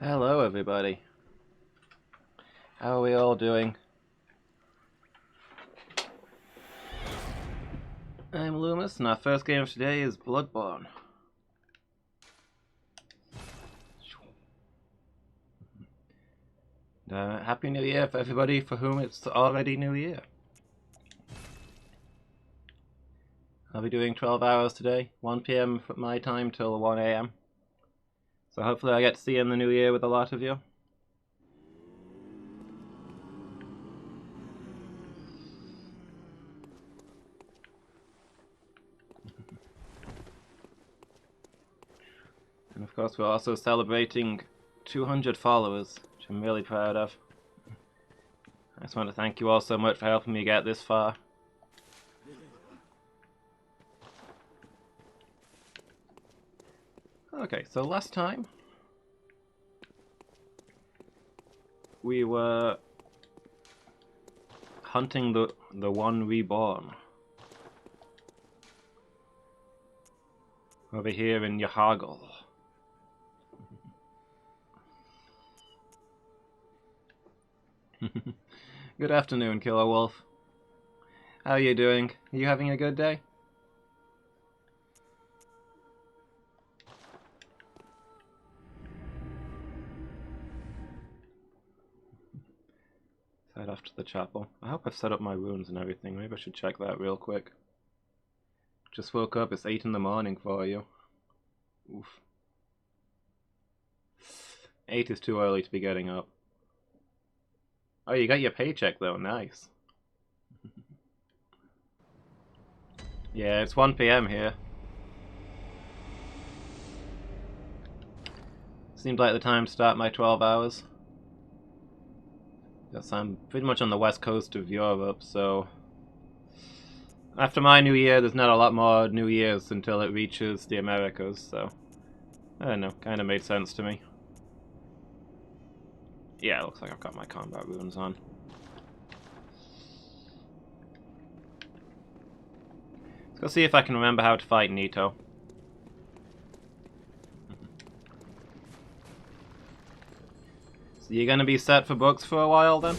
Hello everybody. How are we all doing? I'm Loomis and our first game of today is Bloodborne. Happy New Year for everybody for whom it's already New Year. I'll be doing 12 hours today, 1 PM for my time till 1 AM. So hopefully I get to see you in the New Year with a lot of you. And of course we're also celebrating 200 followers, which I'm really proud of. I just want to thank you all so much for helping me get this far. Okay, so last time we were hunting the one reborn over here in Yharnam. Good afternoon, Killer Wolf. How are you doing? Are you having a good day? Head off to the chapel. I hope I've set up my runes and everything. Maybe I should check that real quick. Just woke up. It's 8 in the morning for you. Oof. 8 is too early to be getting up. Oh, you got your paycheck though. Nice. Yeah, it's 1 PM here. Seemed like the time to start my 12 hours. Yes, I'm pretty much on the west coast of Europe, so after my New Year, there's not a lot more New Year's until it reaches the Americas, so I don't know, kind of made sense to me. Yeah, it looks like I've got my combat runes on. Let's go see if I can remember how to fight Nito. So you're gonna be set for books for a while then?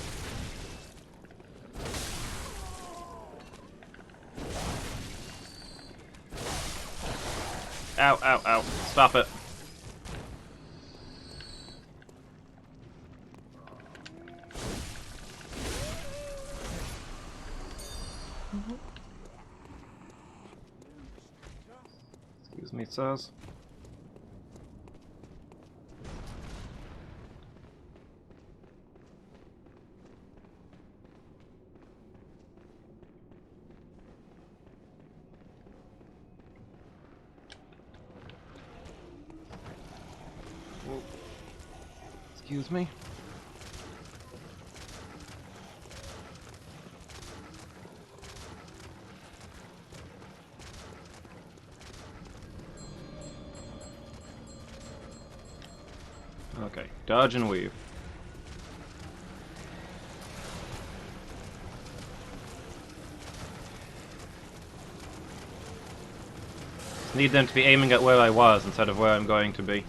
Ow, ow, ow. Stop it. Excuse me, sirs. Excuse me. Okay, dodge and weave. Need them to be aiming at where I was instead of where I'm going to be.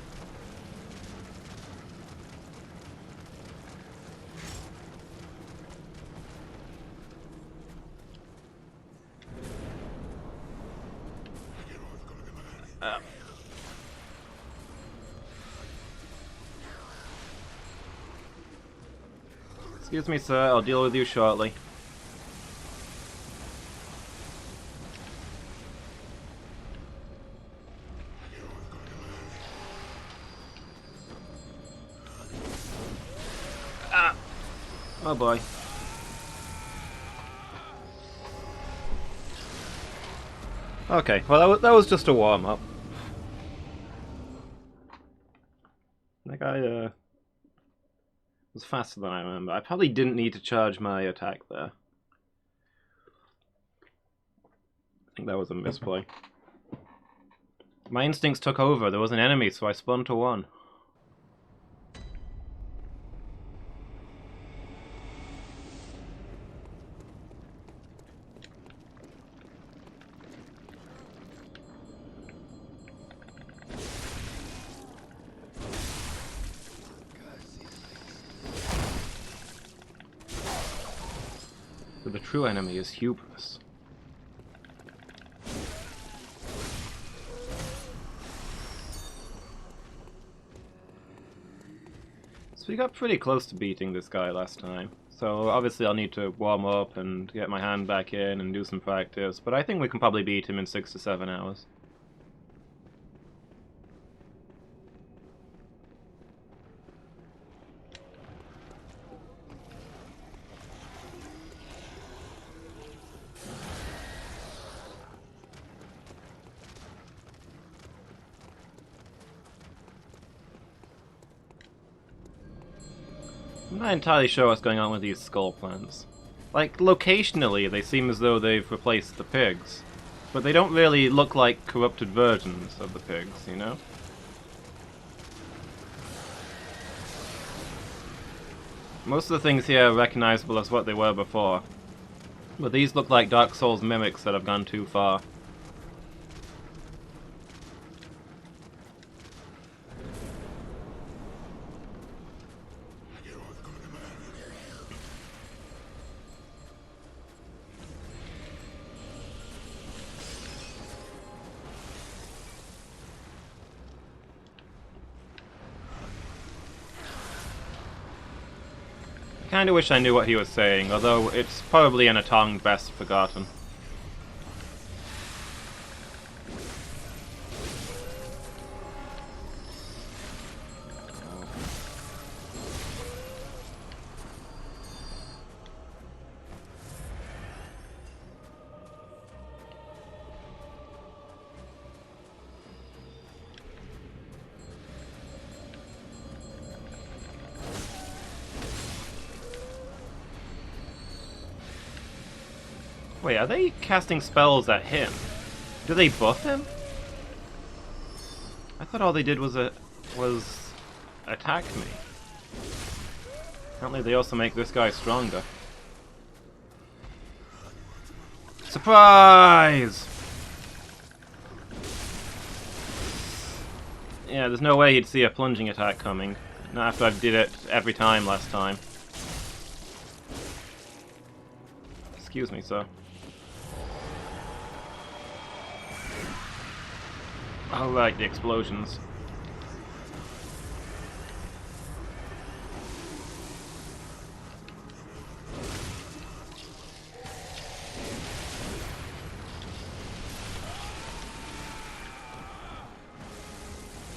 Excuse me, sir. I'll deal with you shortly. Ah! Oh boy. Okay, well that was just a warm-up. That guy, was faster than I remember. I probably didn't need to charge my attack there. I think that was a misplay. My instincts took over. There was an enemy, so I spun to 1. The true enemy is hubris. So we got pretty close to beating this guy last time. So obviously I'll need to warm up and get my hand back in and do some practice, but I think we can probably beat him in 6 to 7 hours. I'm not entirely sure what's going on with these skull plants. Like, locationally, they seem as though they've replaced the pigs. But they don't really look like corrupted versions of the pigs, you know? Most of the things here are recognizable as what they were before. But these look like Dark Souls mimics that have gone too far. I kinda wish I knew what he was saying, although it's probably in a tongue best forgotten. Wait, are they casting spells at him? Do they buff him? I thought all they did was attack me. Apparently they also make this guy stronger. Surprise! Yeah, there's no way he'd see a plunging attack coming. Not after I did it every time last time. Excuse me, sir. Oh right, the explosions.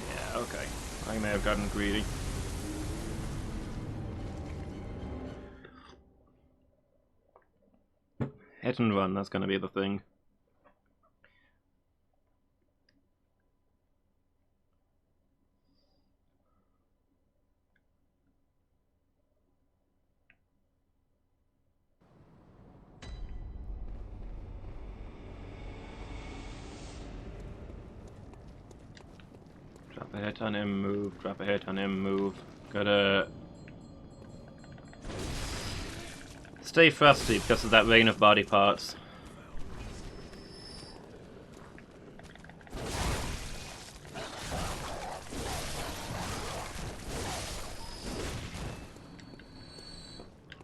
Yeah, okay. I may have gotten greedy. Hit and run, that's gonna be the thing. Drop a hit on him, move. Drop a hit on him, move. Gotta stay thrusty because of that rain of body parts.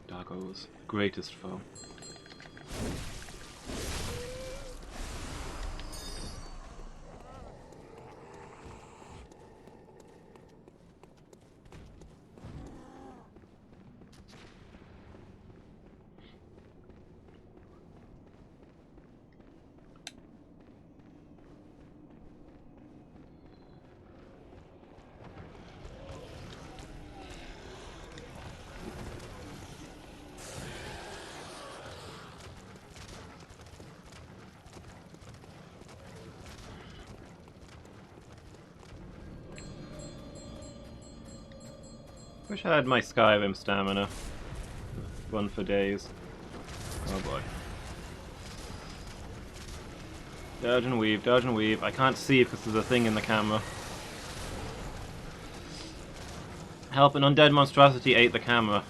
Doggo's greatest foe. Wish I had my Skyrim stamina. Run for days. Oh boy. Dodge and weave, dodge and weave. I can't see because there's a thing in the camera. Help, an undead monstrosity ate the camera.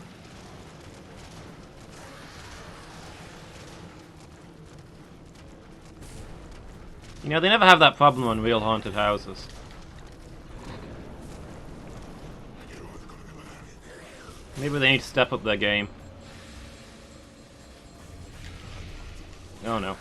You know, they never have that problem on real haunted houses. Maybe they need to step up their game. Oh no.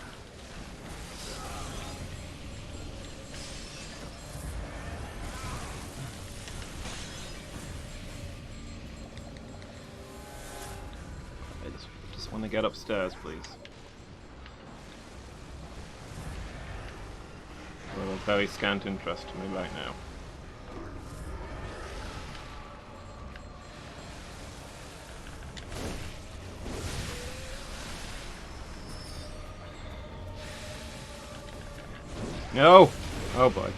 I just want to get upstairs, please. Well, of very scant interest to me right now. No! Oh boy.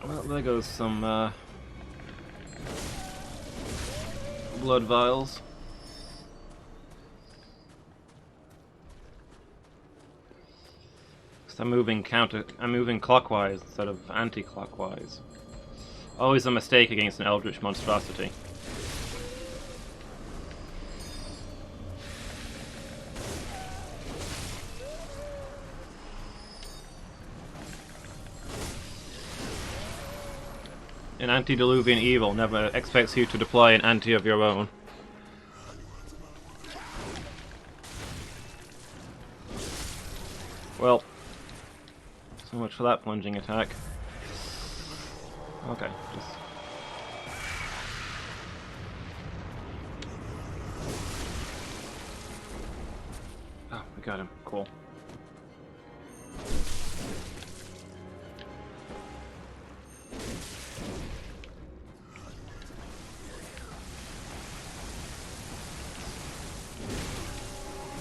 Well, there goes some blood vials. I'm moving clockwise instead of anti-clockwise. Always a mistake against an eldritch monstrosity. An antediluvian evil never expects you to deploy an anti of your own. Well, so much for that plunging attack. Okay, just... Oh, we got him. Cool.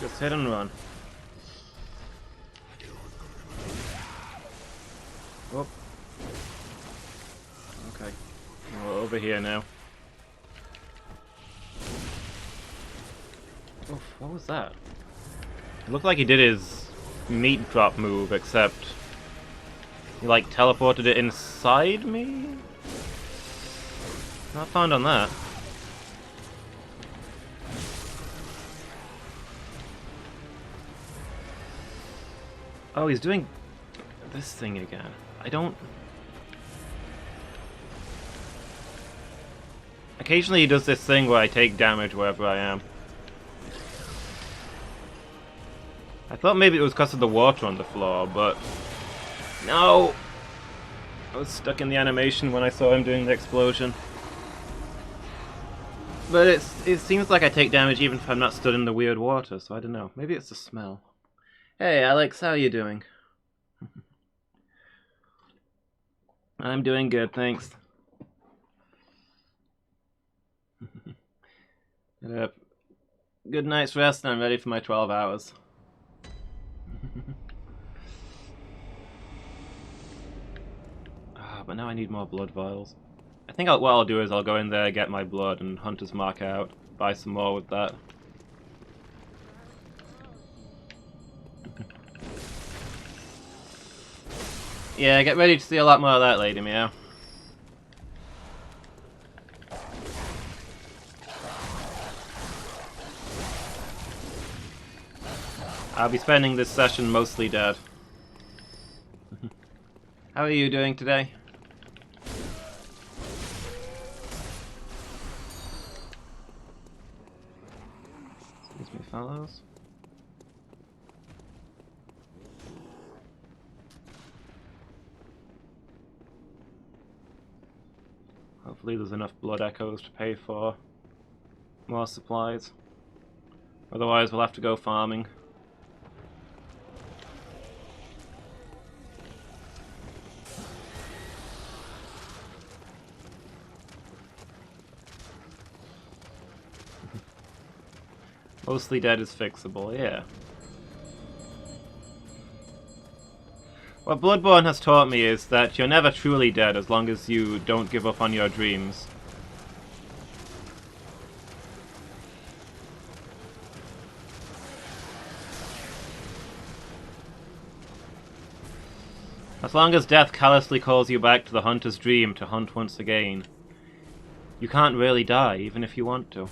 Just hit and run. Oh. Okay. We're over here now. Oof, what was that? It looked like he did his meat drop move, except he like teleported it inside me? Not found on that. Oh, he's doing this thing again. I don't... Occasionally he does this thing where I take damage wherever I am. I thought maybe it was because of the water on the floor, but... No! I was stuck in the animation when I saw him doing the explosion. But it seems like I take damage even if I'm not stood in the weird water, so I don't know. Maybe it's the smell. Hey Alex, how are you doing? I'm doing good, thanks. Good night's rest and I'm ready for my 12 hours. But now I need more blood vials. I think what I'll do is I'll go in there, get my blood and Hunter's Mark out, buy some more with that. Yeah, get ready to see a lot more of that, Lady Meow. I'll be spending this session mostly dead. How are you doing today? Excuse me, fellows. Hopefully there's enough blood echoes to pay for more supplies. Otherwise we'll have to go farming. Mostly dead is fixable, yeah. What Bloodborne has taught me is that you're never truly dead as long as you don't give up on your dreams. As long as death callously calls you back to the hunter's dream to hunt once again, you can't really die, even if you want to.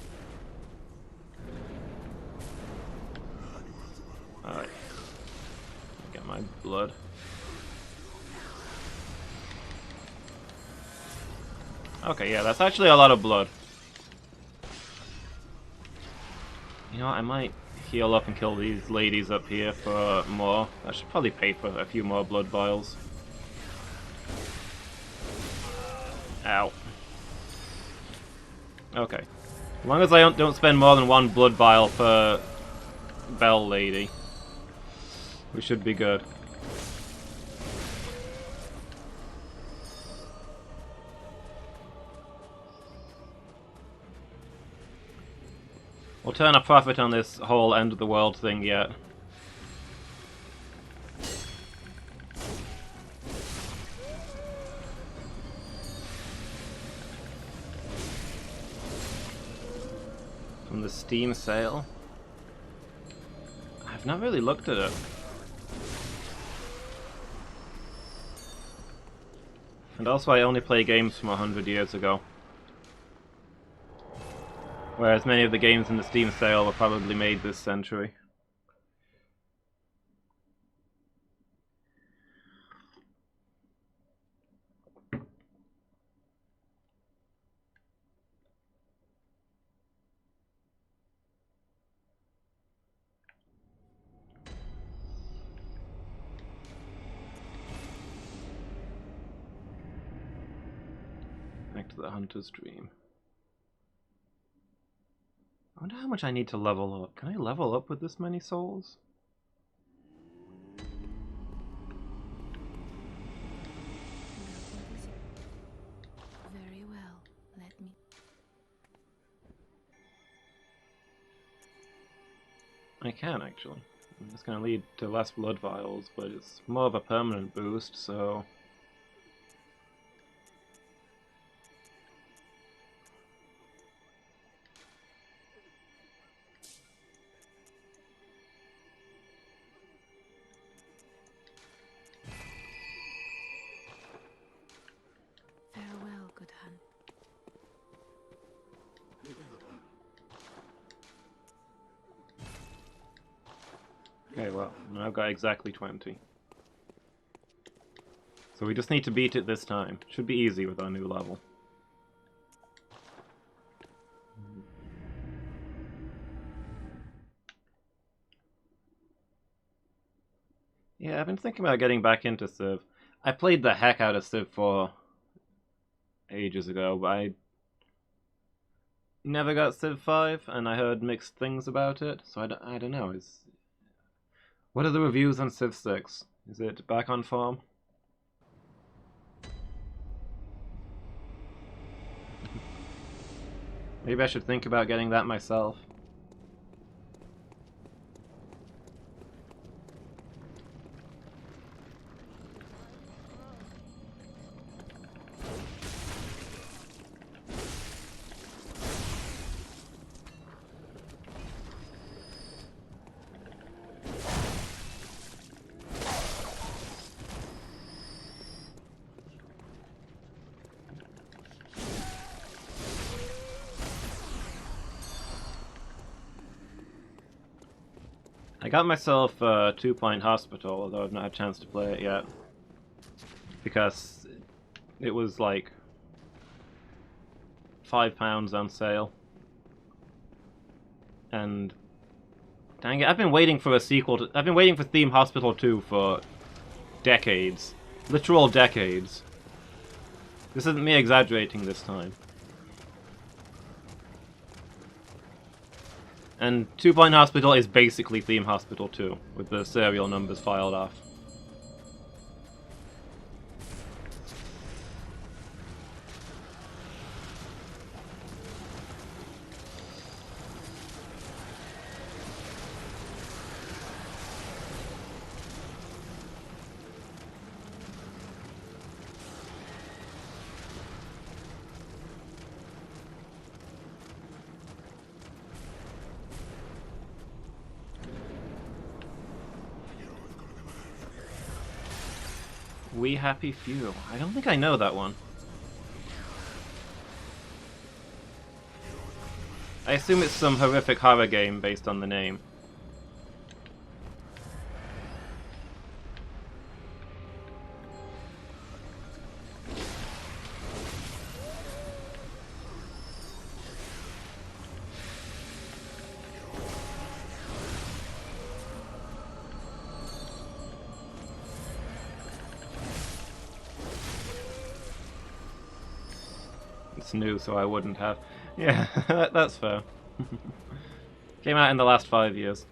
Alright. Get my blood. Okay, yeah, that's actually a lot of blood. You know what, I might heal up and kill these ladies up here for more. I should probably pay for a few more blood vials. Ow. Okay. As long as I don't spend more than one blood vial per bell lady, we should be good. We'll turn a profit on this whole end of the world thing yet. From the Steam sale? I've not really looked at it. And also I only play games from 100 years ago. Whereas many of the games in the Steam sale were probably made this century. Back to the Hunter's Dream. I wonder how much I need to level up. Can I level up with this many souls? Very well. Let me. I can, actually. It's going to lead to less blood vials, but it's more of a permanent boost, so... Farewell, good hun. Okay, well, I've got exactly 20. So we just need to beat it this time. Should be easy with our new level. Yeah, I've been thinking about getting back into Civ. I played the heck out of Civ 4 ages ago, but I never got Civ 5, and I heard mixed things about it, so I don't know. What are the reviews on Civ 6? Is it back on form? Maybe I should think about getting that myself. I got myself a 2-point hospital, although I've not had a chance to play it yet. Because it was like £5 on sale. And dang it, I've been waiting for a sequel to... I've been waiting for Theme Hospital 2 for decades. Literal decades. This isn't me exaggerating this time. And 2-Point Hospital is basically Theme Hospital 2, with the serial numbers filed off. We Happy Few. I don't think I know that one. I assume it's some horrific horror game based on the name. It's new, so I wouldn't have. Yeah, that's fair. Came out in the last 5 years.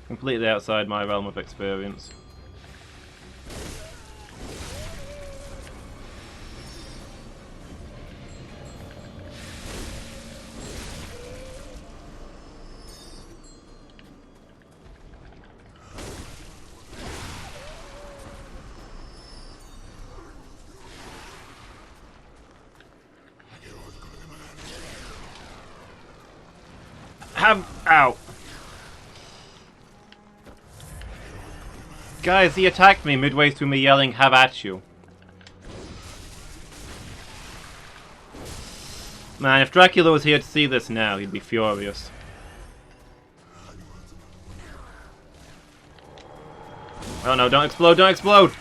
Completely outside my realm of experience. Ow! Guys, he attacked me midway through me yelling, "Have at you." Man, if Dracula was here to see this now, he'd be furious. Oh no, don't explode, don't explode!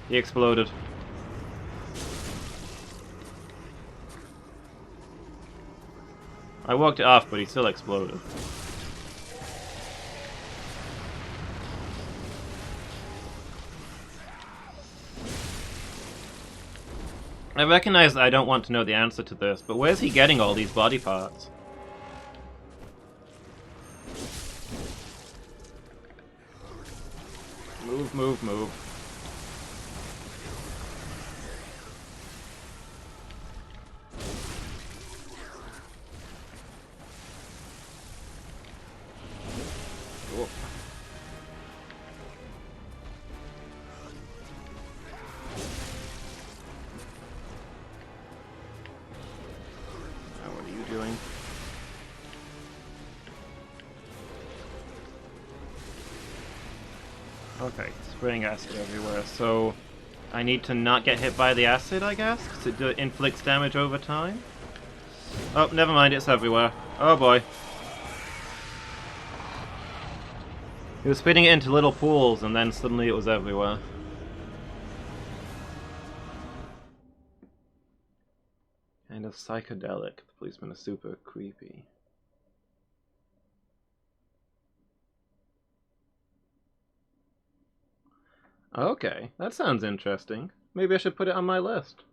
He exploded. I walked it off, but he still exploded. I recognize that I don't want to know the answer to this, but where's he getting all these body parts? Move, move, move. Cool. Now what are you doing? Okay, spraying acid everywhere, so I need to not get hit by the acid, I guess? Because it inflicts damage over time? Oh, never mind, it's everywhere. Oh boy. He was spitting it into little pools, and then suddenly it was everywhere. Kind of psychedelic. The policemen are super creepy. Okay, that sounds interesting. Maybe I should put it on my list.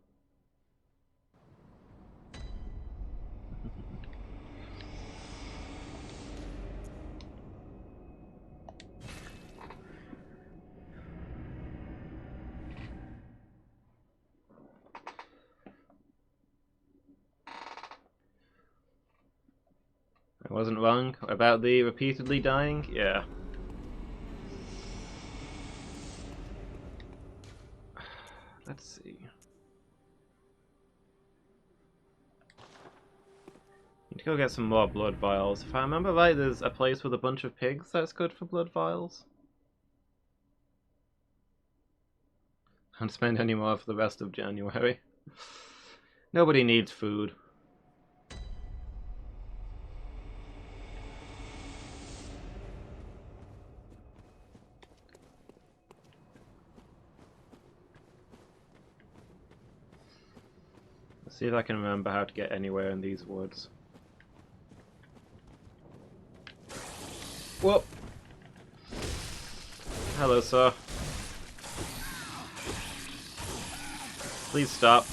I wasn't wrong about the repeatedly dying? Yeah. Let's see. Need to go get some more blood vials. If I remember right, there's a place with a bunch of pigs that's good for blood vials. Can't spend any more for the rest of January. Nobody needs food. Let's see if I can remember how to get anywhere in these woods. Whoa! Hello, sir. Please stop.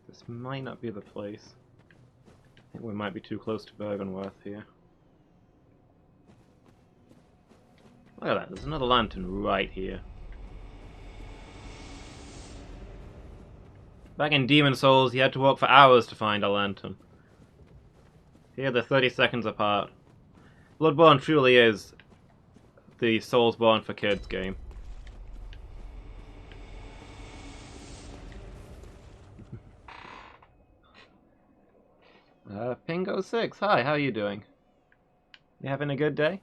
This might not be the place. I think we might be too close to Bergenworth here. Look at that, there's another lantern right here. Back in Demon Souls, you had to walk for hours to find a lantern. Here they're 30 seconds apart. Bloodborne truly is the Soulsborne for kids game. Pingo6, hi, how are you doing? You having a good day?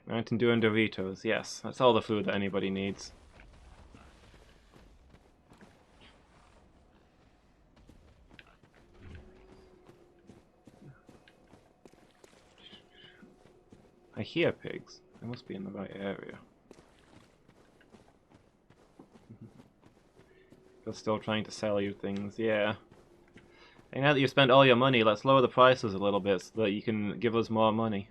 Mountain Dew and Doritos, yes, that's all the food that anybody needs. I hear pigs. I must be in the right area. They're still trying to sell you things, yeah. And now that you've spent all your money, let's lower the prices a little bit so that you can give us more money.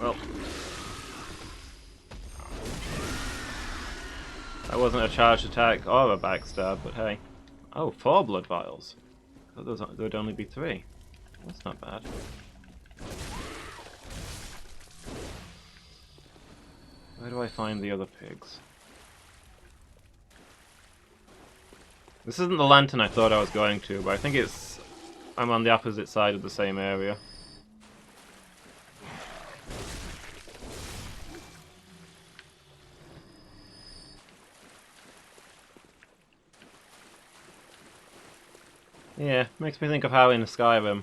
Well, that wasn't a charged attack or a backstab, but hey. Oh, 4 blood vials. I thought there would only be 3. That's not bad. Where do I find the other pigs? This isn't the lantern I thought I was going to, but I think I'm on the opposite side of the same area. Yeah, makes me think of how in Skyrim,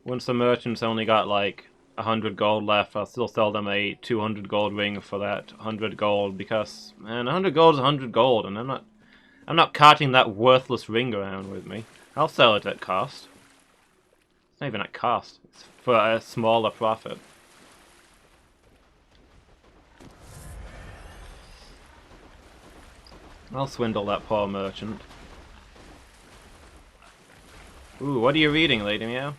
once the merchants only got like 100 gold left, I'll still sell them a 200 gold ring for that 100 gold because, man, 100 gold is 100 gold, and I'm not carting that worthless ring around with me. I'll sell it at cost. It's not even at cost. It's for a smaller profit. I'll swindle that poor merchant. Ooh, what are you reading, Lady Meow?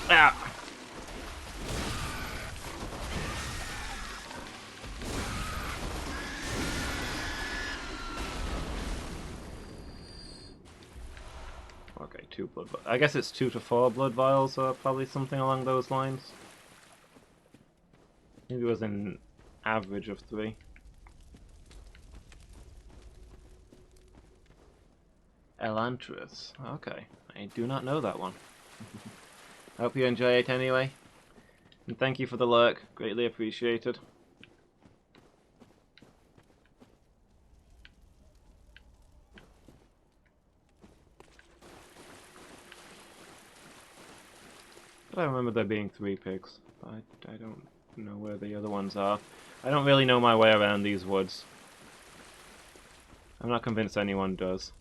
Ah! Okay, 2 blood vials. I guess it's 2 to 4 blood vials, or probably something along those lines. Maybe it was an average of 3. Elantris. Okay, I do not know that one. Hope you enjoy it anyway. And thank you for the lurk, greatly appreciated. But I remember there being 3 pigs. But I don't know where the other ones are. I don't really know my way around these woods. I'm not convinced anyone does.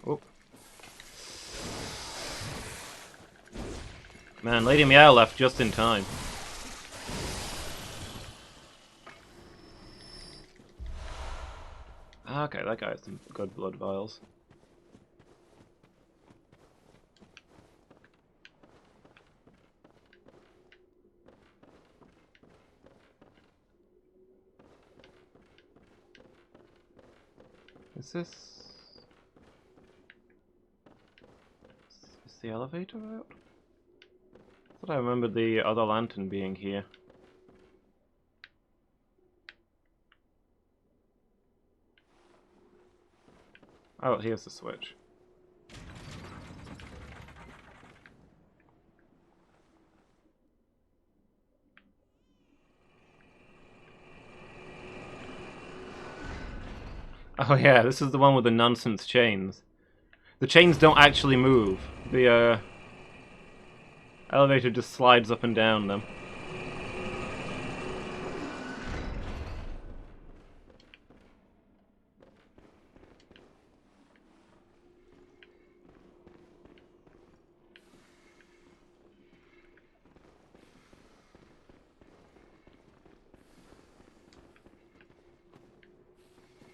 Oh. Man, Lady Meow left just in time. Okay, that guy has some good blood vials. Is the elevator out? I thought I remembered the other lantern being here. Oh, here's the switch. Oh yeah, this is the one with the nonsense chains. The chains don't actually move. The elevator just slides up and down them.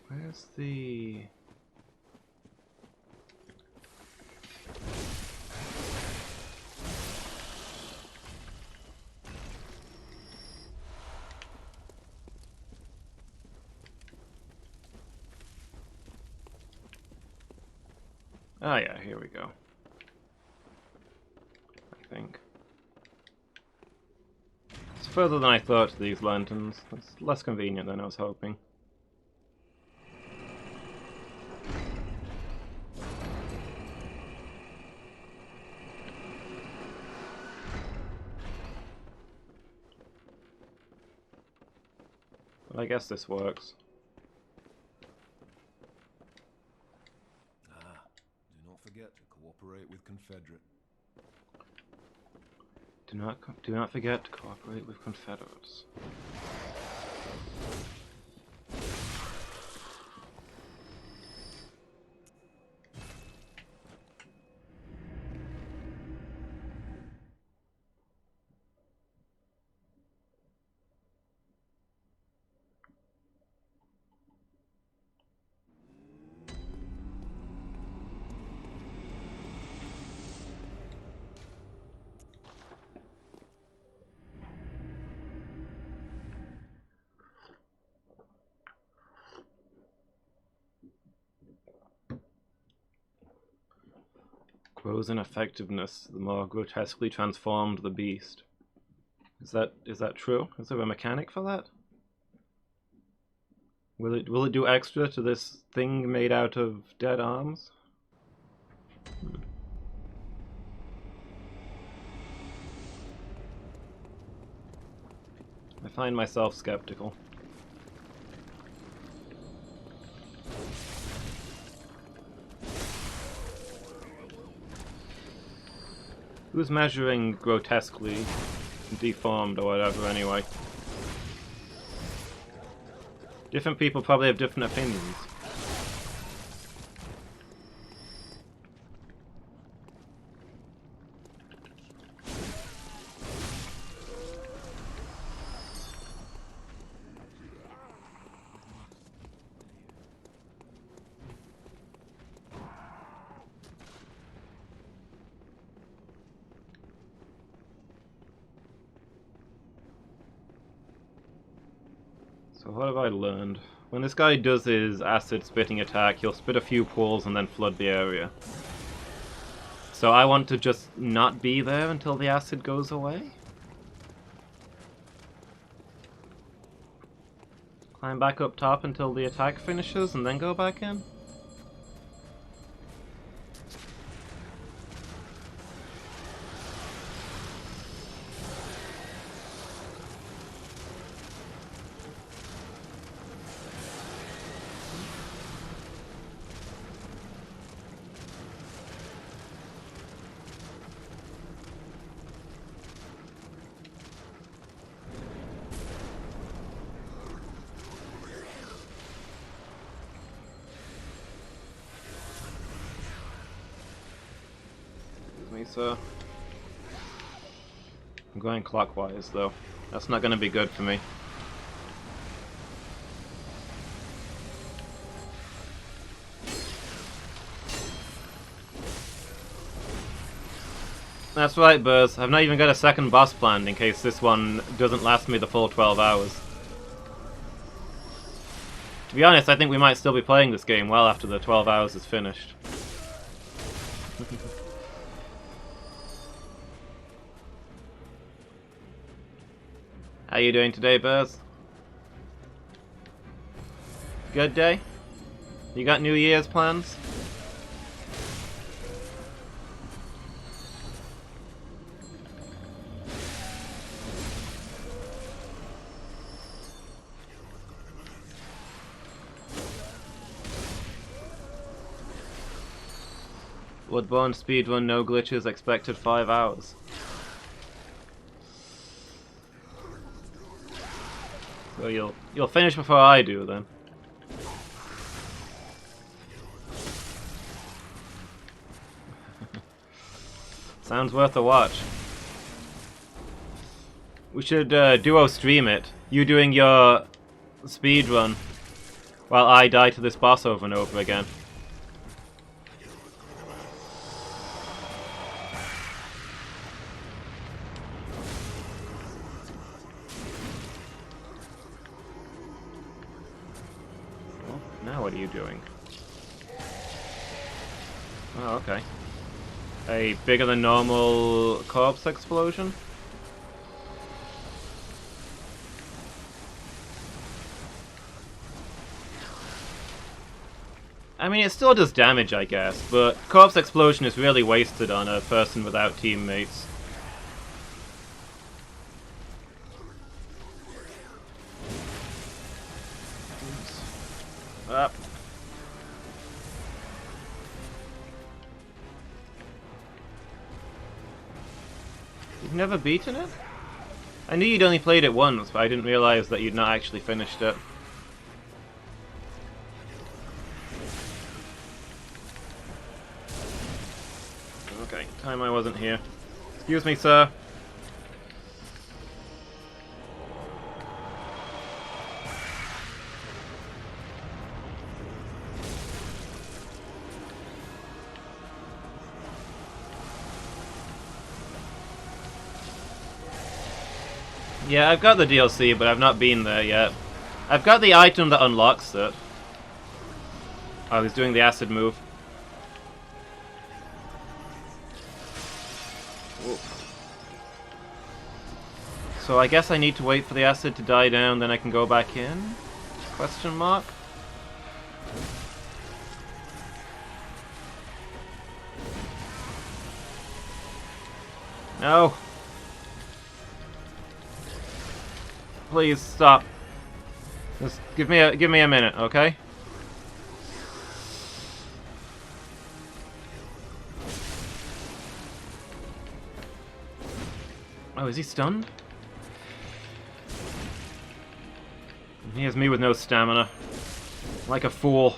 Where's the... Ah yeah, here we go. I think. It's further than I thought, these lanterns. It's less convenient than I was hoping. I guess this works. Do not forget to cooperate with Confederate. Do not forget to cooperate with Confederates. Grows in effectiveness the more grotesquely transformed the beast. Is that true? Is there a mechanic for that? Will it do extra to this thing made out of dead arms? I find myself skeptical. Who's measuring grotesquely deformed or whatever anyway? Different people probably have different opinions. So what have I learned? When this guy does his acid spitting attack, he'll spit a few pools and then flood the area. So I want to just not be there until the acid goes away? Climb back up top until the attack finishes and then go back in? So I'm going clockwise though. That's not going to be good for me. That's right, Buzz. I've not even got a second boss planned in case this one doesn't last me the full 12 hours. To be honest, I think we might still be playing this game well after the 12 hours is finished. How you doing today, Buzz? Good day? You got New Year's plans? Bloodborne speedrun, no glitches, expected 5 hours. So you'll finish before I do then. Sounds worth a watch. We should duo stream it. You doing your speedrun while I die to this boss over and over again. Now what are you doing? Oh, okay. A bigger than normal corpse explosion? I mean, it still does damage, I guess, but corpse explosion is really wasted on a person without teammates. You've never beaten it? I knew you'd only played it once, but I didn't realize that you'd not actually finished it. Okay, time I wasn't here. Excuse me, sir. Yeah, I've got the DLC, but I've not been there yet. I've got the item that unlocks it. Oh, he's doing the acid move. Whoa. So I guess I need to wait for the acid to die down, then I can go back in? Question mark? No. Please stop. Just give me a minute, okay? Oh, is he stunned? He has me with no stamina. Like a fool.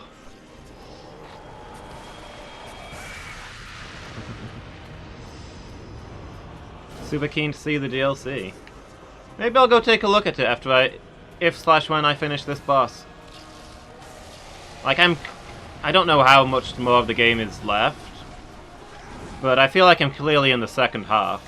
Super keen to see the DLC. Maybe I'll go take a look at it after if/when I finish this boss. Like, I don't know how much more of the game is left, but I feel like I'm clearly in the second half.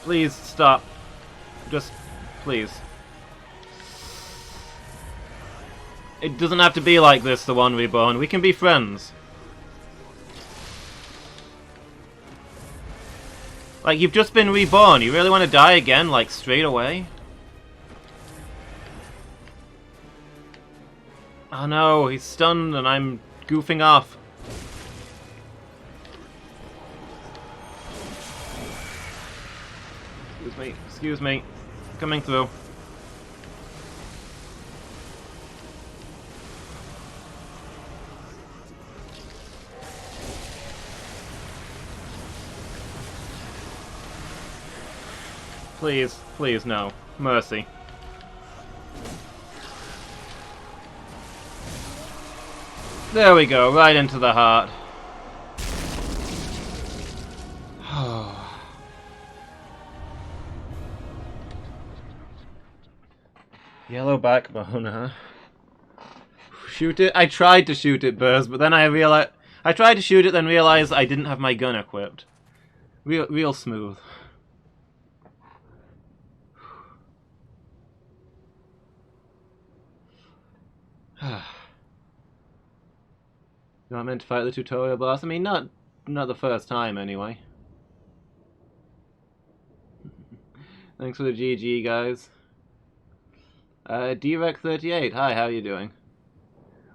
Please stop. Just, please. It doesn't have to be like this, the one reborn. We can be friends. Like, you've just been reborn. You really want to die again, like, straight away? Oh no, he's stunned and I'm goofing off. Excuse me. Coming through. Please, please, no. Mercy. There we go, right into the heart. Yellow backbone, huh? Shoot it? I tried to shoot it, Burrs, but then I realized... I tried to shoot it, then realized I didn't have my gun equipped. Real smooth. Not meant to fight the tutorial boss? I mean, not the first time, anyway. Thanks for the GG, guys. Drek38, hi, how are you doing?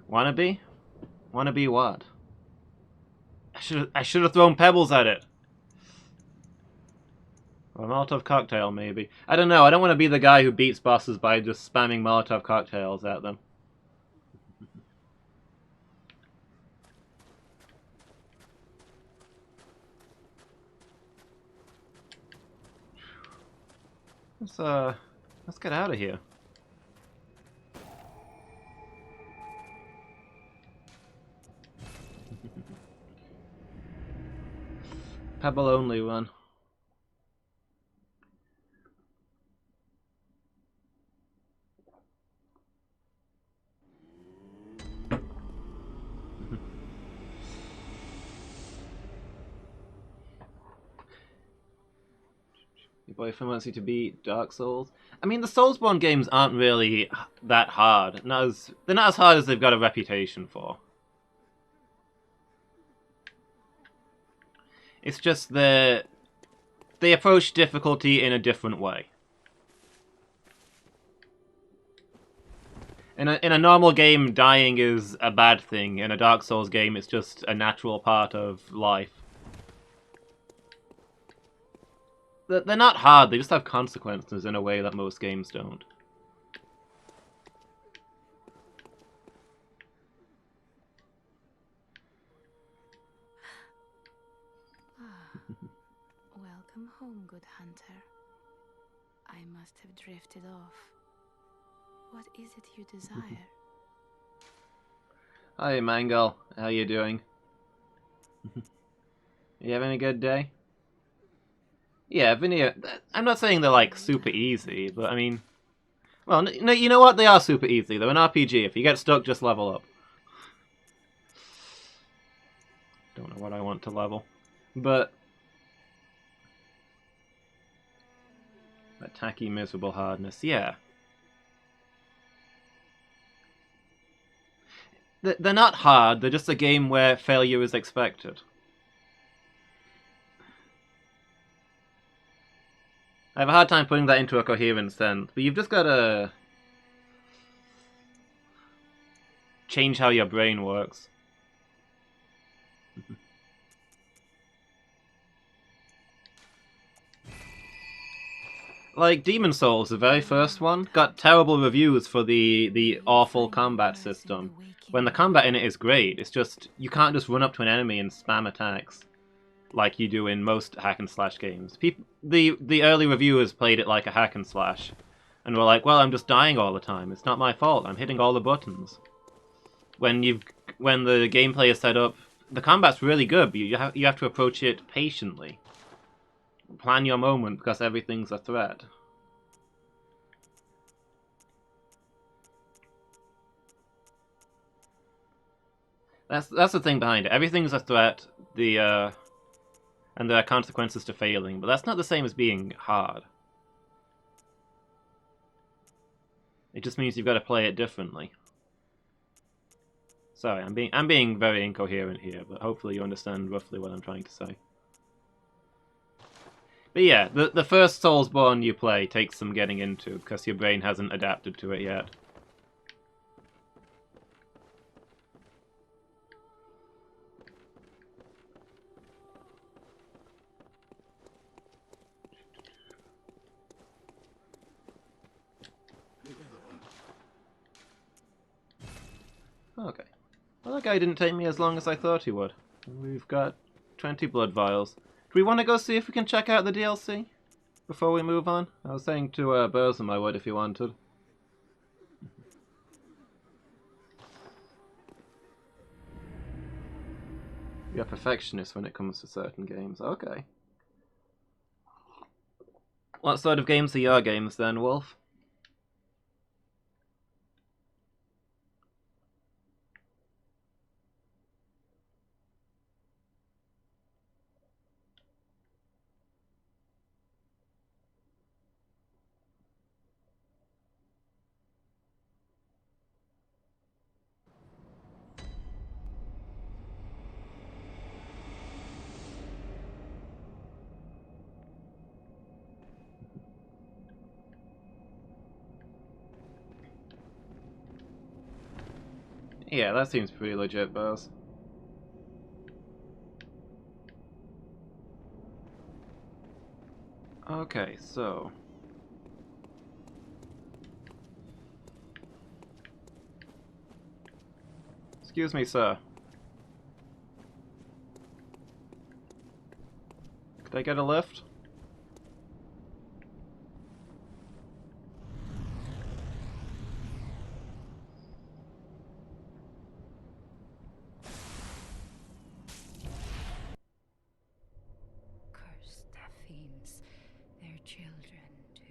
Wannabe? Wannabe what? I should have thrown pebbles at it. Or a Molotov cocktail, maybe. I don't know, I don't want to be the guy who beats bosses by just spamming Molotov cocktails at them. Let's get out of here. Pebble only one. Your boyfriend wants you to beat Dark Souls. I mean, the Soulsborne games aren't really that hard. They're not as hard as they've got a reputation for. It's just they approach difficulty in a different way. In a normal game, dying is a bad thing. In a Dark Souls game, it's just a natural part of life. they're not hard, they just have consequences in a way that most games don't. Welcome home, good hunter. I must have drifted off. What is it you desire? Hi, Mangle. How you doing? You having a good day? Yeah, Vinny, I'm not saying they're, like, super easy, but, I mean... Well, no, you know what? They are super easy. They're an RPG. If you get stuck, just level up. Don't know what I want to level. But... that tacky, miserable hardness, yeah. They're not hard, they're just a game where failure is expected. I have a hard time putting that into a coherent sense, but you've just gotta change how your brain works. Like, Demon Souls, the very first one, got terrible reviews for the awful combat system. When the combat in it is great, it's just, you can't just run up to an enemy and spam attacks like you do in most hack and slash games. The early reviewers played it like a hack and slash, and were like, well, I'm just dying all the time, it's not my fault, I'm hitting all the buttons. When the gameplay is set up, the combat's really good, but you have to approach it patiently. Plan your moment, because everything's a threat. That's the thing behind it. Everything's a threat, and there are consequences to failing, but that's not the same as being hard. It just means you've got to play it differently. Sorry, I'm being very incoherent here, but hopefully you understand roughly what I'm trying to say. But yeah, the first Soulsborne you play takes some getting into, because your brain hasn't adapted to it yet. Okay. Well, that guy didn't take me as long as I thought he would. We've got 20 blood vials. Do we want to go see if we can check out the DLC before we move on? I was saying to Burzum I would if he wanted. You're a perfectionist when it comes to certain games. Okay. What sort of games are your games then, Wolf? Yeah, that seems pretty legit, Buzz. Okay, so... Excuse me, sir. Could I get a lift? Cursed fiends, their children too.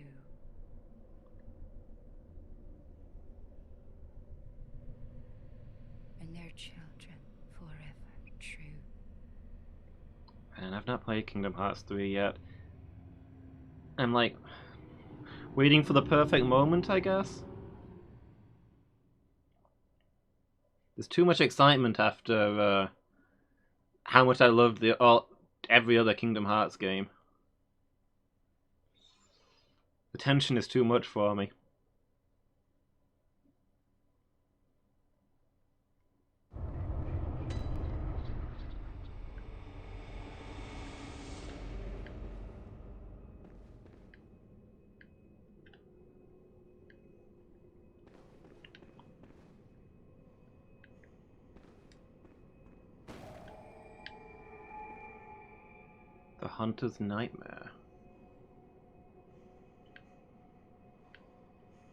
And their children forever true. And I've not played Kingdom Hearts 3 yet. I'm like... waiting for the perfect moment, I guess? There's too much excitement after how much I loved every other Kingdom Hearts game. The tension is too much for me. The Hunter's Nightmare.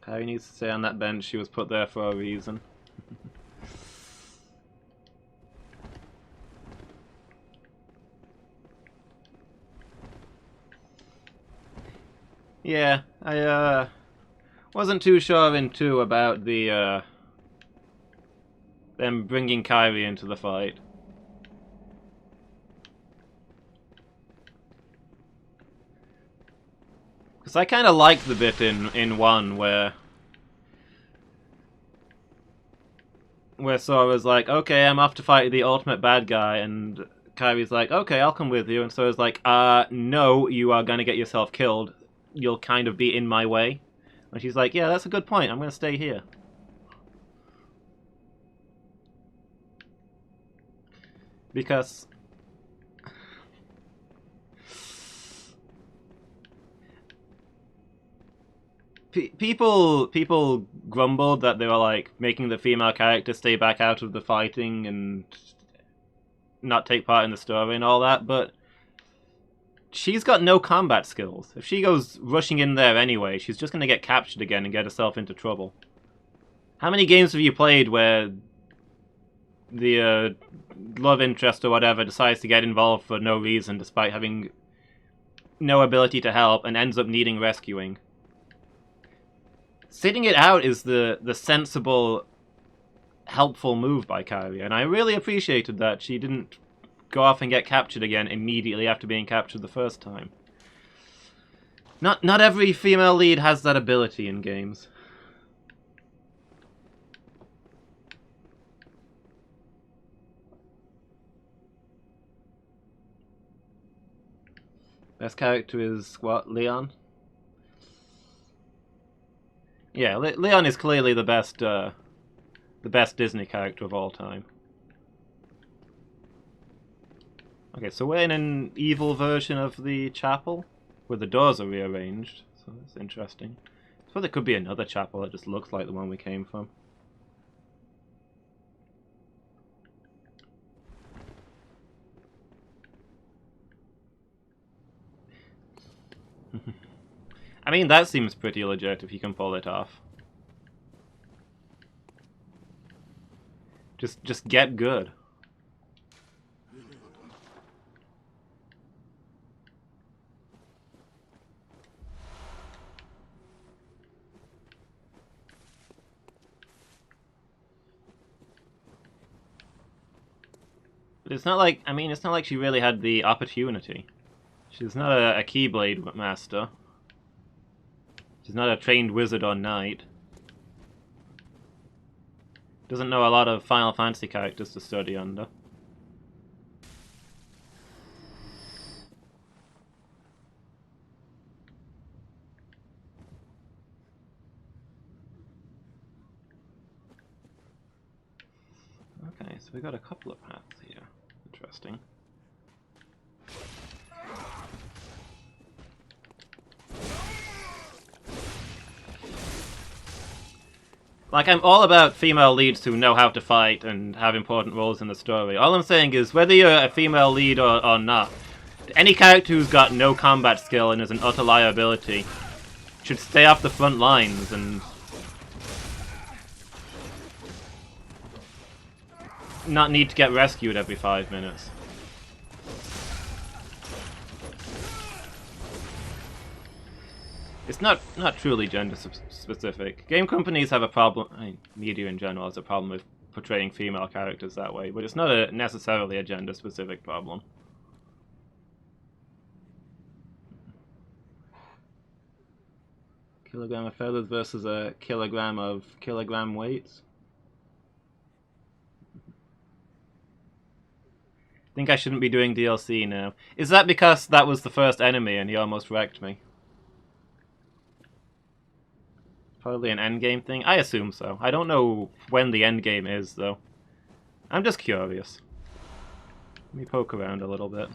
Harry needs to stay on that bench. She was put there for a reason. Yeah, I wasn't too sure in 2 about the them bringing Kyrie into the fight. Because I kind of liked the bit in 1 where Sora's like, okay, I'm off to fight the ultimate bad guy, and Kyrie's like, okay, I'll come with you, and Sora's like, no, you are gonna get yourself killed. You'll kind of be in my way. And she's like, yeah, that's a good point, I'm gonna stay here. Because people grumbled that they were like making the female character stay back out of the fighting and not take part in the story and all that, but she's got no combat skills. If she goes rushing in there anyway, she's just going to get captured again and get herself into trouble. How many games have you played where the love interest or whatever decides to get involved for no reason despite having no ability to help and ends up needing rescuing? Sitting it out is the sensible, helpful move by Kyrie, and I really appreciated that she didn't go off and get captured again immediately after being captured the first time. Not every female lead has that ability in games. Best character is what? Leon? Yeah, Leon is clearly the best Disney character of all time. Okay, so we're in an evil version of the chapel, where the doors are rearranged, so that's interesting. So there could be another chapel that just looks like the one we came from. I mean, that seems pretty legit if you can pull it off. Just get good. But it's not like, I mean, it's not like she really had the opportunity. She's not a Keyblade master. She's not a trained wizard or knight. Doesn't know a lot of Final Fantasy characters to study under. Okay, so we got a couple of paths here. Interesting. Like, I'm all about female leads who know how to fight and have important roles in the story. All I'm saying is, whether you're a female lead or not, any character who's got no combat skill and is an utter liability should stay off the front lines and not need to get rescued every 5 minutes. It's not truly gender specific. Game companies have a problem, I mean, media in general has a problem with portraying female characters that way, but it's not necessarily a gender specific problem. Kilogram of feathers versus a kilogram of kilogram weights. Think I shouldn't be doing DLC now. Is that because that was the first enemy and he almost wrecked me? Probably an endgame thing? I assume so. I don't know when the endgame is, though. I'm just curious. Let me poke around a little bit.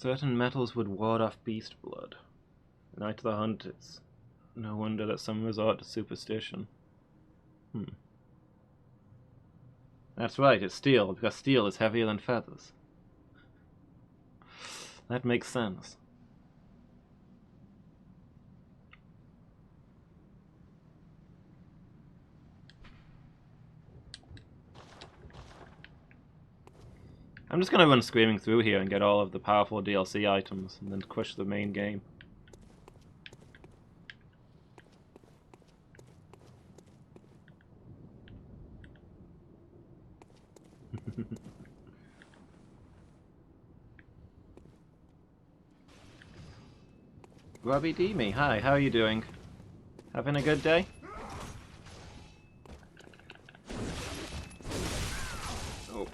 Certain metals would ward off beast blood. Night of the Hunters. No wonder that some resort to superstition. That's right, it's steel, because steel is heavier than feathers. That makes sense. I'm just gonna run screaming through here and get all of the powerful DLC items, and then crush the main game. Robbie Demi, hi, how are you doing? Having a good day? Oh.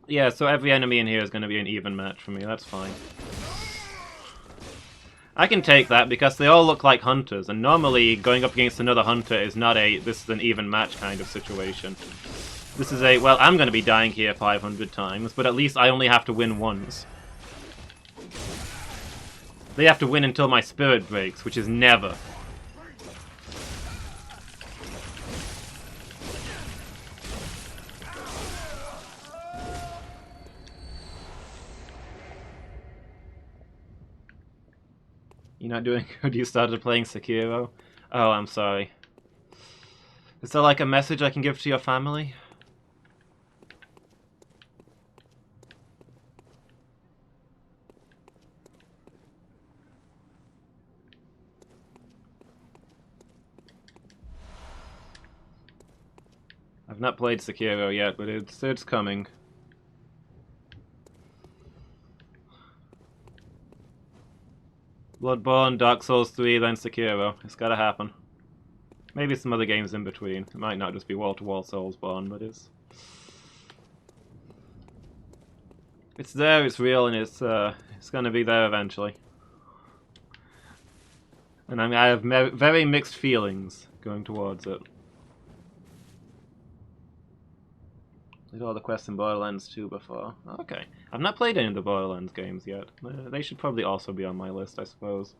Yeah, so every enemy in here is going to be an even match for me, that's fine. I can take that because they all look like hunters, and normally going up against another hunter is not a this is an even match kind of situation. This is a, well, I'm going to be dying here 500 times, but at least I only have to win once. They have to win until my spirit breaks, which is never. You're not doing good? You started playing Sekiro? Oh, I'm sorry. Is there like a message I can give to your family? I've not played Sekiro yet, but it's coming. Bloodborne, Dark Souls 3, then Sekiro. It's gotta happen. Maybe some other games in between. It might not just be wall-to-wall Soulsborne, but it's there, it's real, and it's gonna be there eventually. And I have very mixed feelings going towards it. Did all the quests in Borderlands 2 before. Okay. I've not played any of the Borderlands games yet. They should probably also be on my list, I suppose.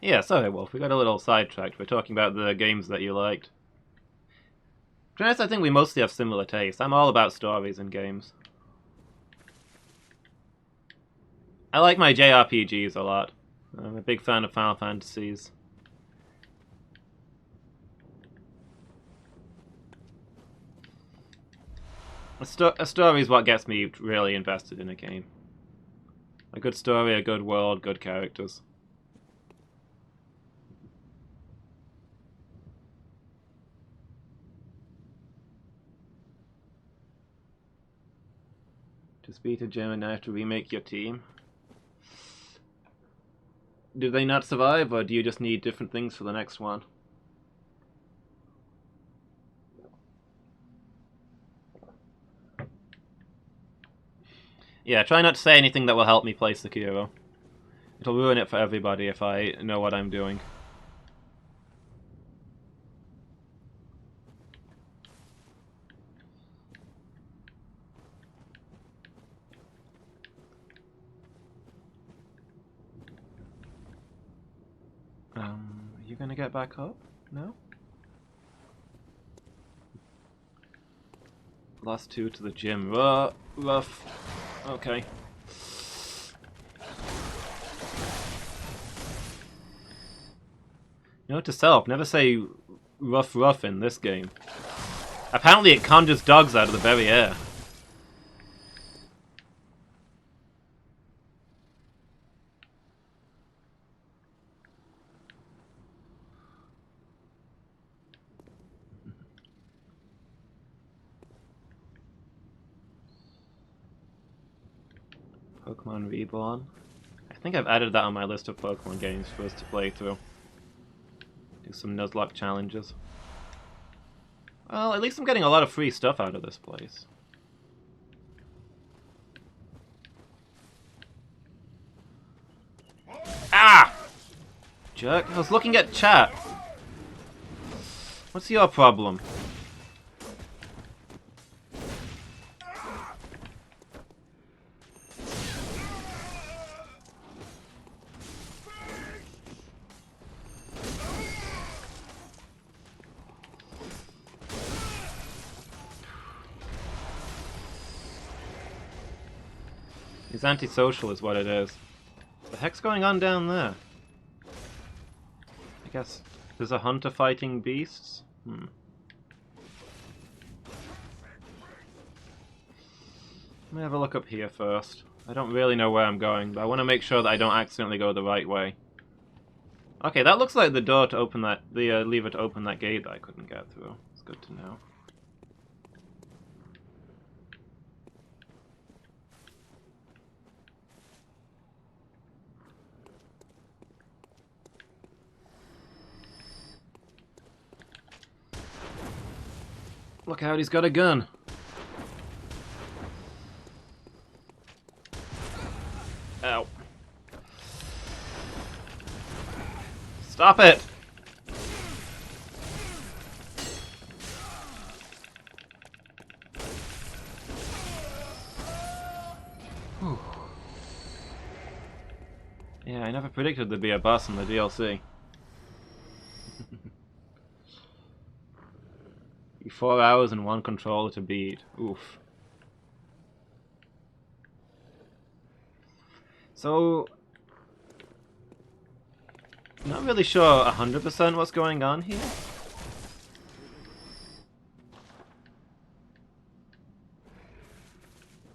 Yeah, sorry, Wolf. We got a little sidetracked. We're talking about the games that you liked. To be honest, I think we mostly have similar tastes. I'm all about stories in games. I like my JRPGs a lot. I'm a big fan of Final Fantasies. A story is what gets me really invested in a game. A good story, a good world, good characters. Just beat a gym and now have to remake your team. Do they not survive, or do you just need different things for the next one? Yeah, try not to say anything that will help me play Sekiro. It'll ruin it for everybody if I know what I'm doing. Are you gonna get back up? No? Last two to the gym. Rough. Okay. Note to self, never say rough in this game. Apparently it conjures dogs out of the very air. Pokemon Reborn. I think I've added that on my list of Pokemon games for us to play through. Do some Nuzlocke challenges. Well, at least I'm getting a lot of free stuff out of this place. Ah! Jerk, I was looking at chat. What's your problem? He's antisocial is what it is. What the heck's going on down there? I guess there's a hunter fighting beasts? Let me have a look up here first. I don't really know where I'm going, but I want to make sure that I don't accidentally go the right way. Okay, that looks like the door to open that, the lever to open that gate that I couldn't get through. It's good to know. Look out, he's got a gun. Ow. Stop it! Whew. Yeah, I never predicted there'd be a boss in the DLC. 4 hours and 1 controller to beat. Oof. So, not really sure 100% what's going on here.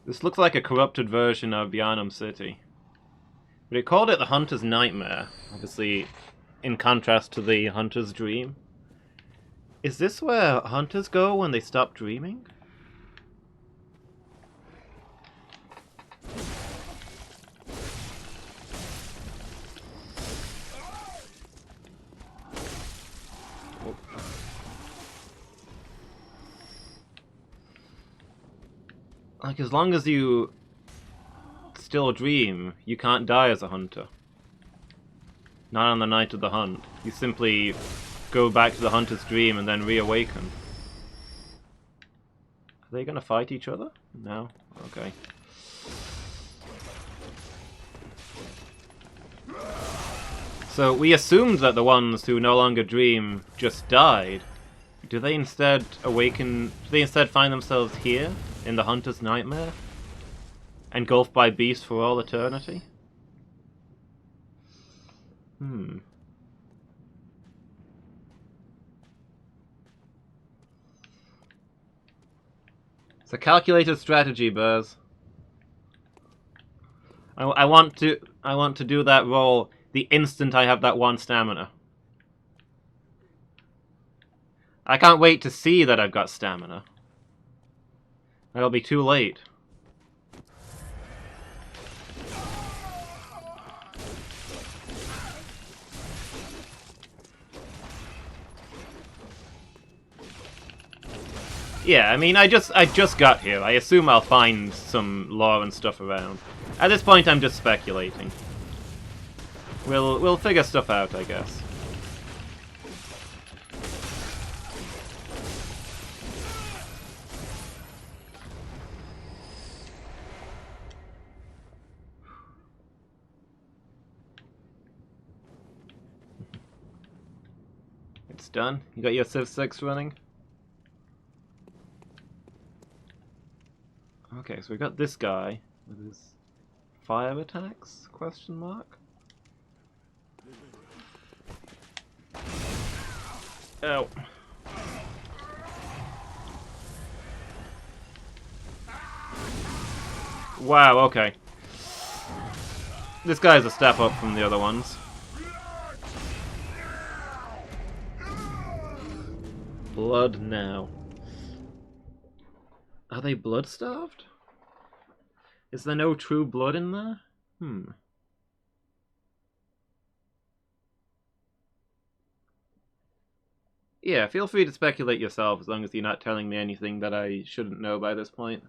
This looks like a corrupted version of Yharnam City. But it called it the Hunter's Nightmare, obviously in contrast to the Hunter's Dream. Is this where hunters go when they stop dreaming? Like, as long as you still dream, you can't die as a hunter. Not on the night of the hunt. You simply go back to the hunter's dream and then reawaken. Are they gonna fight each other? No? Okay. So we assumed that the ones who no longer dream just died. Do they instead awaken? Do they instead find themselves here in the hunter's nightmare? Engulfed by beasts for all eternity? It's a calculated strategy, Buzz. I want to do that roll the instant I have that 1 stamina. I can't wait to see that I've got stamina. That'll be too late. Yeah, I mean, I just got here. I assume I'll find some lore and stuff around. At this point, I'm just speculating. We'll figure stuff out, I guess. It's done. You got your Civ 6 running? Okay, so we got this guy with his fire attacks? Question mark. Oh. Wow, okay. This guy's a step up from the other ones. Blood now. Are they blood-starved? Is there no true blood in there? Yeah, feel free to speculate yourself as long as you're not telling me anything that I shouldn't know by this point.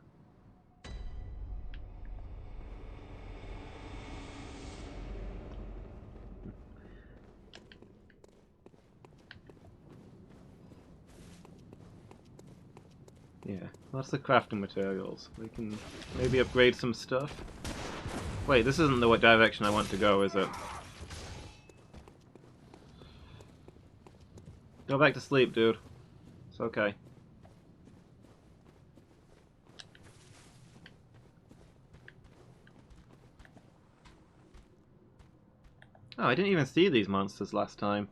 Yeah, lots of crafting materials. We can maybe upgrade some stuff. Wait, this isn't the direction I want to go, is it? Go back to sleep, dude. It's okay. Oh, I didn't even see these monsters last time.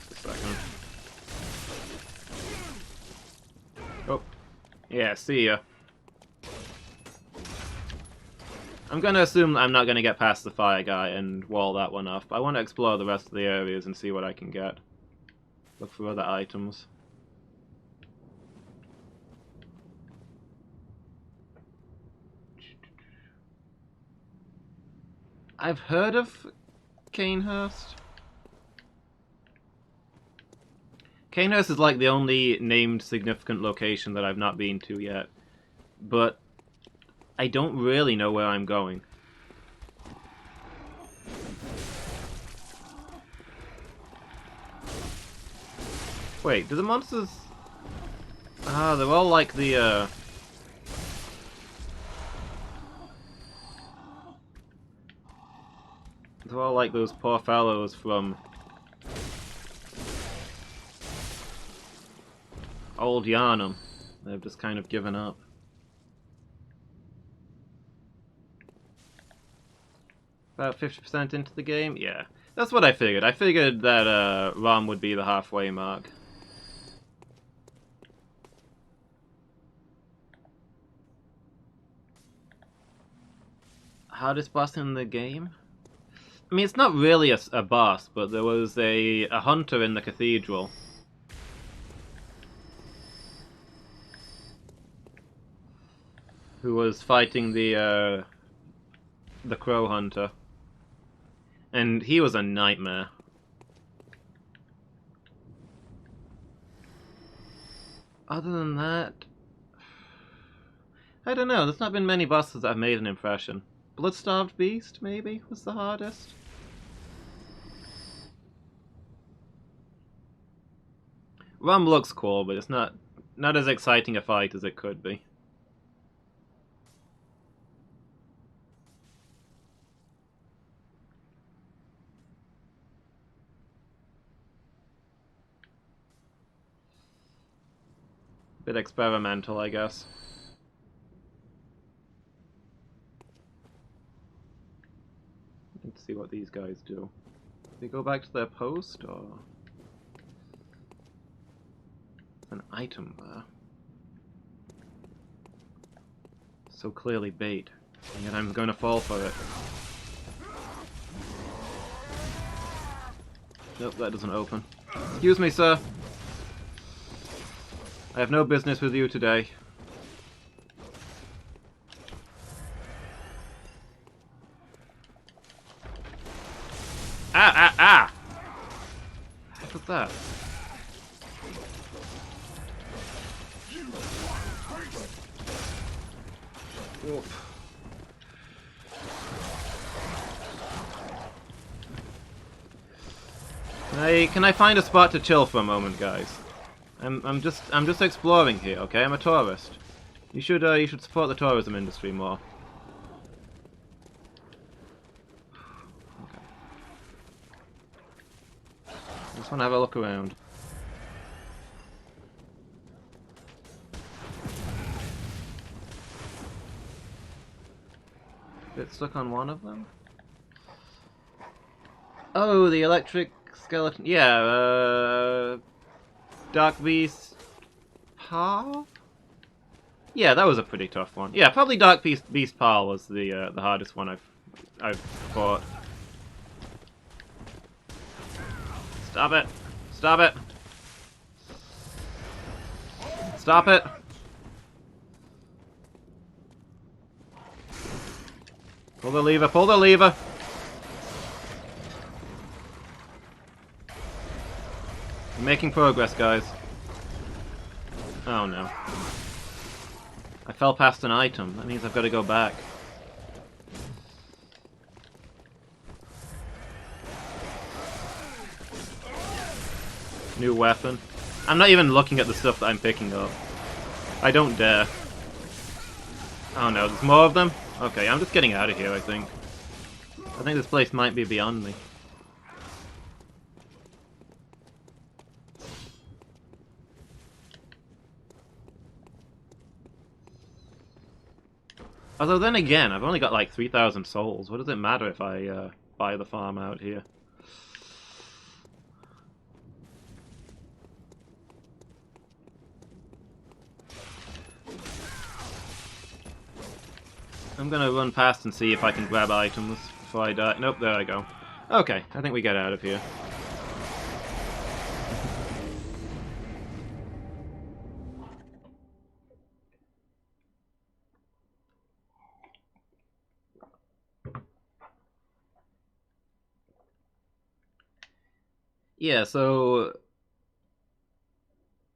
Just a second. Oh. Yeah, see ya. I'm gonna assume I'm not gonna get past the fire guy and wall that one off, but I want to explore the rest of the areas and see what I can get. Look for other items. I've heard of Canehurst. Canehurst is like the only named significant location that I've not been to yet, but I don't really know where I'm going. Wait, do the monsters... Ah, they're all like the, They're all like those poor fellows from... old Yharnam. They've just kind of given up. About 50% into the game? Yeah. That's what I figured. I figured that ROM would be the halfway mark. Hardest boss in the game? I mean, it's not really a boss, but there was a hunter in the cathedral. Who was fighting the crow hunter. And he was a nightmare. Other than that... I don't know, there's not been many bosses that have made an impression. Blood-starved beast, maybe, was the hardest? Rum looks cool, but it's not as exciting a fight as it could be. Bit experimental, I guess. Let's see what these guys do. Do they go back to their post, or... There's an item there. So clearly bait. And yet I'm going to fall for it. Nope, that doesn't open. Excuse me, sir. I have no business with you today. Ah, ah, ah! What was that? Oof. Can I find a spot to chill for a moment, guys? I'm just exploring here, okay? I'm a tourist. You should support the tourism industry more. Okay. Just want to have a look around. Bit stuck on one of them. Oh, the electric skeleton. Yeah, Dark Beast Pal? Yeah, that was a pretty tough one. Yeah, probably Dark Beast Pal was the hardest one I've fought. Stop it! Stop it! Stop it! Pull the lever! Pull the lever! We're making progress, guys. Oh no. I fell past an item. That means I've got to go back. New weapon. I'm not even looking at the stuff that I'm picking up. I don't dare. Oh no, there's more of them? Okay, I'm just getting out of here, I think. I think this place might be beyond me. Although then again, I've only got like 3,000 souls. What does it matter if I buy the farm out here? I'm gonna run past and see if I can grab items before I die. Nope, there I go. Okay, I think we get out of here. Yeah, so...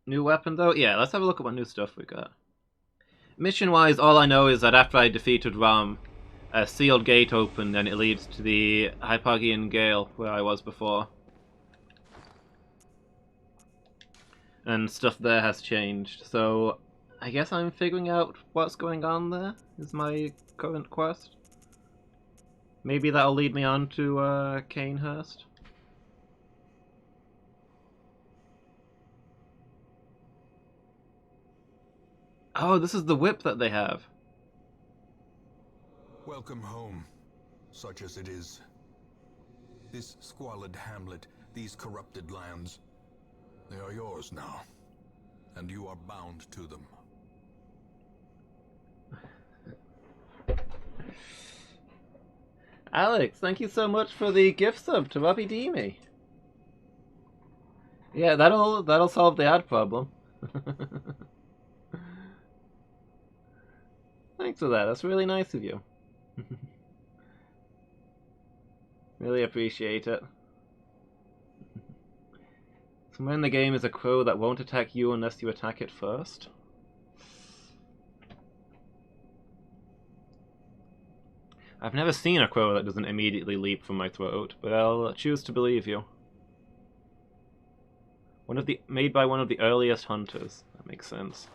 New weapon, though? Yeah, let's have a look at what new stuff we got. Mission-wise, all I know is that after I defeated Ram, a sealed gate opened and it leads to the Hypogean Gale, where I was before. And stuff there has changed, so... I guess I'm figuring out what's going on there, is my current quest. Maybe that'll lead me on to Canehurst. Oh, this is the whip that they have. Welcome home, such as it is. This squalid hamlet, these corrupted lands, they are yours now, and you are bound to them. Alex, thank you so much for the gift sub to Robbie Deemy. Yeah, that'll solve the ad problem. Thanks for that. That's really nice of you. Really appreciate it. Somewhere in the game is a crow that won't attack you unless you attack it first. I've never seen a crow that doesn't immediately leap from my throat, but I'll choose to believe you. Made by one of the earliest hunters. That makes sense.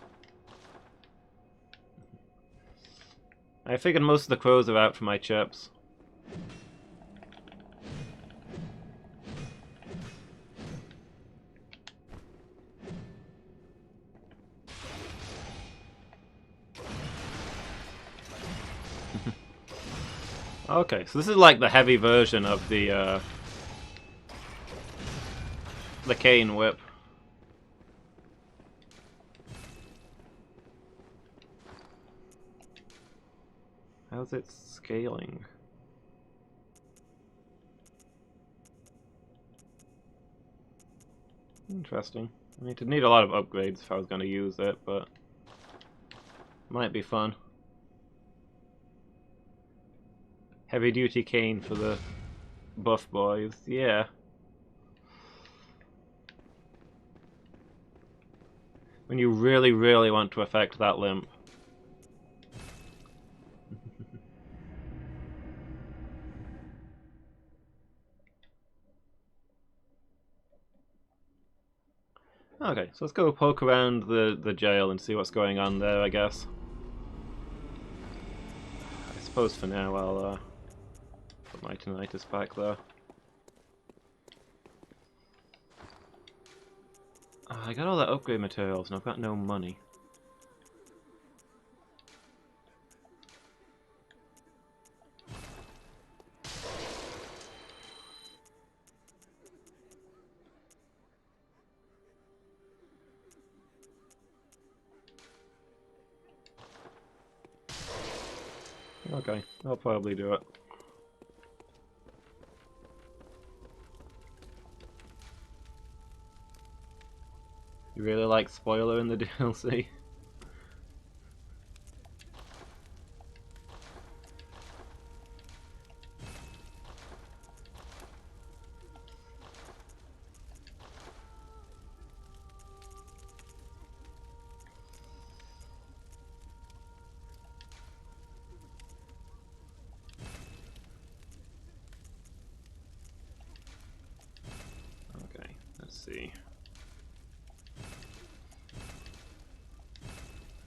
I figured most of the crows are out for my chips. Okay, so this is like the heavy version of the cane whip. How's it scaling? Interesting. I mean, it'd need a lot of upgrades if I was going to use it, but might be fun. Heavy duty cane for the buff boys, yeah. When you really, really want to affect that limp. Okay, so let's go poke around the jail and see what's going on there, I guess. I suppose for now I'll put my tinnitus back there. I got all the upgrade materials and I've got no money. Okay, I'll probably do it. You really like spoiler in the DLC? Okay, let's see.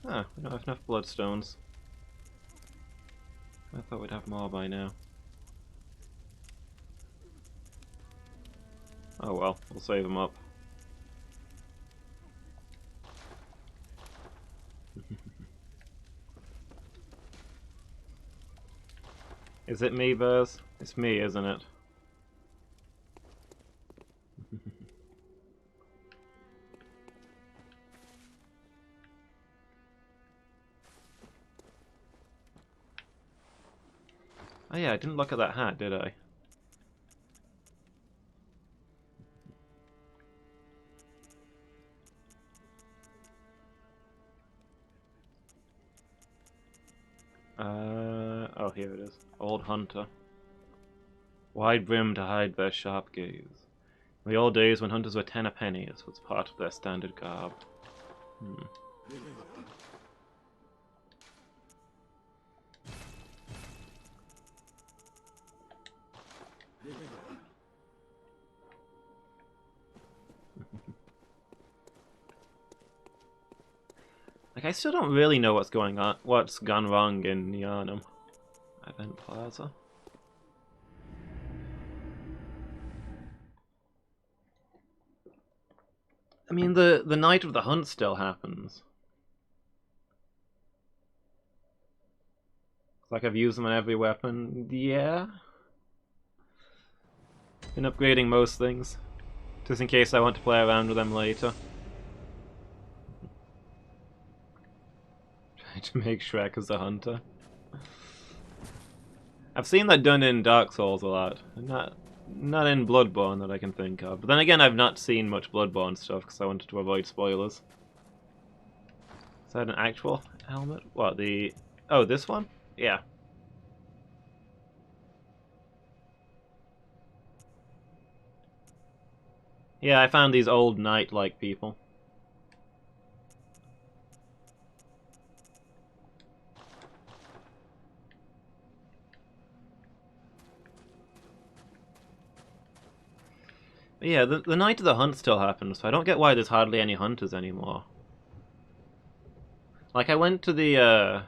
Ah, we don't have enough bloodstones. I thought we'd have more by now. Oh well, we'll save them up. Is it me, Buzz? It's me, isn't it? Oh yeah, I didn't look at that hat, did I? Oh, here it is. Old Hunter. Wide brim to hide their sharp gaze. In the old days when hunters were 10 a penny, this was part of their standard garb. Like, I still don't really know what's going on, what's gone wrong in Yharnam. Event Plaza. I mean, the night of the hunt still happens. It's like I've used them on every weapon. Yeah. Been upgrading most things, just in case I want to play around with them later. Trying to make Shrek as a hunter. I've seen that done in Dark Souls a lot. Not in Bloodborne that I can think of. But then again, I've not seen much Bloodborne stuff because I wanted to avoid spoilers. Is that an actual helmet? What, the... Oh, this one? Yeah. Yeah, I found these old knight-like people. But yeah, the night of the hunt still happens, so I don't get why there's hardly any hunters anymore. Like, I went to the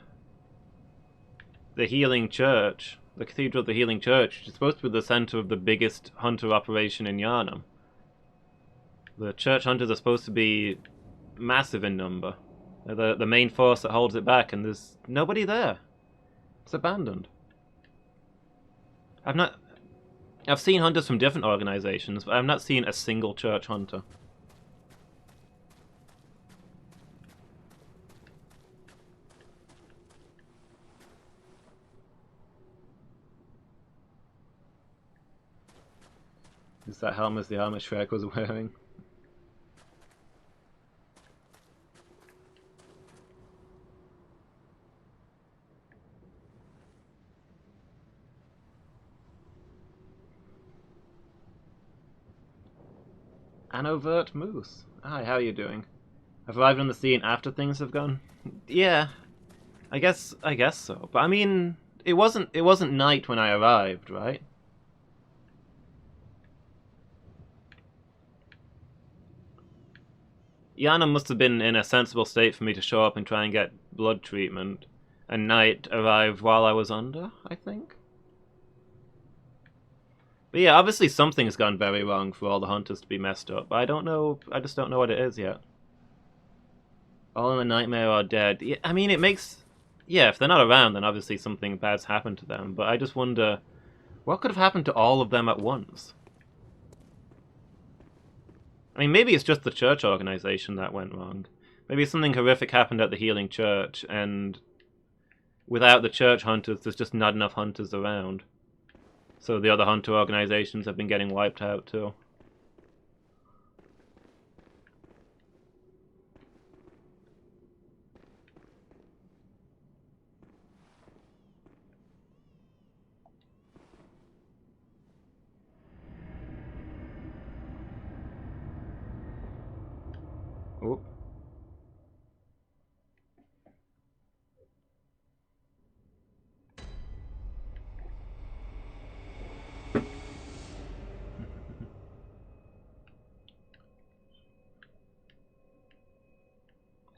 Healing Church, the Cathedral of the Healing Church, which is supposed to be the center of the biggest hunter operation in Yharnam. The church hunters are supposed to be massive in number. They're the main force that holds it back, and there's nobody there. It's abandoned. I've seen hunters from different organizations, but I've not seen a single church hunter. Is that helmet the helmet Shrek was wearing? An overt moose. Hi, how are you doing? I've arrived on the scene after things have gone. Yeah, I guess so. But I mean, it wasn't night when I arrived, right? Yana must have been in a sensible state for me to show up and try and get blood treatment, and night arrived while I was under, I think. But yeah, obviously something's gone very wrong for all the hunters to be messed up. I don't know. I just don't know what it is yet. All in the nightmare are dead. Yeah, I mean, it makes... Yeah, if they're not around, then obviously something bad's happened to them. But I just wonder, what could have happened to all of them at once? I mean, maybe it's just the church organization that went wrong. Maybe something horrific happened at the Healing Church, and without the church hunters, there's just not enough hunters around. So the other hunter organizations have been getting wiped out too. Oop.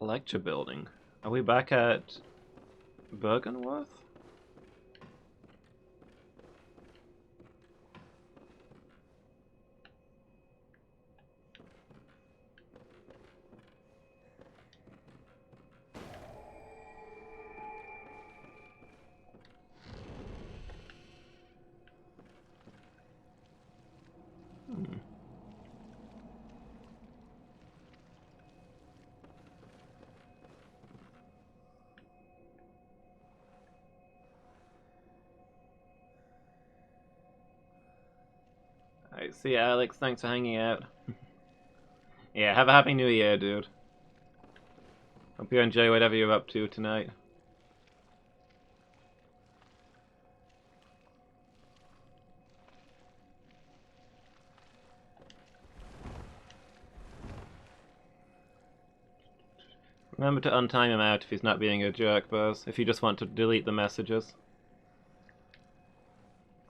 Lecture building. Are we back at Bergenworth? See ya, Alex. Thanks for hanging out. Yeah, have a happy new year, dude. Hope you enjoy whatever you're up to tonight. Remember to untime him out if he's not being a jerk, Buzz. If you just want to delete the messages.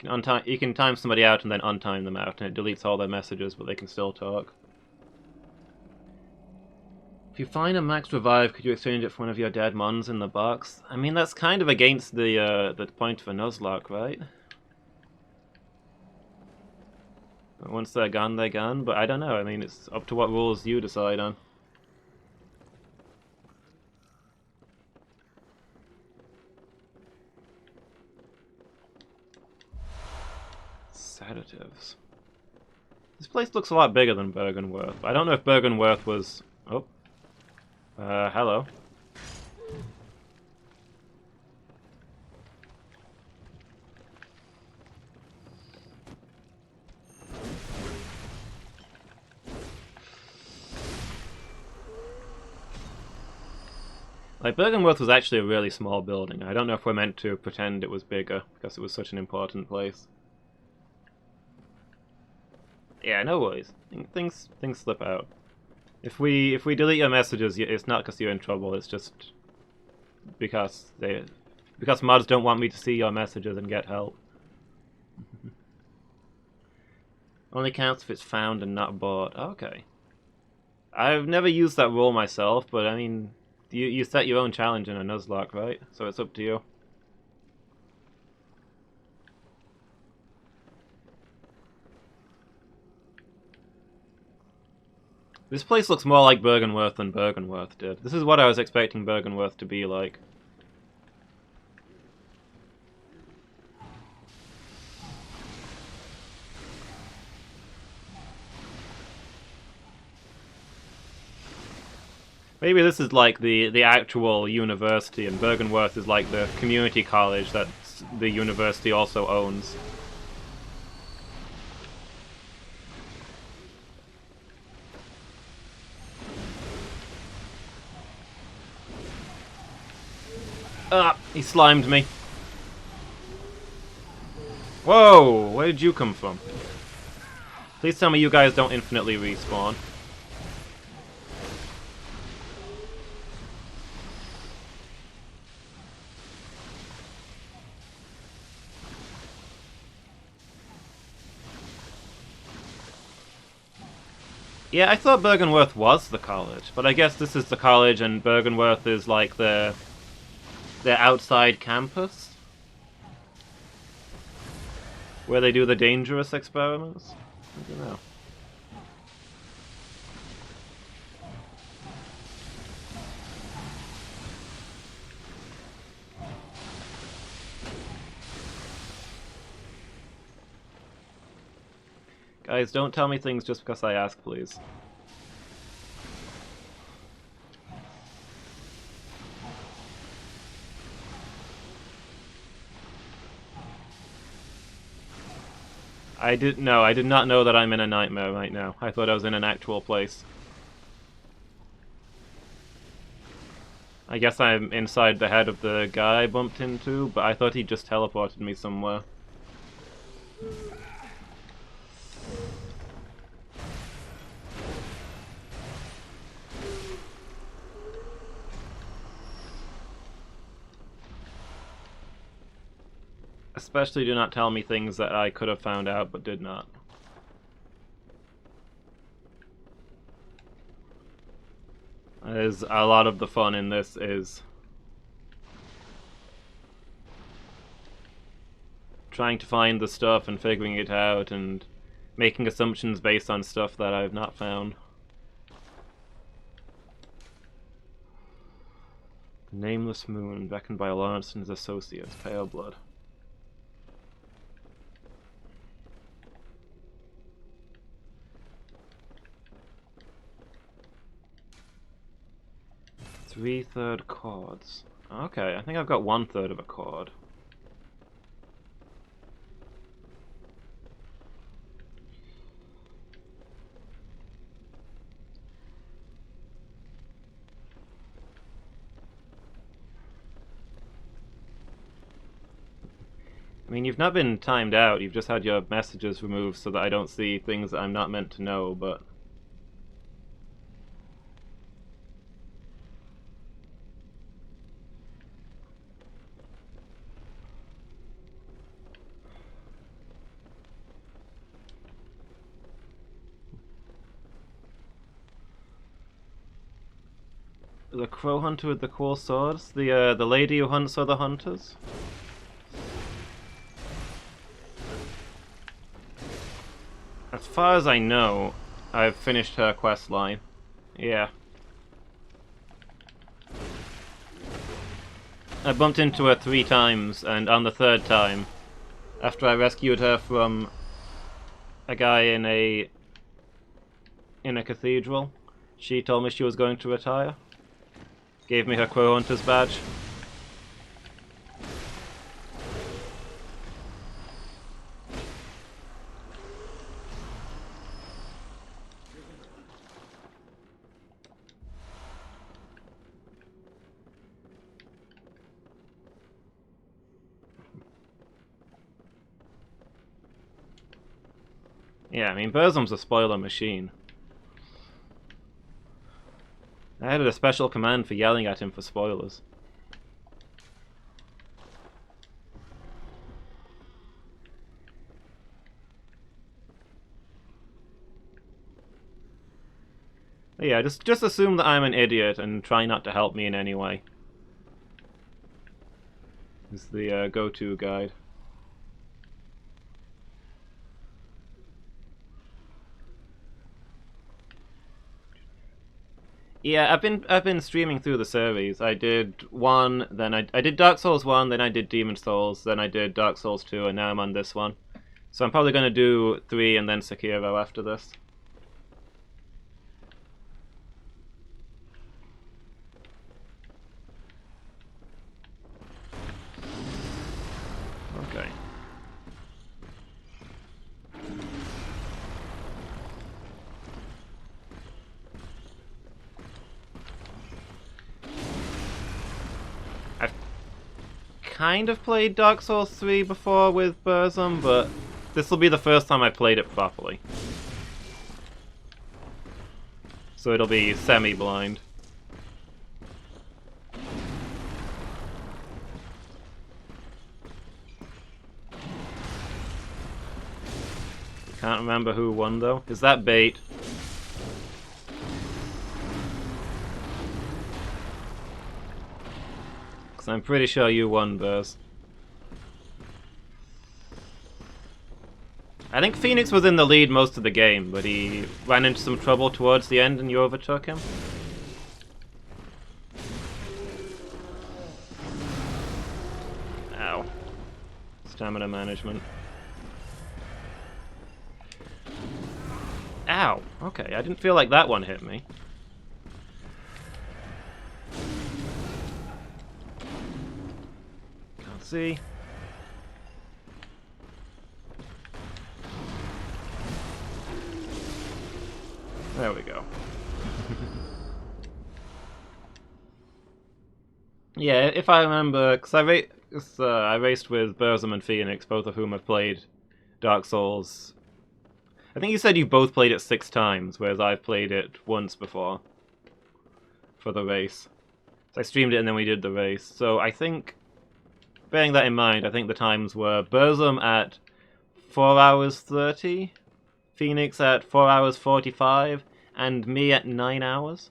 You can time somebody out and then untime them out, and it deletes all their messages, but they can still talk. If you find a max revive, could you exchange it for one of your dead mons in the box? I mean, that's kind of against the point of a Nuzlocke, right? Once they're gone, but I don't know. I mean, it's up to what rules you decide on. Sedatives. This place looks a lot bigger than Bergenworth. I don't know if Bergenworth was... Oh. Hello. Like, Bergenworth was actually a really small building. I don't know if we're meant to pretend it was bigger, because it was such an important place. Yeah, no worries. Things slip out. If we delete your messages, it's not because you're in trouble. It's just because mods don't want me to see your messages and get help. Only counts if it's found and not bought. Okay. I've never used that rule myself, but I mean, you set your own challenge in a Nuzlocke, right? So it's up to you. This place looks more like Bergenworth than Bergenworth did. This is what I was expecting Bergenworth to be like. Maybe this is like the actual university, and Bergenworth is like the community college that the university also owns. Ah, he slimed me. Whoa, where did you come from? Please tell me you guys don't infinitely respawn. Yeah, I thought Bergenworth was the college, but I guess this is the college and Bergenworth is like their outside campus? Where they do the dangerous experiments? I don't know. Guys, don't tell me things just because I ask, please. I did not know that I'm in a nightmare right now. I thought I was in an actual place. I guess I'm inside the head of the guy I bumped into, but I thought he just teleported me somewhere. Especially do not tell me things that I could have found out but did not. As a lot of the fun in this is trying to find the stuff and figuring it out and making assumptions based on stuff that I've not found. The Nameless Moon, beckoned by Lawrence and his associates, Pale Blood. Three-third chords. Okay, I think I've got 1/3 of a chord. mean, you've not been timed out, you've just had your messages removed so that I don't see things that I'm not meant to know, but... The crow hunter with the cool swords? The lady who hunts other hunters? As far as I know, I've finished her quest line. Yeah. I bumped into her 3 times, and on the 3rd time, after I rescued her from a guy in a cathedral, she told me she was going to retire. Gave me her Crow Hunter's badge. Yeah, I mean, Burzum's a spoiler machine. I added a special command for yelling at him for spoilers. But yeah, just assume that I'm an idiot and try not to help me in any way. This is the go-to guide. Yeah, I've been streaming through the series. I did 1, then I did Dark Souls 1, then I did Demon Souls, then I did Dark Souls 2, and now I'm on this one. So I'm probably going to do 3 and then Sekiro after this. Okay. I've kind of played Dark Souls 3 before with Burzum, but this will be the first time I played it properly. So it'll be semi-blind. Can't remember who won though. Is that bait? Because I'm pretty sure you won, Burz. I think Phoenix was in the lead most of the game, but he ran into some trouble towards the end and you overtook him. Ow. Stamina management. Ow! Okay, I didn't feel like that one hit me. Can't see. There we go. Yeah, if I remember, because I raced with Burzum and Phoenix, both of whom have played Dark Souls. I think you said you both played it 6 times, whereas I've played it once before for the race. So I streamed it and then we did the race. So I think, bearing that in mind, I think the times were Burzum at 4 hours 30, Phoenix at 4 hours 45, and me at 9 hours.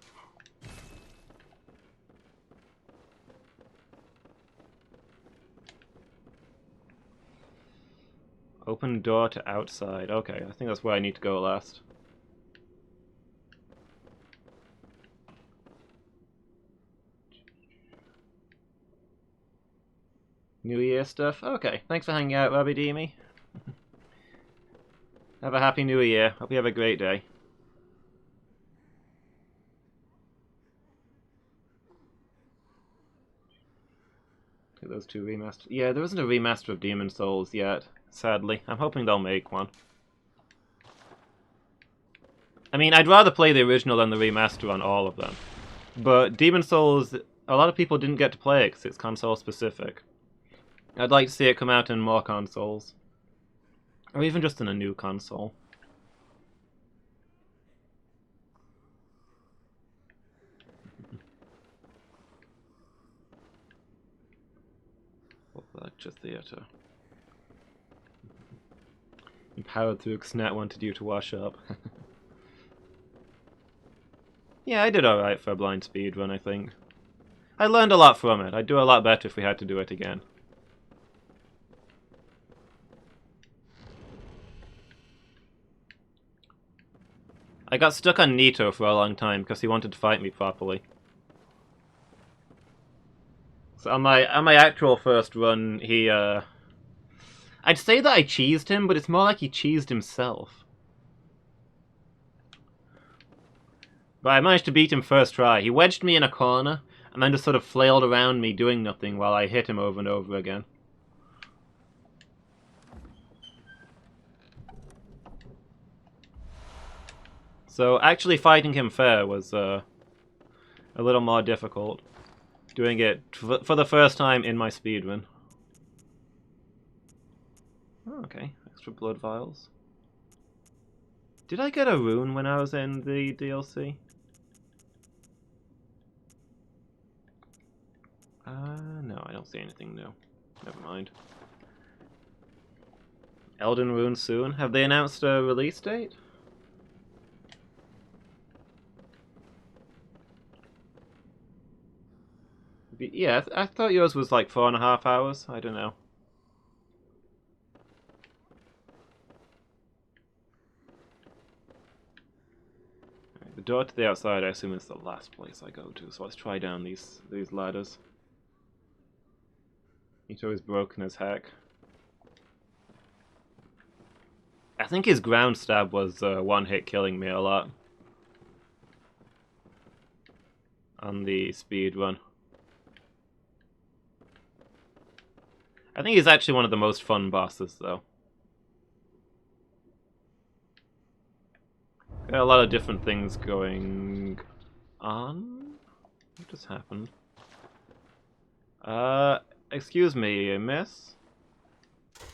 Open door to outside. Okay, I think that's where I need to go last. New Year stuff? Okay, thanks for hanging out, Robbie Deemy. Have a happy New Year. Hope you have a great day. Look at those 2 remasters. Yeah, there isn't a remaster of Demon Souls yet. Sadly. I'm hoping they'll make one. I mean, I'd rather play the original than the remaster on all of them. But Demon Souls, a lot of people didn't get to play it because it's console specific. I'd like to see it come out in more consoles. Or even just in a new console. Lecture theatre. You powered through because Nat wanted you to wash up. Yeah, I did alright for a blind speedrun, I think. I learned a lot from it. I'd do a lot better if we had to do it again. I got stuck on Nito for a long time because he wanted to fight me properly. So on my actual first run, he I'd say that I cheesed him, but it's more like he cheesed himself. But I managed to beat him first try. He wedged me in a corner, and then just sort of flailed around me doing nothing while I hit him over and over again. So actually fighting him fair was a little more difficult. Doing it for the first time in my speedrun. Oh, okay, extra blood vials. Did I get a rune when I was in the DLC? No, I don't see anything new. Never mind. Elden Rune soon? Have they announced a release date? Yeah, I thought yours was like 4.5 hours. I don't know. The door to the outside, I assume, is the last place I go to. So let's try down these ladders. Nito is broken as heck. I think his ground stab was one hit killing me a lot on the speed run. I think he's actually one of the most fun bosses, though. Got a lot of different things going on. What just happened? Excuse me, miss? Oh,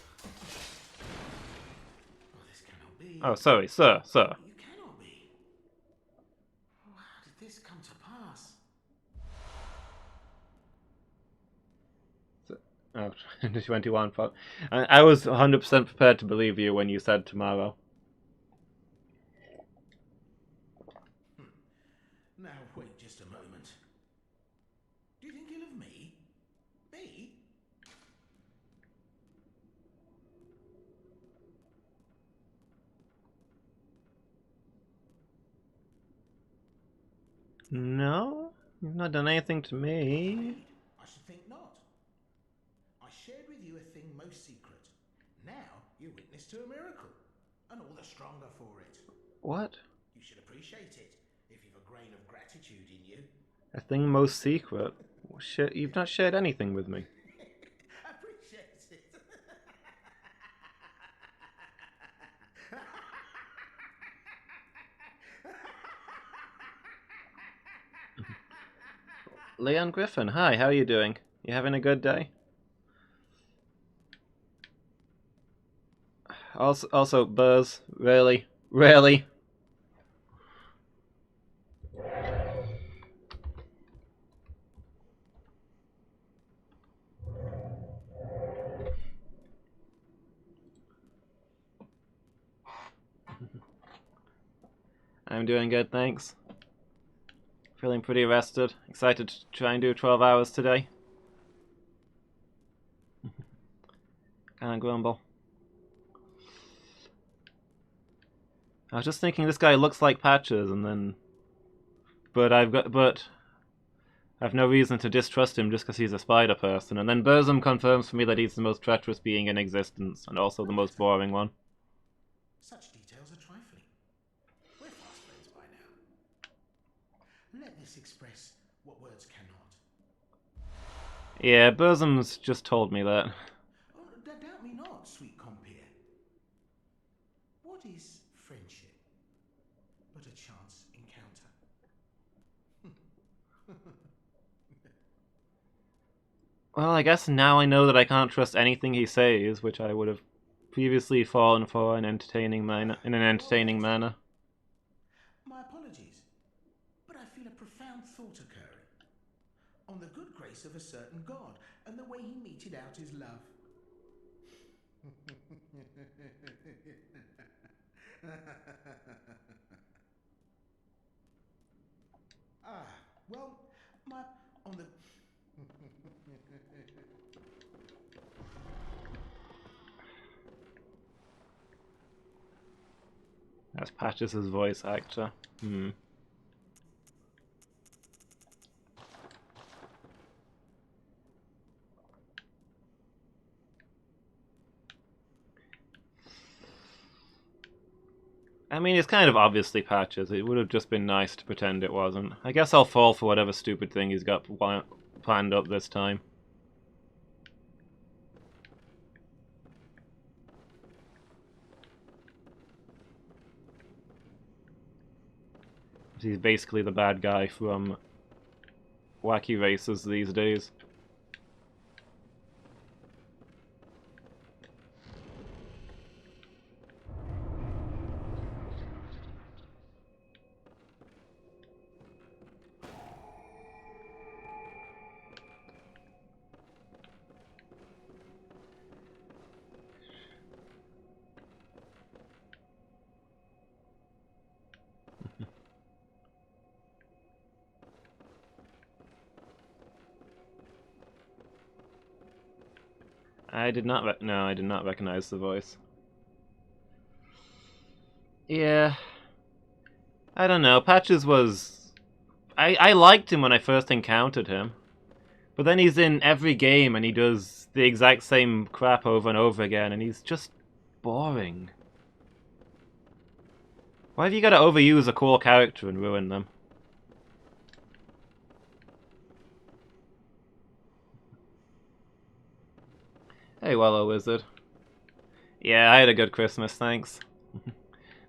this cannot be. Oh, sorry, sir. You cannot be. Oh, how did this come to pass? Oh, 21. I was 100% prepared to believe you when you said tomorrow. Now, wait just a moment. Do you think ill of me? Me? No, you've not done anything to me. Indeed, I should think not. I shared with you a thing most secret. Now you're witness to a miracle, and all the stronger for it. What? You should appreciate it if you've a grain of gratitude in you. A thing most secret? Shit, you've not shared anything with me. Appreciate it. Leon Griffin, hi, how are you doing? You having a good day? Also, Buzz, really? Really? I'm doing good, thanks. Feeling pretty rested. Excited to try and do 12 hours today. Kinda grumble. I was just thinking this guy looks like Patches, and then... But I've no reason to distrust him just because he's a spider person. And then Burzum confirms for me that he's the most treacherous being in existence, and also the most boring one. Such details are trifling. We're fast friends by now. Let this express what words cannot. Yeah, Burzum's just told me that. Oh, doubt me not, sweet compeer. What is friendship but a chance encounter? Well, I guess now I know that I can't trust anything he says, which I would have previously fallen for in an entertaining manner. My apologies, but I feel a profound thought occurring on the good grace of a certain god and the way he meted out his love. Ah, well, my on the That's Patches' voice actor. I mean, it's kind of obviously Patches. It would have just been nice to pretend it wasn't. I guess I'll fall for whatever stupid thing he's got planned up this time. He's basically the bad guy from Wacky Races these days. I did not recognize the voice. Yeah. I don't know. Patches was... I liked him when I first encountered him. But then he's in every game and he does the exact same crap over and over again, and he's just boring. Why have you got to overuse a cool character and ruin them? Hey, Wallow Wizard. Yeah, I had a good Christmas, thanks.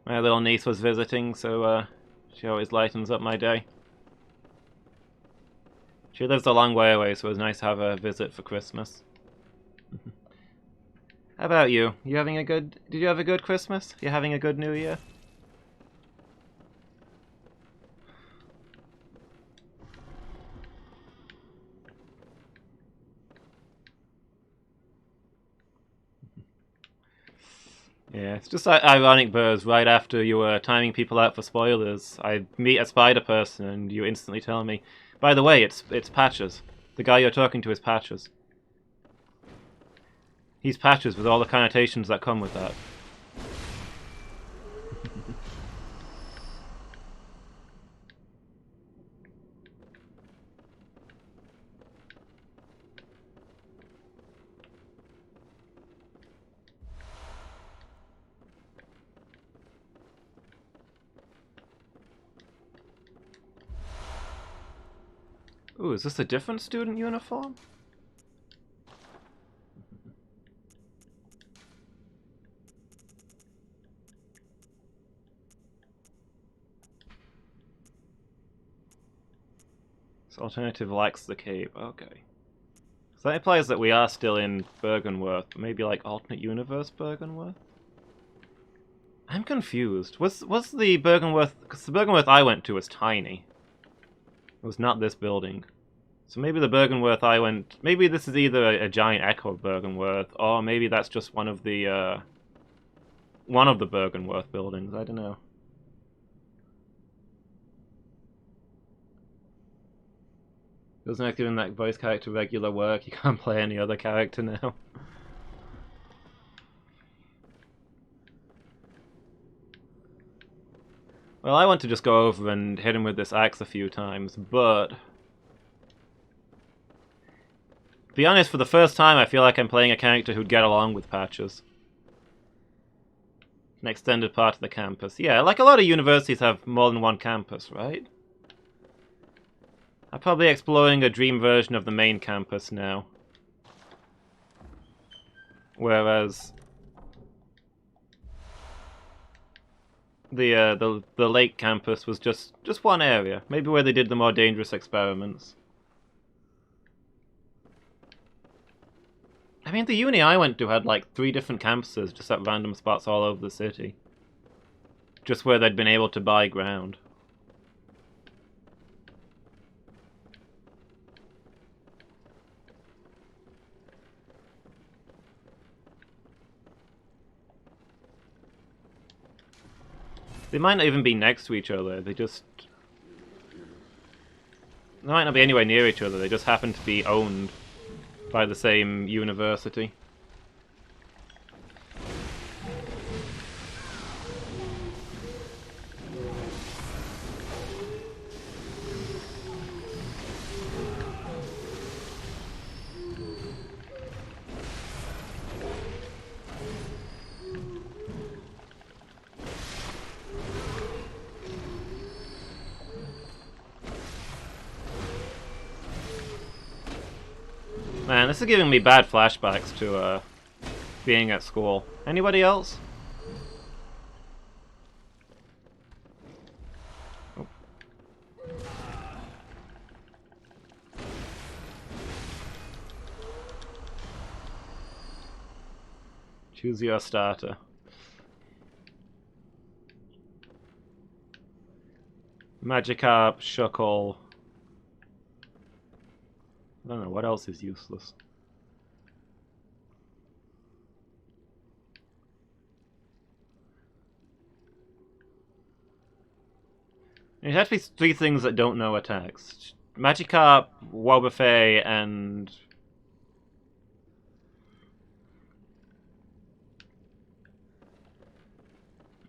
My little niece was visiting, so she always lightens up my day. She lives a long way away, so it was nice to have a visit for Christmas. How about you? Did you have a good Christmas? You having a good New Year? Yeah, it's just ironic, Buzz. Right after you were timing people out for spoilers, I meet a spider person, and you instantly tell me, by the way, it's Patches. The guy you're talking to is Patches. He's Patches with all the connotations that come with that. Ooh, is this a different student uniform? This alternative likes the cape, okay. So that implies that we are still in Bergenworth, but maybe like alternate universe Bergenworth? I'm confused. Was the Bergenworth... Because the Bergenworth I went to was tiny. It was not this building. So maybe the Bergenworth I went... Maybe this is either a giant echo of Bergenworth, or maybe that's just one of the Bergenworth buildings. I don't know. Doesn't like giving that voice character regular work. You can't play any other character now. Well, I want to just go over and hit him with this axe a few times, but... To be honest, for the first time, I feel like I'm playing a character who'd get along with Patches. An extended part of the campus. Yeah, like a lot of universities have more than one campus, right? I'm probably exploring a dream version of the main campus now. Whereas... the lake campus was just one area. Maybe where they did the more dangerous experiments. I mean, the uni I went to had like 3 different campuses just at random spots all over the city. Just where they'd been able to buy ground. They might not even be next to each other, they might not be anywhere near each other, they just happen to be owned by the same university. Man, this is giving me bad flashbacks to being at school. Anybody else? Oh. Choose your starter. Magikarp, Shuckle. I don't know, what else is useless? There's actually 3 things that don't know attacks. Magikarp, Wobbuffet, and...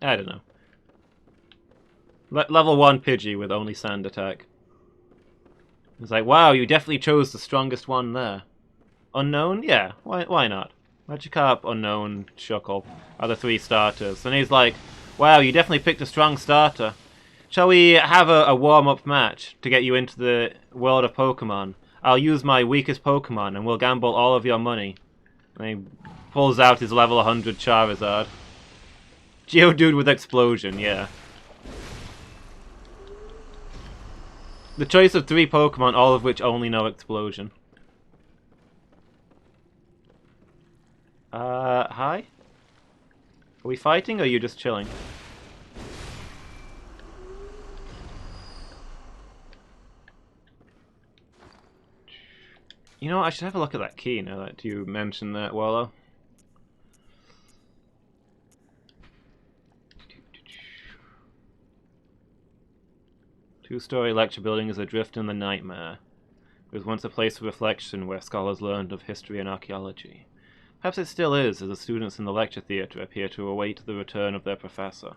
I don't know. Level 1 Pidgey with only Sand attack. It's like, wow, you definitely chose the strongest one there. Unknown? Yeah, why not? Magikarp, Unknown, Shuckle are the 3 starters. And he's like, wow, you definitely picked a strong starter. Shall we have a warm-up match to get you into the world of Pokemon? I'll use my weakest Pokemon and we'll gamble all of your money. And he pulls out his level 100 Charizard. Geodude with Explosion, yeah. The choice of 3 Pokemon, all of which only know Explosion. Hi? Are we fighting or are you just chilling? You know, I should have a look at that key now that you mentioned that, Wallow. Two-story lecture building is adrift in the nightmare. It was once a place of reflection where scholars learned of history and archaeology. Perhaps it still is, as the students in the lecture theatre appear to await the return of their professor.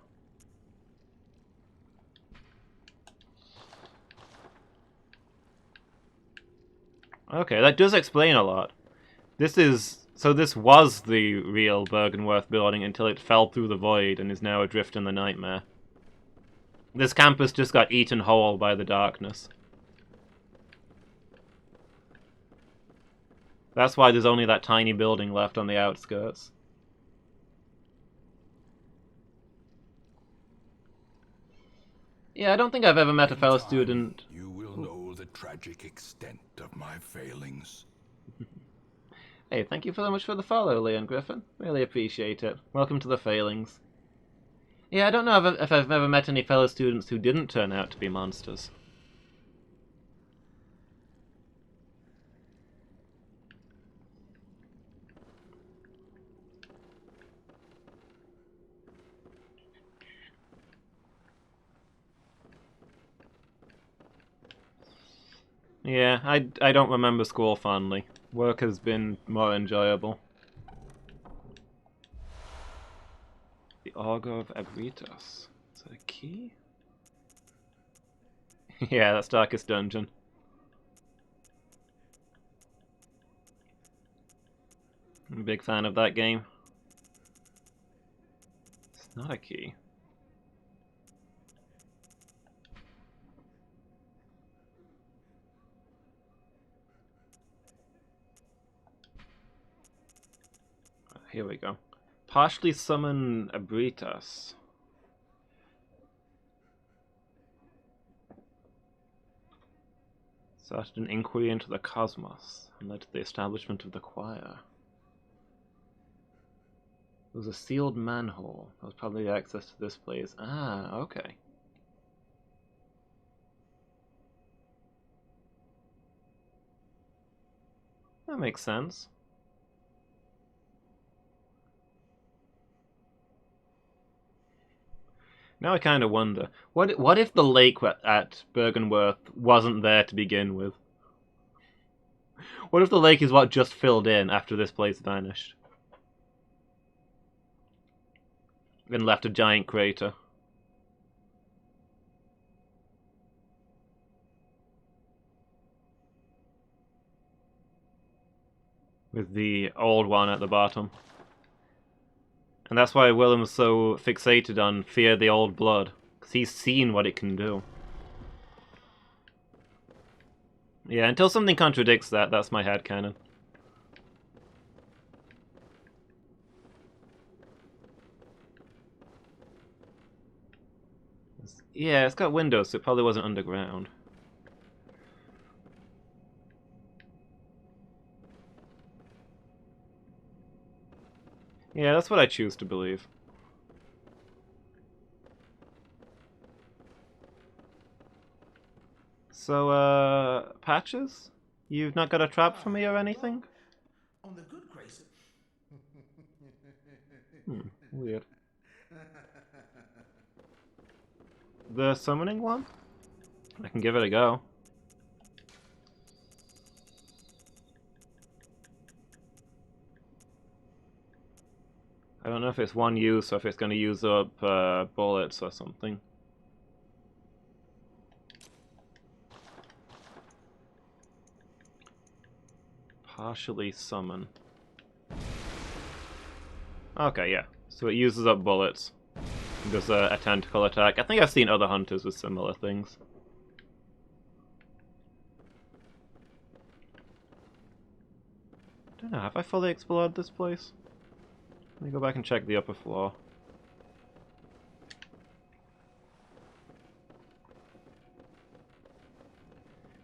Okay, that does explain a lot. This was the real Bergenworth building until it fell through the void and is now adrift in the nightmare. This campus just got eaten whole by the darkness. That's why there's only that tiny building left on the outskirts. Yeah, I don't think I've ever met a fellow student... You will know the tragic extent of my failings. Hey, thank you so much for the follow, Leon Griffin. Really appreciate it. Welcome to the failings. Yeah, I don't know if I've ever met any fellow students who didn't turn out to be monsters. Yeah, I don't remember school fondly. Work has been more enjoyable. The Augur of Abritas. Is that a key? Yeah, that's Darkest Dungeon. I'm a big fan of that game. It's not a key. Here we go. Partially summon Abritas. Started an inquiry into the cosmos and led to the establishment of the choir. There was a sealed manhole. That was probably access to this place. Ah, okay. That makes sense. Now I kind of wonder, what if the lake at Bergenworth wasn't there to begin with? What if the lake is what just filled in after this place vanished? And left a giant crater. With the old one at the bottom. And that's why Willem was so fixated on Fear the Old Blood. Because he's seen what it can do. Yeah, until something contradicts that, that's my headcanon. Yeah, it's got windows, so it probably wasn't underground. Yeah, that's what I choose to believe. So, Patches? You've not got a trap for me or anything? On the good grace of... Weird. The summoning one? I can give it a go. I don't know if it's one use or if it's going to use up bullets or something. Partially summon. Okay, yeah. So it uses up bullets. Does a tentacle attack. I think I've seen other hunters with similar things. I don't know, have I fully explored this place? Let me go back and check the upper floor.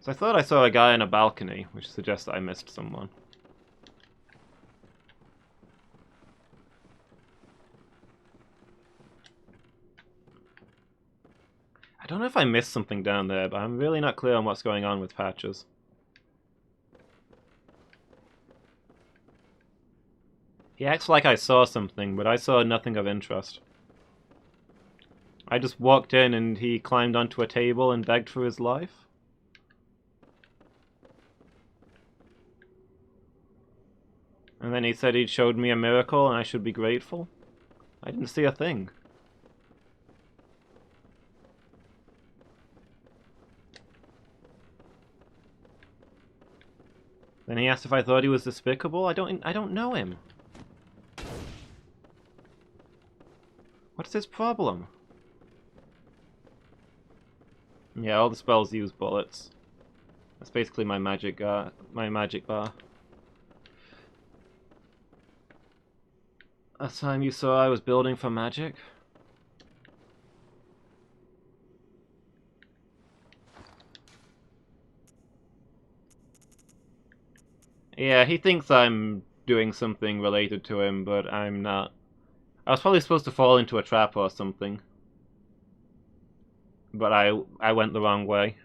So I thought I saw a guy on a balcony, which suggests that I missed someone. I don't know if I missed something down there, but I'm really not clear on what's going on with Patches. He acts like I saw something, but I saw nothing of interest. I just walked in and he climbed onto a table and begged for his life. And then he said he'd showed me a miracle and I should be grateful. I didn't see a thing. Then he asked if I thought he was despicable. I don't know him. What's his problem? Yeah, all the spells use bullets. That's basically my magic bar. Last time you saw I was building for magic? Yeah, he thinks I'm doing something related to him, but I'm not. I was probably supposed to fall into a trap or something. But I went the wrong way.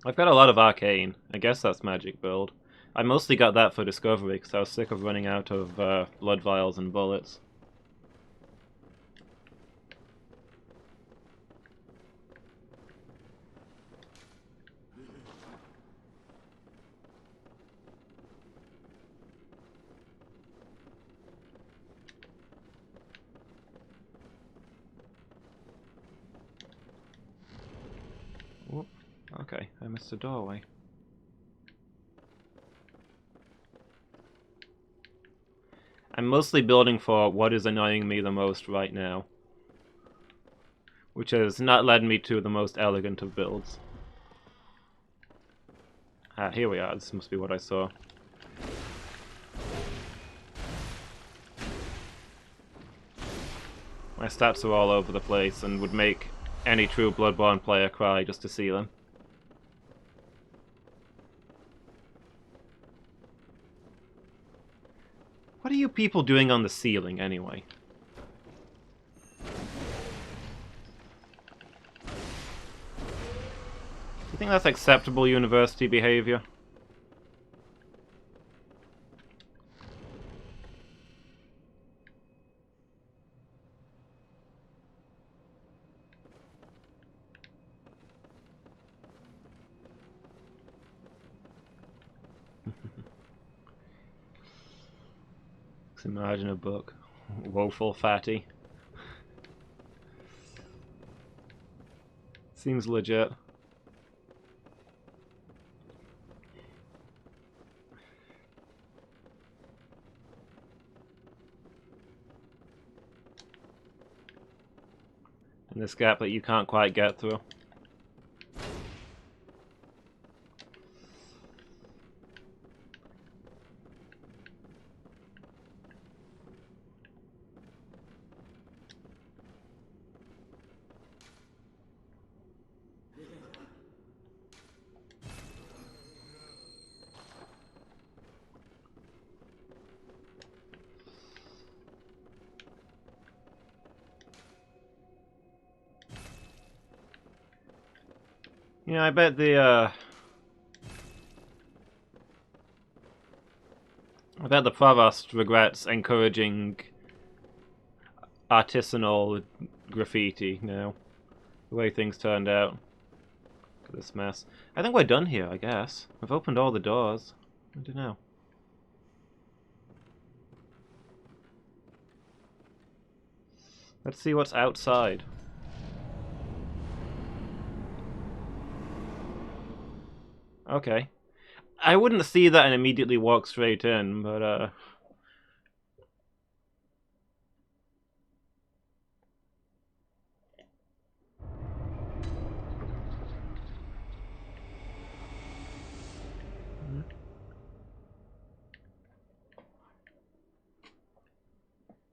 I've got a lot of arcane. I guess that's magic build. I mostly got that for discovery because I was sick of running out of blood vials and bullets. Whoop. Okay, I missed a doorway. I'm mostly building for what is annoying me the most right now. Which has not led me to the most elegant of builds. Ah, here we are. This must be what I saw. My stats are all over the place and would make any true Bloodborne player cry just to see them. What are you people doing on the ceiling, anyway? Do you think that's acceptable university behavior? Imagine a book. Woeful fatty. Seems legit. And this gap that you can't quite get through. Yeah, I bet the provost regrets encouraging artisanal graffiti now. The way things turned out. Look at this mess. I think we're done here, I guess. I've opened all the doors. I don't know. Let's see what's outside. Okay. I wouldn't see that and immediately walk straight in, but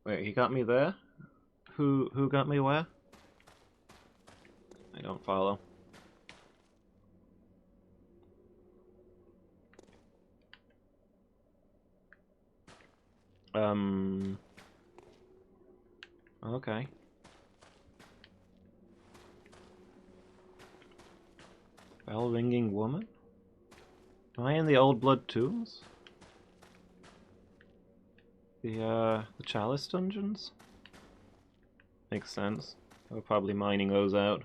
wait, he got me there? Who got me where? I don't follow. Okay. Bell-ringing woman? Am I in the Old Blood tombs? The Chalice dungeons? Makes sense. We're probably mining those out.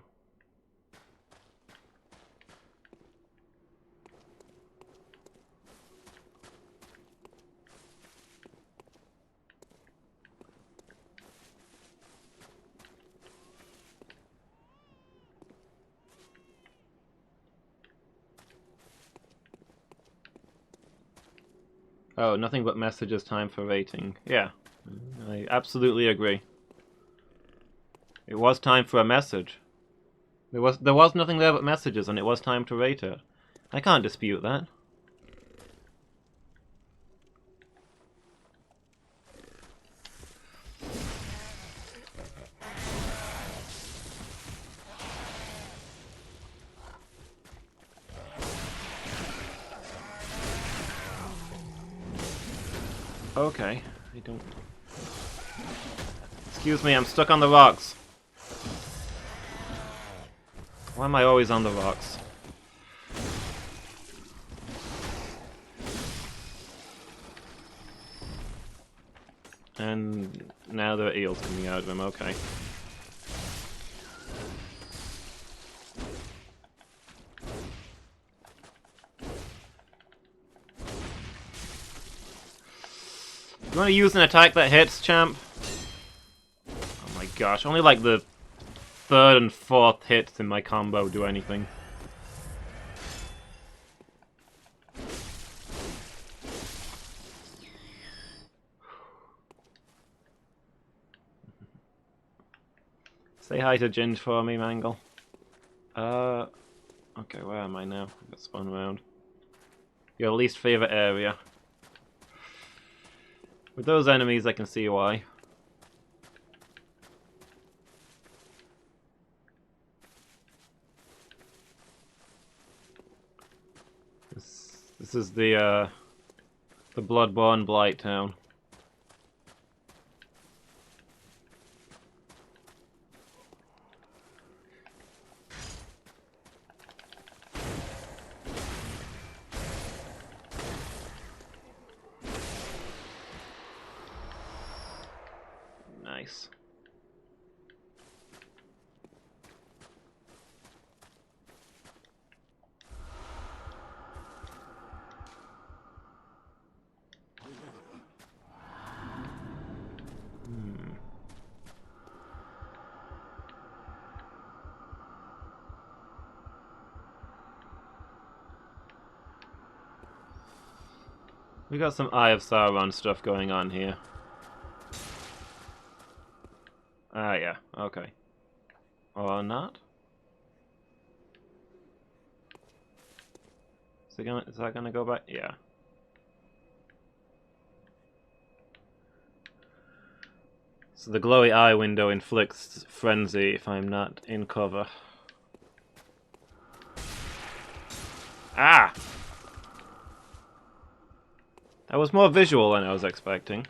Oh, nothing but messages, time for rating. Yeah, I absolutely agree. It was time for a message. There was nothing there but messages, and it was time to rate it. I can't dispute that. Okay, I don't... Excuse me, I'm stuck on the rocks. Why am I always on the rocks? And now there are eels coming out of them, okay. You want to use an attack that hits, champ? Oh my gosh, only like the third and fourth hits in my combo do anything. Say hi to Ginge for me, Mangle. Okay, where am I now? I got spun around. Your least favorite area. With those enemies, I can see why. This is the Bloodborne Blight Town. Nice. We got some Eye of Sauron stuff going on here. Ah, yeah, okay. Or not? Is that gonna go back? Yeah. So the glowy eye window inflicts frenzy if I'm not in cover. Ah! That was more visual than I was expecting.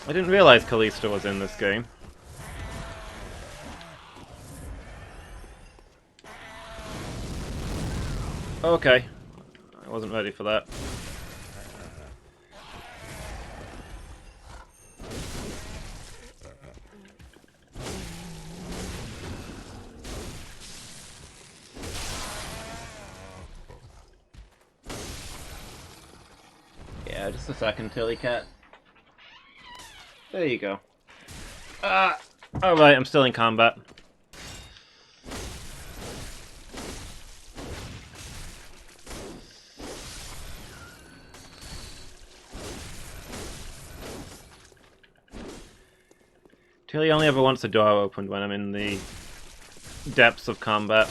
I didn't realize Callisto was in this game. Okay. I wasn't ready for that. Yeah, just a second, Tilly Cat. There you go. Ah! Alright, I'm still in combat. Tilly only ever wants the door opened when I'm in the depths of combat.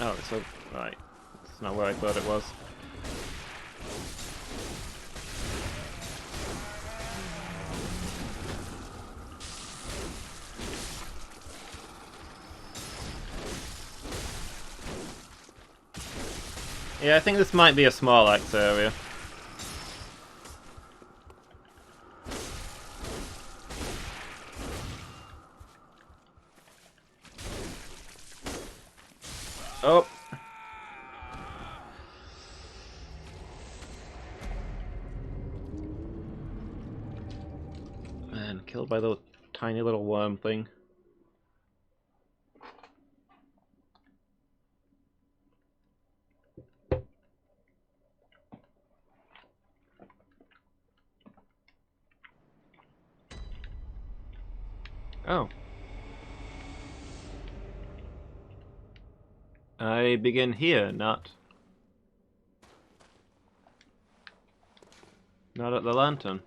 Oh, so right. It's not where I thought it was. Yeah, I think this might be a small axe area. Oh! Man, killed by the tiny little worm thing. Oh. I begin here, not at the lantern.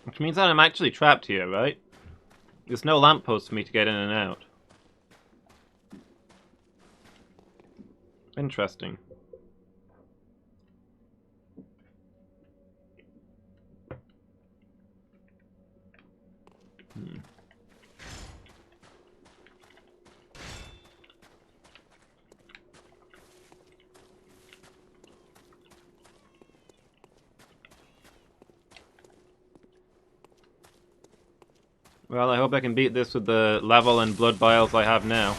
Which means that I'm actually trapped here, right? There's no lamppost for me to get in and out. Interesting. Well, I hope I can beat this with the level and blood vials I have now.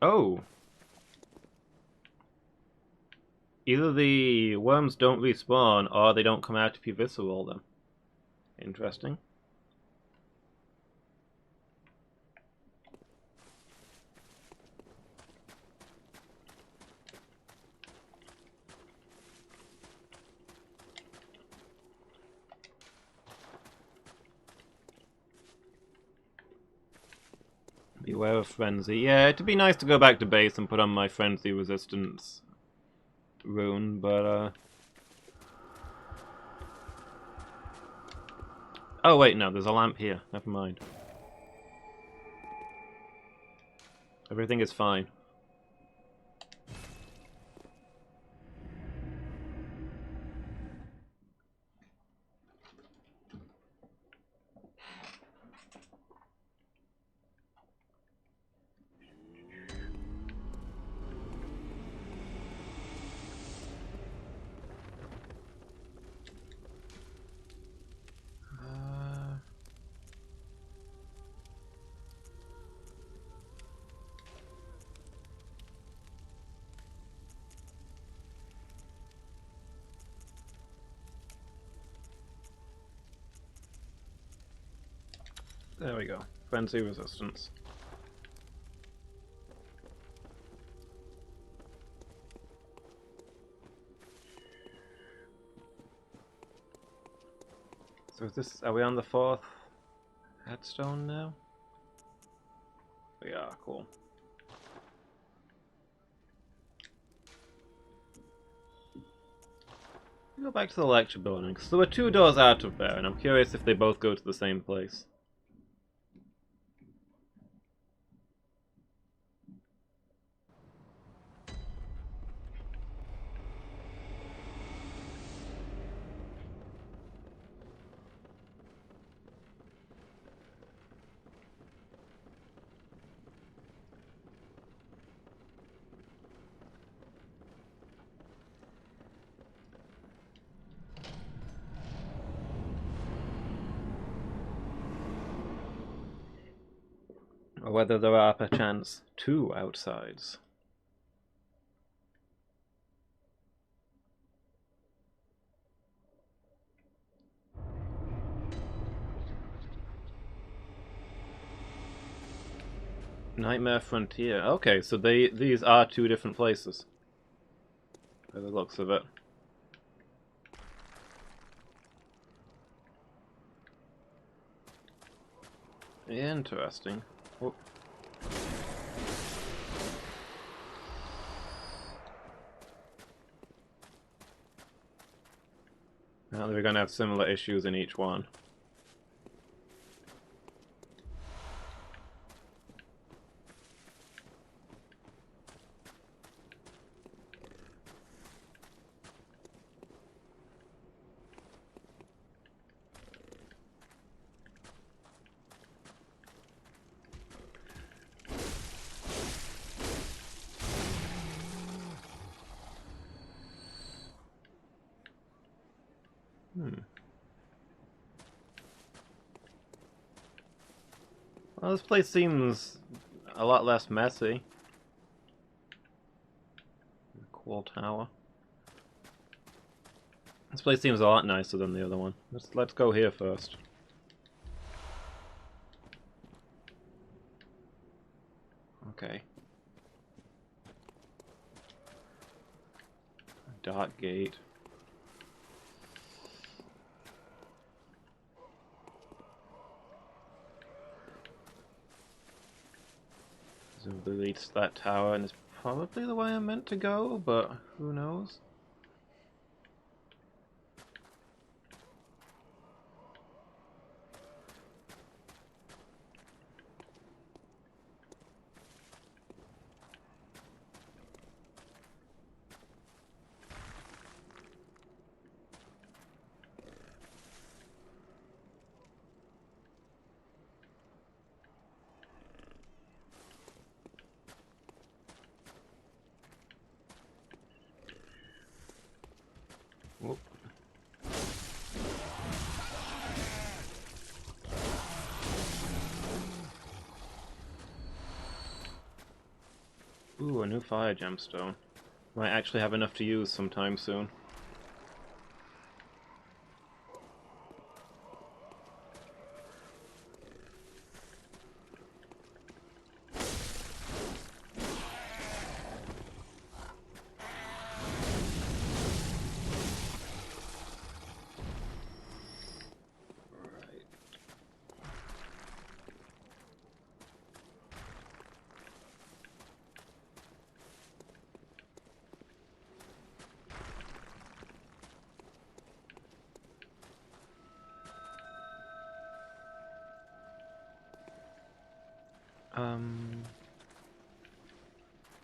Oh! Either the worms don't respawn, or they don't come out if you visceral them. Interesting. Beware of frenzy. Yeah, it'd be nice to go back to base and put on my frenzy resistance rune, but oh wait, no, there's a lamp here. Never mind. Everything is fine. There we go. Frenzy resistance. So is this, are we on the 4th headstone now? We are, cool. Go back to the lecture building, because there were 2 doors out of there, and I'm curious if they both go to the same place. Or whether there are perchance 2 outsides. Nightmare Frontier. Okay, so these are 2 different places. By the looks of it. Interesting. Oh. Now we're going to have similar issues in each one. Well, this place seems a lot less messy. Cool tower. This place seems a lot nicer than the other one. Let's go here first. Okay. Dark gate. Presumably leads to that tower, and it's probably the way I'm meant to go, but who knows? Whoop. Ooh, a new fire gemstone. Might actually have enough to use sometime soon.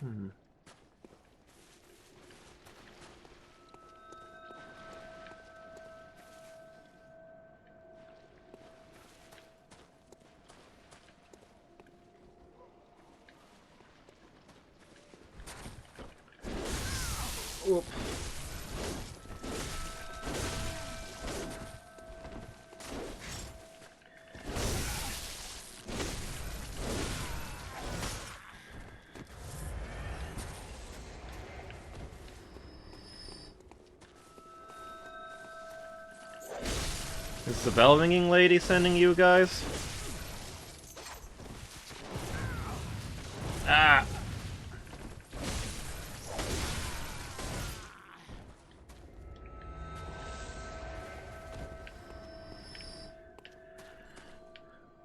Hmm. Whoop. Is the bell ringing lady sending you guys? Ah!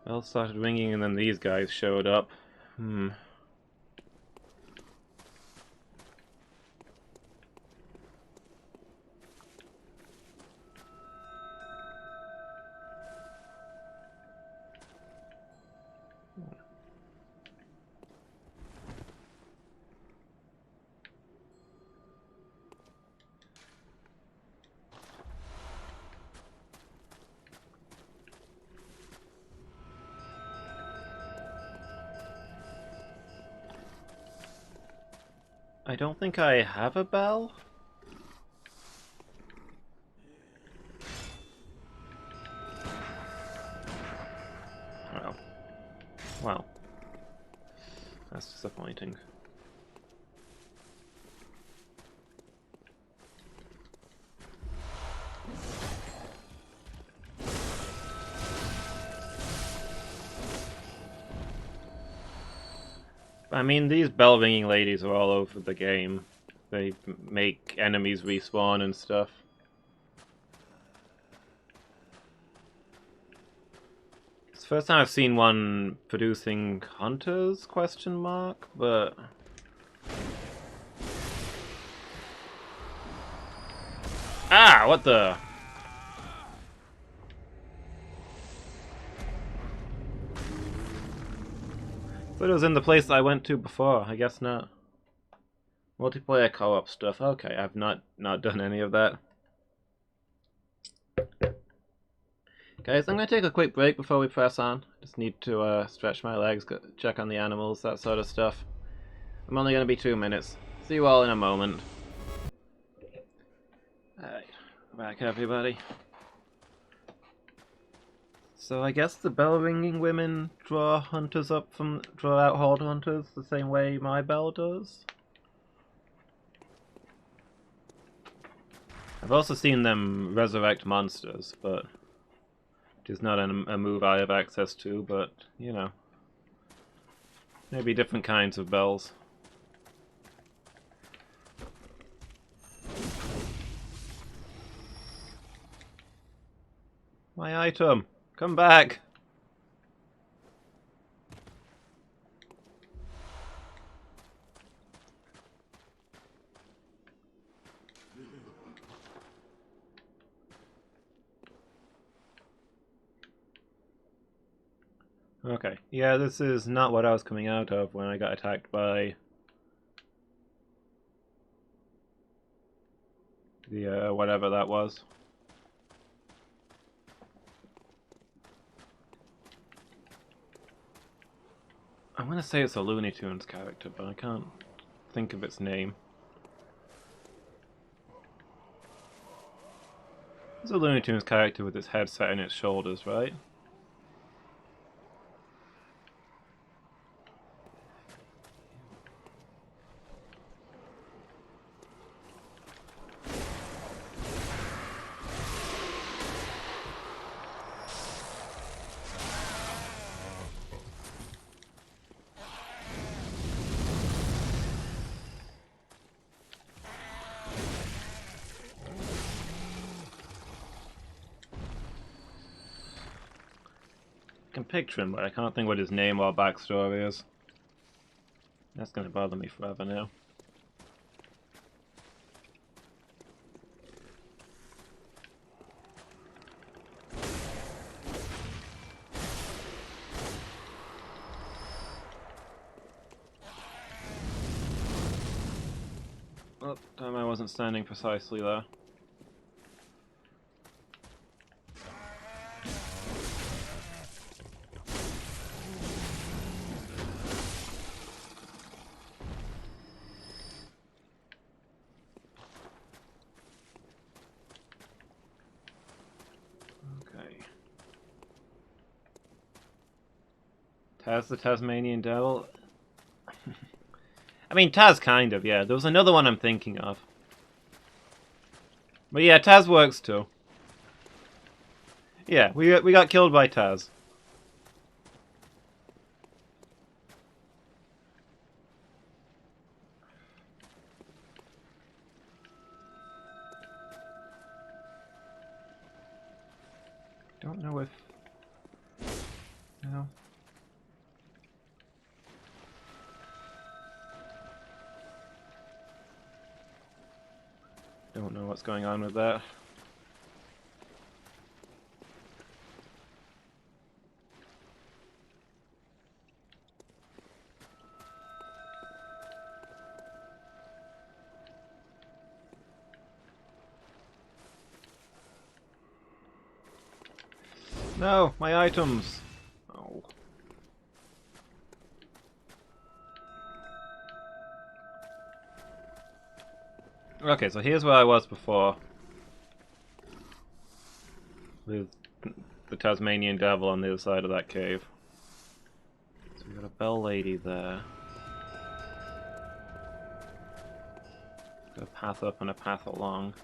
Bell started ringing and then these guys showed up. Hmm. I don't think I have a bell. Well. Wow. That's disappointing. I mean, these bell ringing ladies are all over the game. They make enemies respawn and stuff. It's the first time I've seen one producing hunters, question mark, but... Ah, what the... Thought it was in the place I went to before. I guess not. Multiplayer co-op stuff. Okay, I've not done any of that. Guys, I'm gonna take a quick break before we press on. Just need to stretch my legs, check on the animals, that sort of stuff. I'm only gonna be 2 minutes. See you all in a moment. Alright, back everybody. So I guess the bell ringing women draw out horde hunters the same way my bell does. I've also seen them resurrect monsters, but it is not a move I have access to, but you know. Maybe different kinds of bells. My item! Come back! Okay, yeah, this is not what I was coming out of when I got attacked by the, whatever that was. I'm gonna say it's a Looney Tunes character, but I can't think of its name. It's a Looney Tunes character with its head set in its shoulders, right? I can picture him, but I can't think what his name or backstory is. That's gonna bother me forever now. Damn, I wasn't standing precisely there. Okay. Taz the Tasmanian Devil? I mean, Taz kind of, yeah. There was another one I'm thinking of. But yeah, Taz works too. Yeah, we got killed by Taz. Don't know if... No. Don't know what's going on with that. No, my items. Oh. Okay, so here's where I was before. With the Tasmanian Devil on the other side of that cave. So we got a bell lady there. Got a path up and a path along.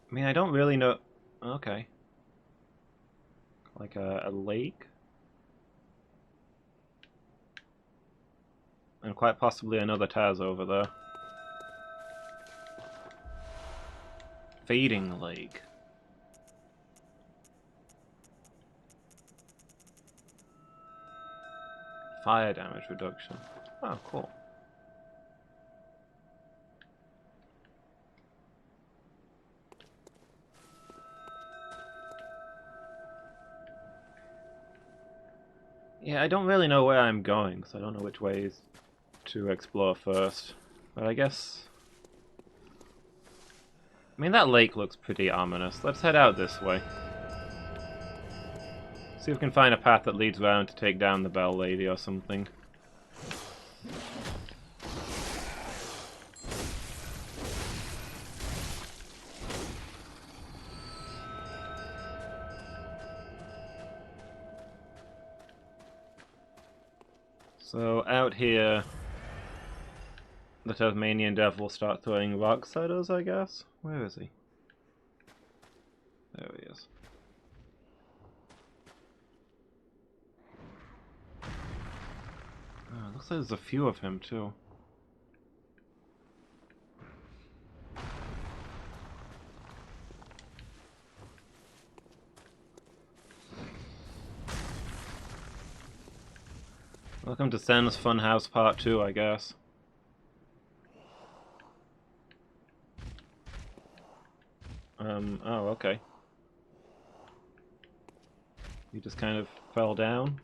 I mean, I don't really know... Okay. Like a lake? And quite possibly another Taz over there. Feeding lake. Fire damage reduction. Oh, cool. Yeah, I don't really know where I'm going, so I don't know which ways to explore first. But I guess... I mean, that lake looks pretty ominous. Let's head out this way. See if we can find a path that leads around to take down the Bell Lady or something. So, out here, the Tasmanian Devil will start throwing rocks at us, I guess? Where is he? There he is. Oh, looks like there's a few of him, too. Welcome to Sen's Funhouse Part 2, I guess. Oh, okay. He just kind of fell down.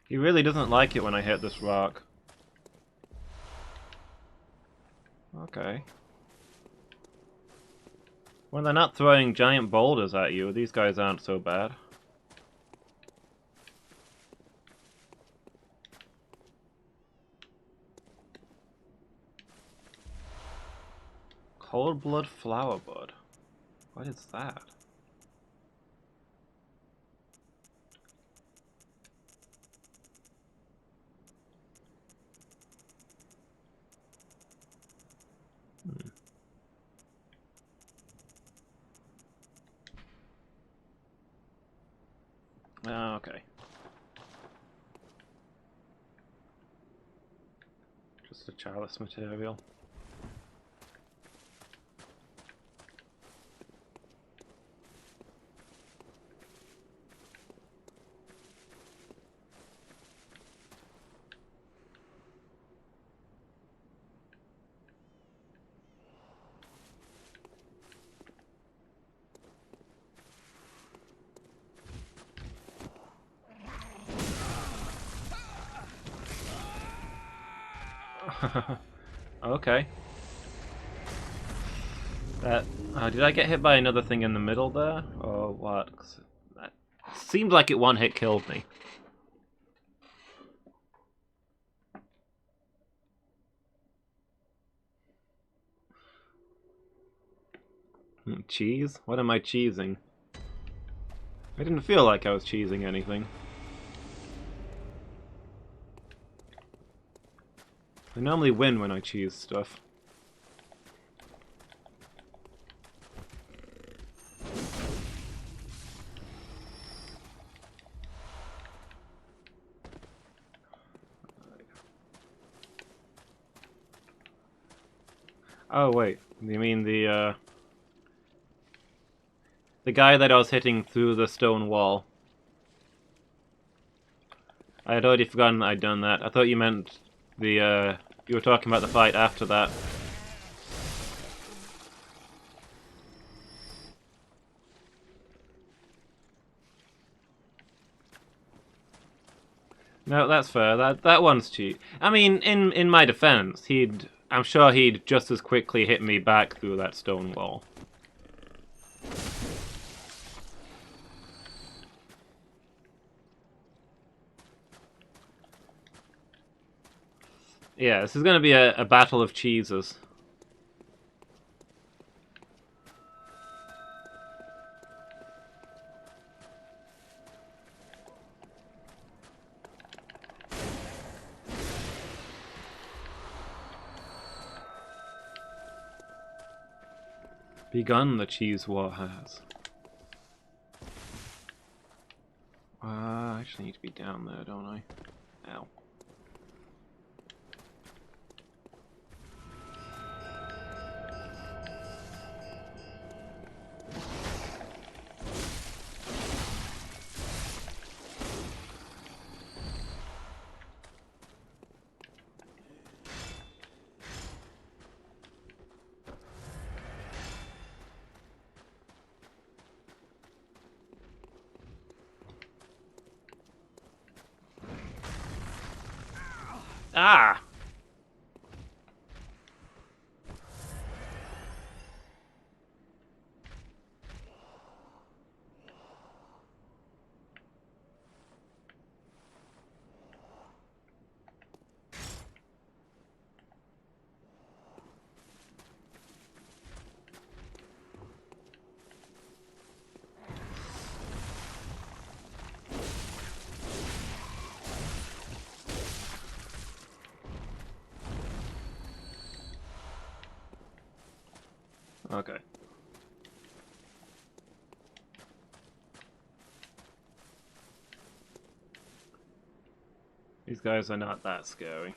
He really doesn't like it when I hit this rock. Okay. When they're not throwing giant boulders at you, these guys aren't so bad. Cold Blood Flower Bud. What is that? Okay. Just a chalice material. Okay. That. Did I get hit by another thing in the middle there? Or what? 'Cause that seemed like it one hit killed me. Cheese? What am I cheesing? I didn't feel like I was cheesing anything. I normally win when I cheese stuff. Oh wait, you mean the guy that I was hitting through the stone wall? I had already forgotten I'd done that. I thought you meant the you were talking about the fight after that. No, that's fair. That one's cheap. I mean, in my defense, I'm sure he'd just as quickly hit me back through that stone wall. Yeah, this is going to be a battle of cheeses. Begun the cheese war has. I actually need to be down there, don't I? Ow. Ah! Okay. These guys are not that scary.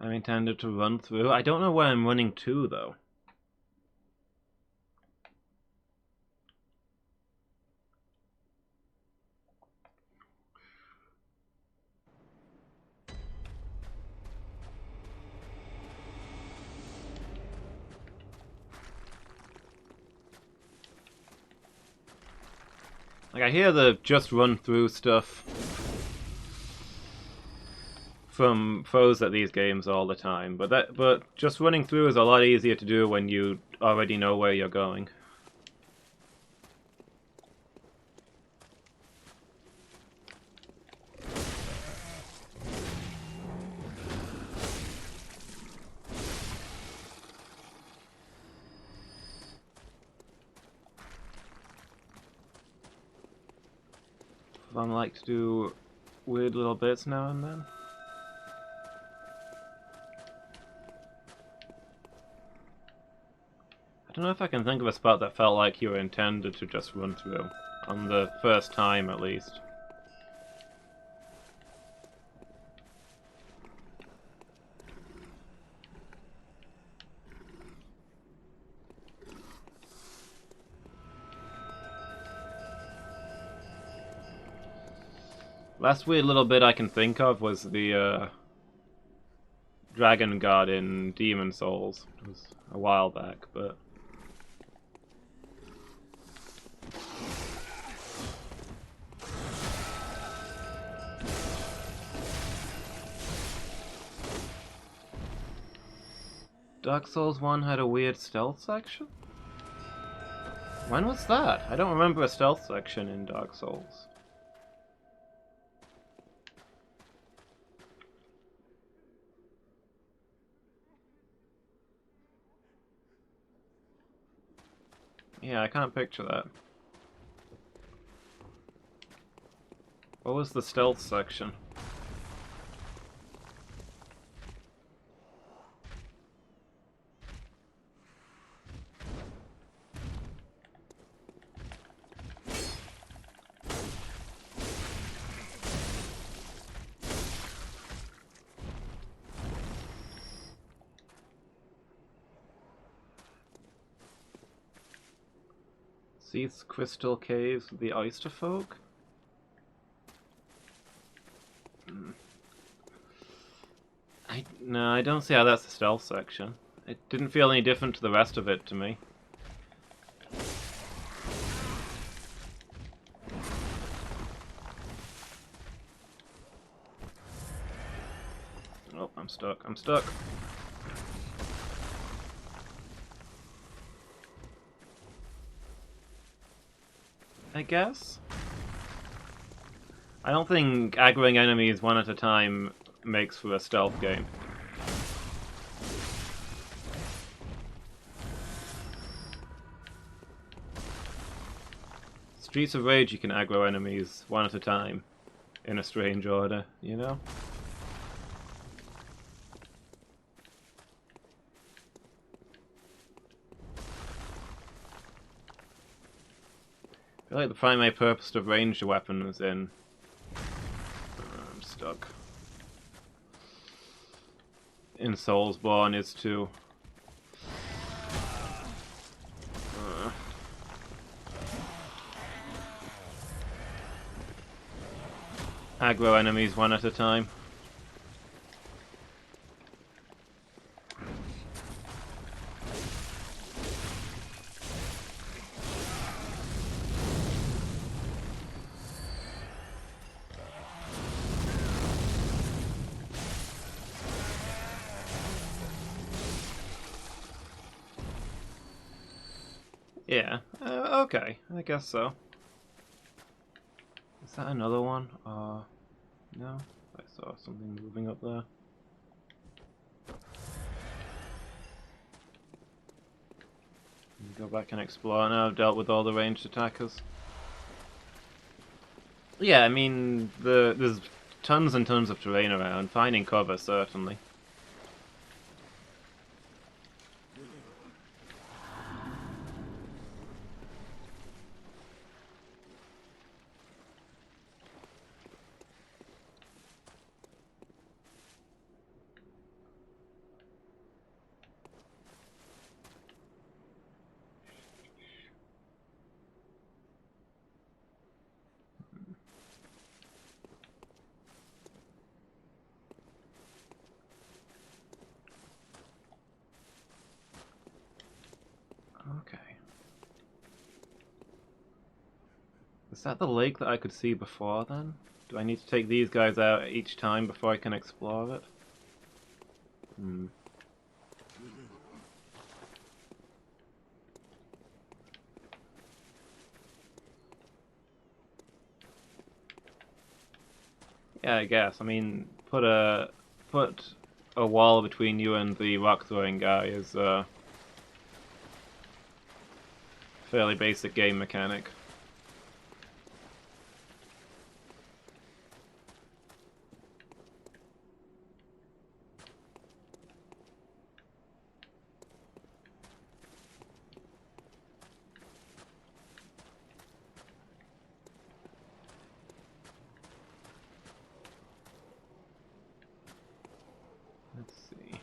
I intended to run through. I don't know where I'm running to, though. Like, I hear the just run through stuff from foes at these games all the time, but just running through is a lot easier to do when you already know where you're going. I like to do weird little bits now and then. I don't know if I can think of a spot that felt like you were intended to just run through. On the first time, at least. Last weird little bit I can think of was the Dragon God in Demon Souls. It was a while back, but... Dark Souls 1 had a weird stealth section? When was that? I don't remember a stealth section in Dark Souls. Yeah, I can't picture that. What was the stealth section? These crystal caves with the oyster folk? No, I don't see how that's the stealth section. It didn't feel any different to the rest of it to me. Oh, I'm stuck. I'm stuck. I guess? I don't think aggroing enemies one at a time makes for a stealth game. Streets of Rage you can aggro enemies one at a time in a strange order, you know? I feel like the primary purpose of ranged weapons in... I'm stuck. In Soulsborne is to... aggro enemies one at a time. Yeah, okay, I guess so. Is that another one? No? I saw something moving up there. Go back and explore now. I've dealt with all the ranged attackers. Yeah, I mean, there's tons and tons of terrain around. Finding cover, certainly. Okay. Is that the lake that I could see before then? Do I need to take these guys out each time before I can explore it? Hmm. Yeah, I guess. I mean, put a wall between you and the rock throwing guy is a fairly basic game mechanic. Let's see.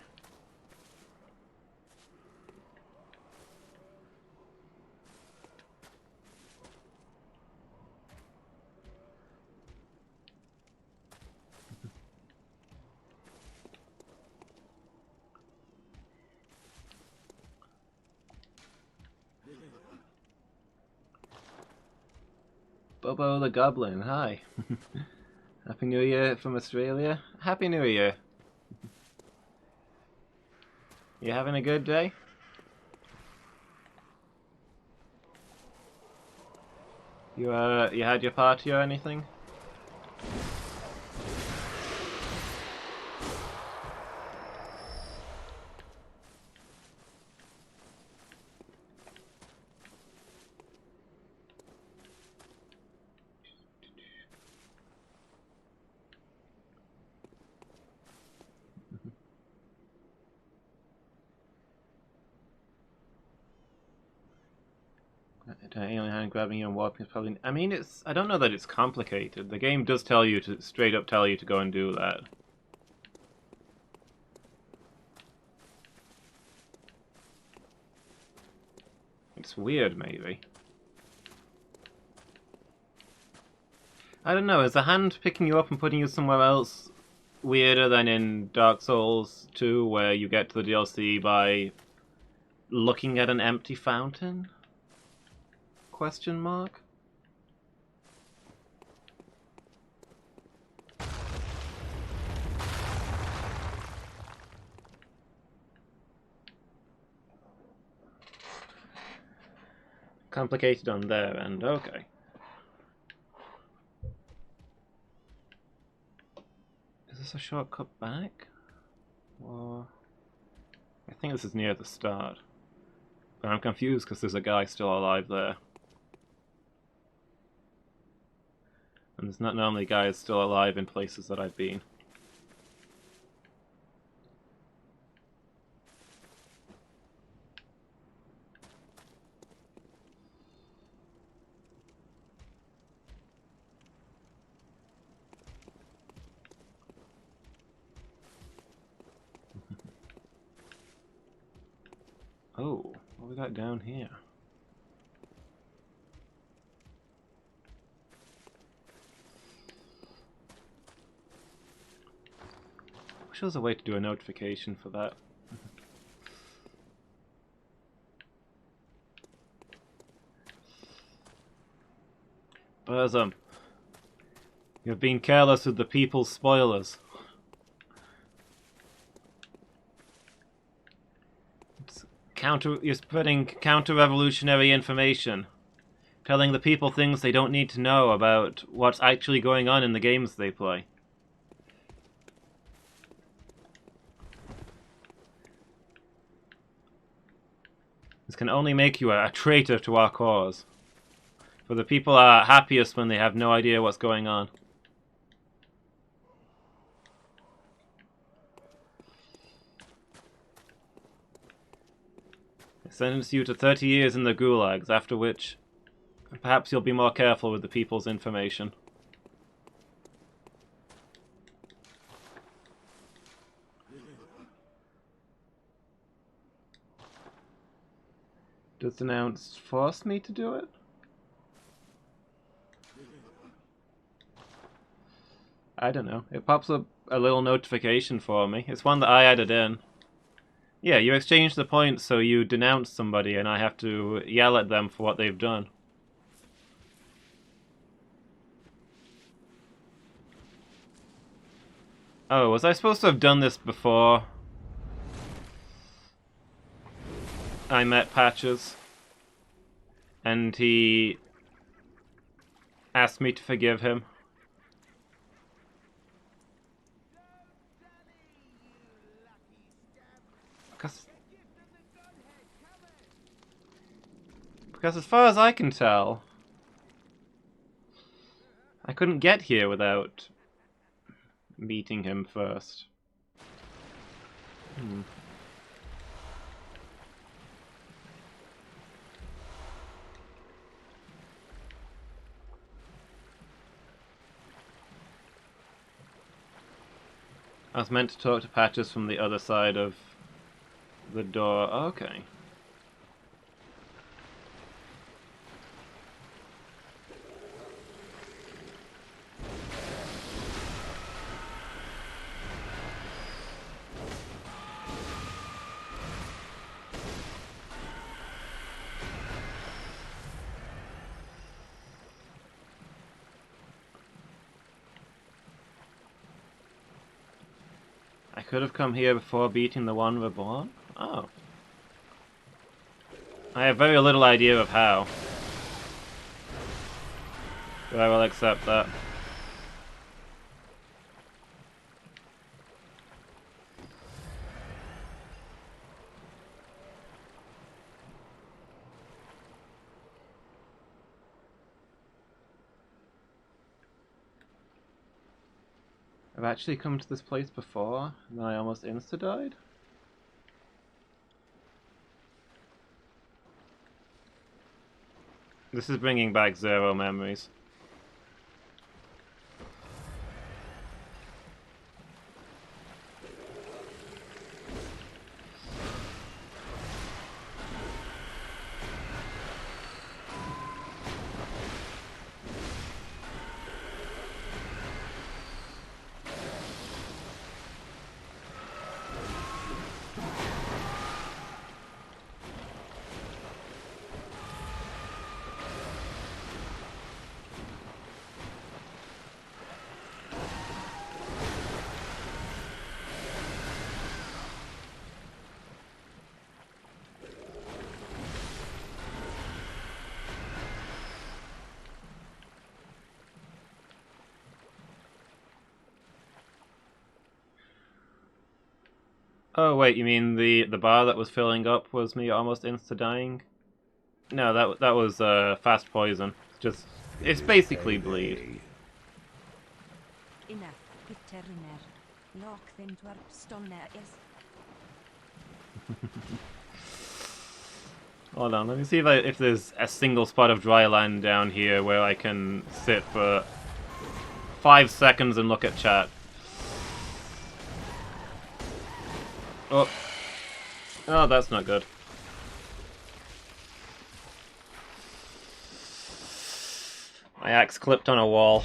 Bobo the Goblin, hi. Happy New Year from Australia. Happy New Year. You having a good day? You had your party or anything? Alien hand grabbing you and warping is probably. I mean, it's. I don't know that it's complicated. The game does tell you to straight up tell you to go and do that. It's weird, maybe. I don't know. Is the hand picking you up and putting you somewhere else weirder than in Dark Souls 2, where you get to the DLC by looking at an empty fountain? Question mark? Complicated on their end, okay. Is this a shortcut back? Or... I think this is near the start. But I'm confused because there's a guy still alive there. And there's not normally guys still alive in places that I've been. Oh, what we got down here? I wish there was a way to do a notification for that. Burzum, you've been careless with the people's spoilers. You're spreading counter-revolutionary information, telling the people things they don't need to know about what's actually going on in the games they play. This can only make you a traitor to our cause. For the people are happiest when they have no idea what's going on. Sentence you to 30 years in the gulags, after which perhaps you'll be more careful with the people's information. Does denounce force me to do it? I don't know. It pops up a little notification for me. It's one that I added in. Yeah, you exchange the points so you denounce somebody and I have to yell at them for what they've done. Oh, was I supposed to have done this before I met Patches? And he asked me to forgive him? Because as far as I can tell, I couldn't get here without meeting him first. I was meant to talk to Patches from the other side of the door. Okay. Could have come here before beating the one reborn? Oh. I have very little idea of how. But I will accept that. I've actually come to this place before, and I almost insta-died? This is bringing back zero memories. Oh wait, you mean the bar that was filling up was me almost insta-dying? No, that was fast poison. It's basically bleed. Hold on, let me see if there's a single spot of dry land down here where I can sit for 5 seconds and look at chat. Oh. Oh, that's not good. My axe clipped on a wall.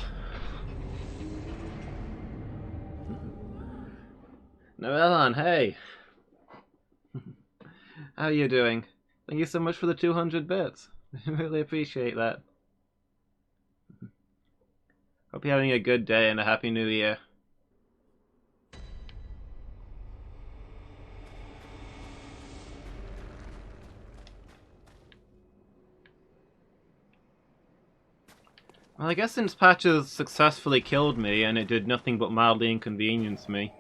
Noellan, hey! How are you doing? Thank you so much for the 200 bits. I really appreciate that. Hope you're having a good day and a happy new year. Well, I guess since Patches successfully killed me and it did nothing but mildly inconvenience me.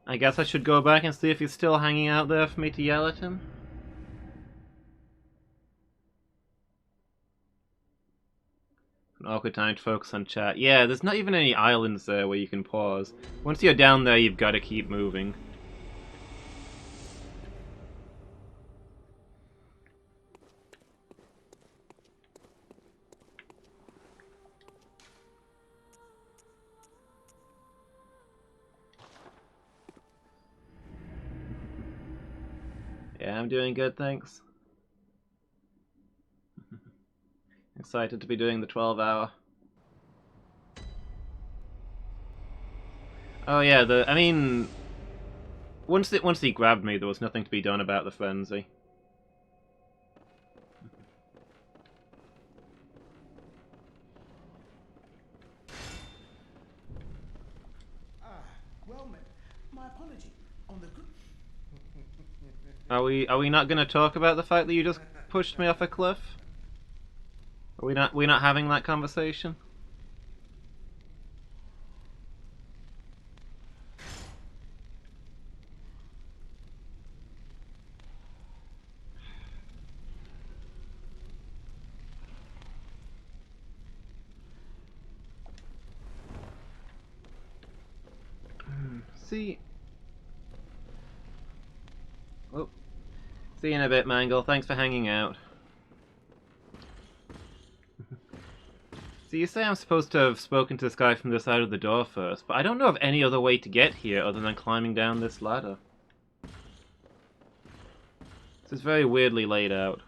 I guess I should go back and see if he's still hanging out there for me to yell at him. An awkward time to focus on chat. Yeah, there's not even any islands there where you can pause. Once you're down there, you've got to keep moving. Yeah, I'm doing good, thanks. Excited to be doing the 12-hour. Oh yeah, I mean, once he grabbed me, there was nothing to be done about the frenzy. Well, my apology. On the good. Are we not going to talk about the fact that you just pushed me off a cliff? Are we not having that conversation? See. Oh. See you in a bit, Mangle. Thanks for hanging out. So you say I'm supposed to have spoken to this guy from the side of the door first, but I don't know of any other way to get here other than climbing down this ladder. This is very weirdly laid out.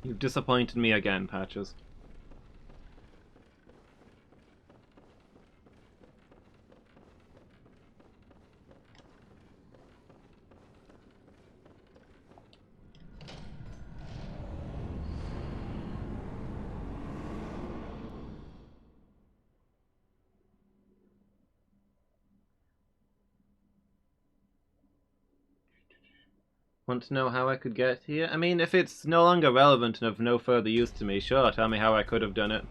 You've disappointed me again, Patches. Want to know how I could get here? I mean, if it's no longer relevant and of no further use to me, sure, tell me how I could have done it.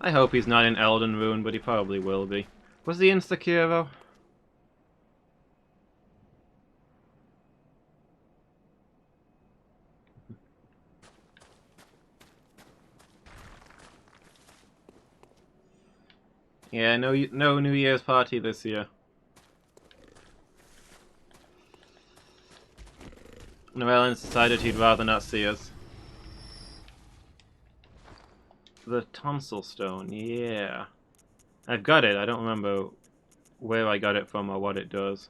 I hope he's not in Elden Rune, but he probably will be. Was he in Sekiro? Yeah, no New Year's party this year. Llewellyn's decided he'd rather not see us. The tonsil stone, yeah. I've got it, I don't remember where I got it from or what it does.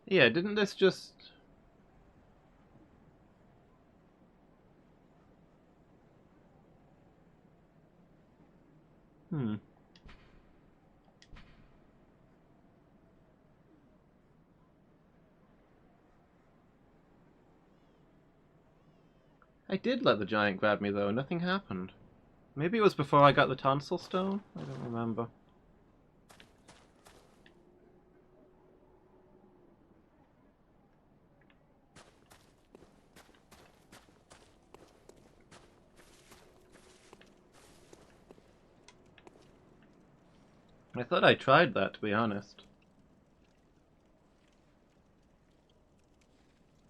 Yeah, didn't this just... I did let the giant grab me though, nothing happened. Maybe it was before I got the tonsil stone? I don't remember. I thought I tried that, to be honest.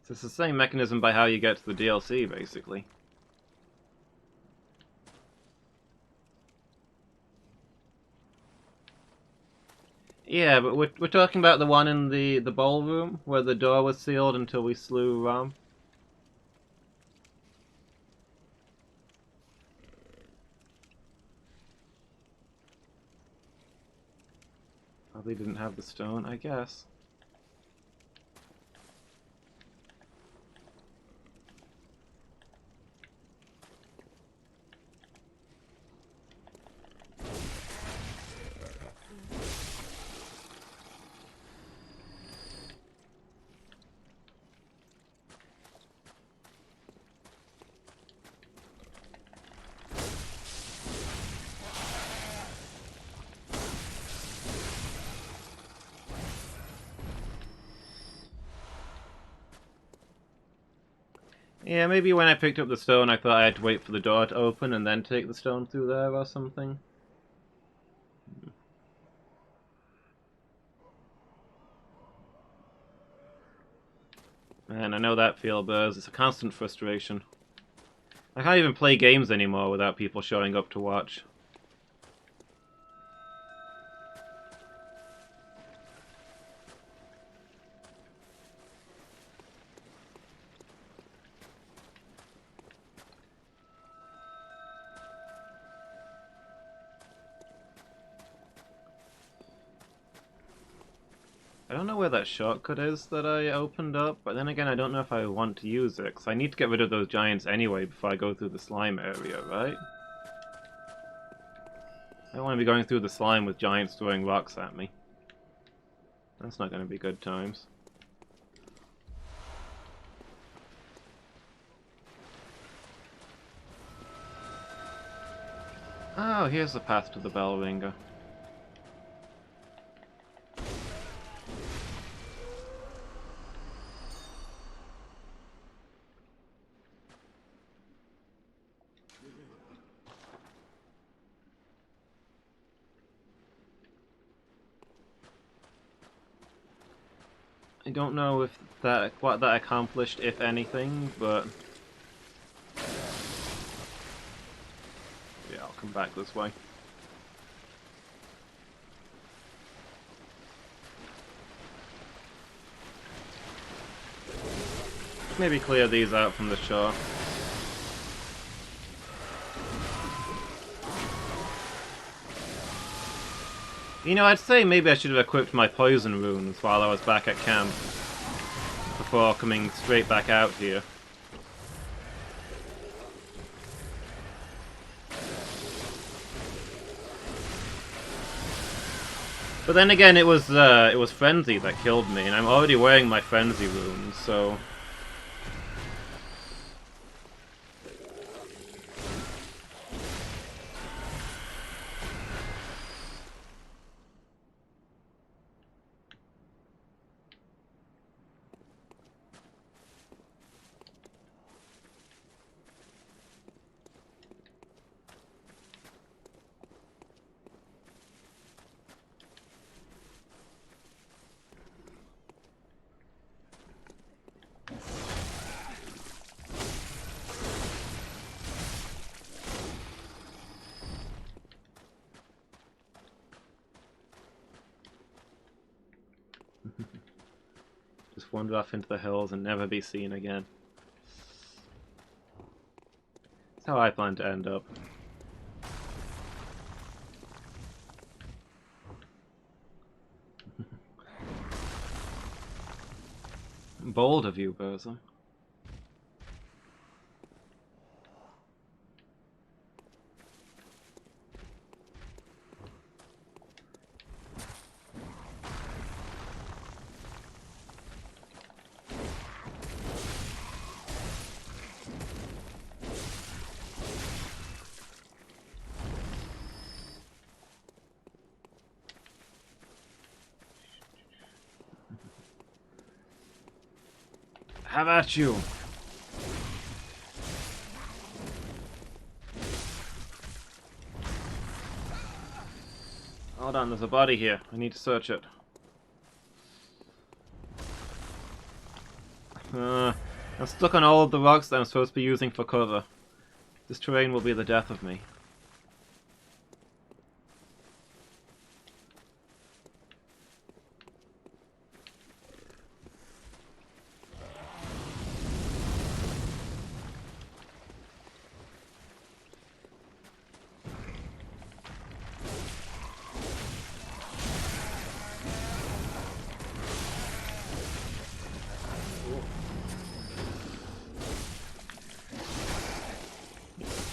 So it's the same mechanism by how you get to the DLC, basically. Yeah, but we're talking about the one in the ballroom, where the door was sealed until we slew Ram. Probably didn't have the stone, I guess. Yeah, maybe when I picked up the stone I thought I had to wait for the door to open and then take the stone through there or something. Man, I know that feel, Buzz. It's a constant frustration. I can't even play games anymore without people showing up to watch. I don't know where that shortcut is that I opened up, but then again I don't know if I want to use it, because I need to get rid of those giants anyway before I go through the slime area, right? I don't want to be going through the slime with giants throwing rocks at me. That's not going to be good times. Oh, here's the path to the bell ringer. I don't know if what that accomplished, if anything, but yeah, I'll come back this way. Maybe clear these out from the shore. You know, I'd say maybe I should have equipped my poison runes while I was back at camp, before coming straight back out here. But then again, it was Frenzy that killed me, and I'm already wearing my Frenzy runes, so... Just wander off into the hills and never be seen again. That's how I plan to end up. Bold of you, Berza. How about you? Hold on, there's a body here. I need to search it. I'm stuck on all of the rocks that I'm supposed to be using for cover. This terrain will be the death of me.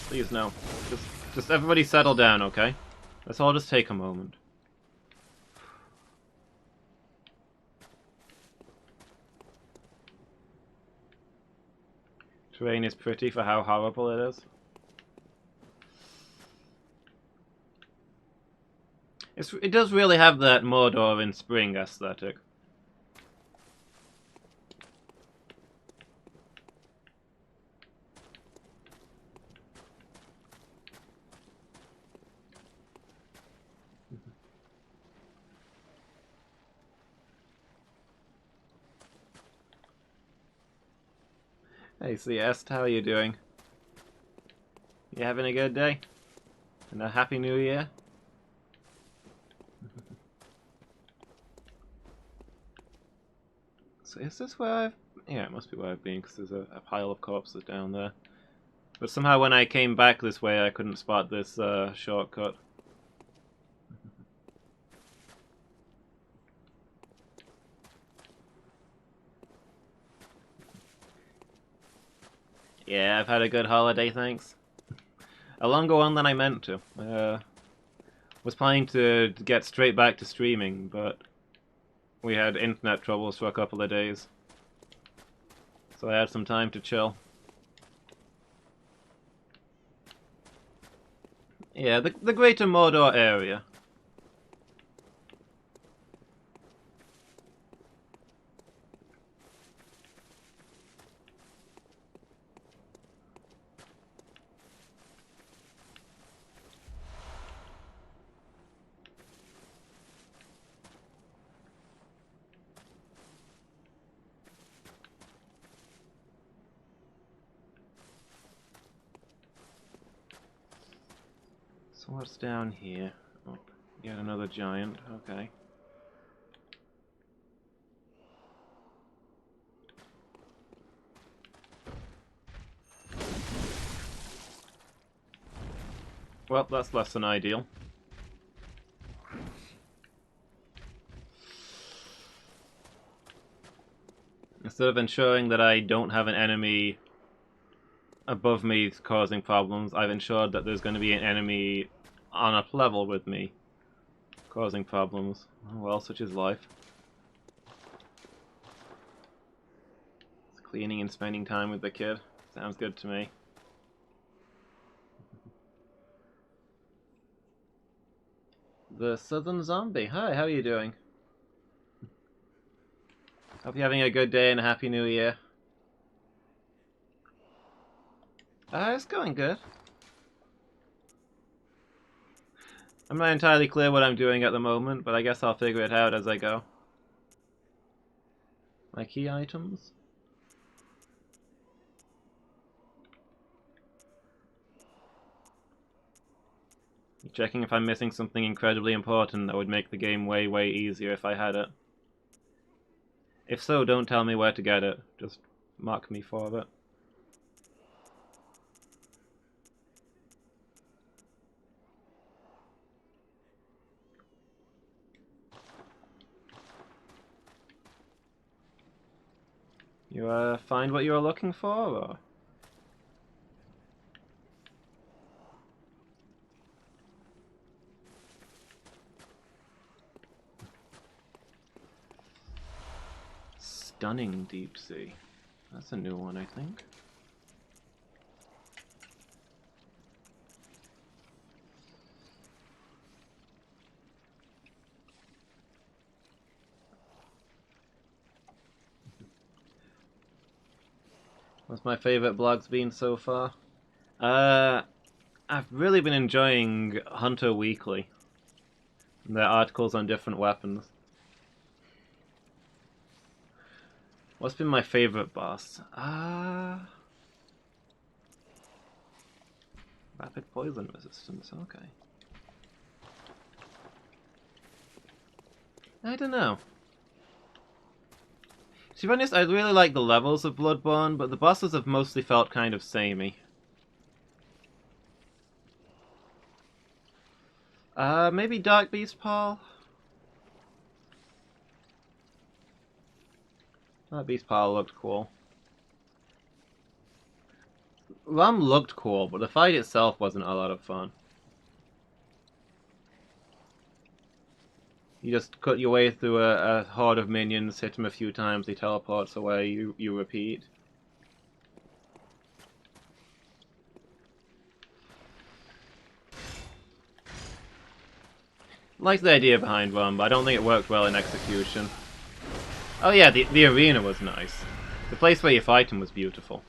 Please, no. Just everybody settle down, okay? Let's all just take a moment. Terrain is pretty for how horrible it is. It does really have that Mordor in spring aesthetic. Hey Celeste, how are you doing? You having a good day? And a happy new year? So is this where I've... Yeah, it must be where I've been, because there's a pile of corpses down there. But somehow when I came back this way, I couldn't spot this shortcut. Yeah, I've had a good holiday, thanks. A longer one than I meant to. Was planning to get straight back to streaming, but we had internet troubles for a couple of days. So I had some time to chill. Yeah, the Greater Mordor area. So what's down here? Oh, yet another giant, okay. Well, that's less than ideal. Instead of ensuring that I don't have an enemy above me causing problems, I've ensured that there's going to be an enemy on a level with me causing problems. Oh, well, such is life. Cleaning and spending time with the kid. Sounds good to me. The Southern Zombie. Hi, how are you doing? Hope you're having a good day and a happy new year. It's going good. I'm not entirely clear what I'm doing at the moment, but I guess I'll figure it out as I go. My key items? Checking if I'm missing something incredibly important that would make the game way, way easier if I had it. If so, don't tell me where to get it. Just mark me for it. You find what you were looking for, or? Stunning deep sea. That's a new one, I think. What's my favorite blogs been so far? I've really been enjoying Hunter Weekly. Their articles on different weapons. What's been my favorite boss? Rapid poison resistance, okay. I don't know. To be honest, I really like the levels of Bloodborne, but the bosses have mostly felt kind of samey. Maybe Dark Beast Paul? Dark Beast Paul looked cool. Ram looked cool, but the fight itself wasn't a lot of fun. You just cut your way through a horde of minions, hit him a few times, he teleports away, you repeat. Like the idea behind one, but I don't think it worked well in execution. Oh yeah, the arena was nice. The place where you fight him was beautiful.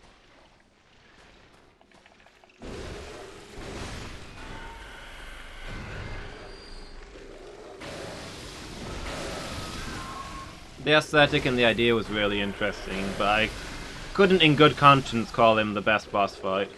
The aesthetic and the idea was really interesting, but I couldn't in good conscience call him the best boss fight.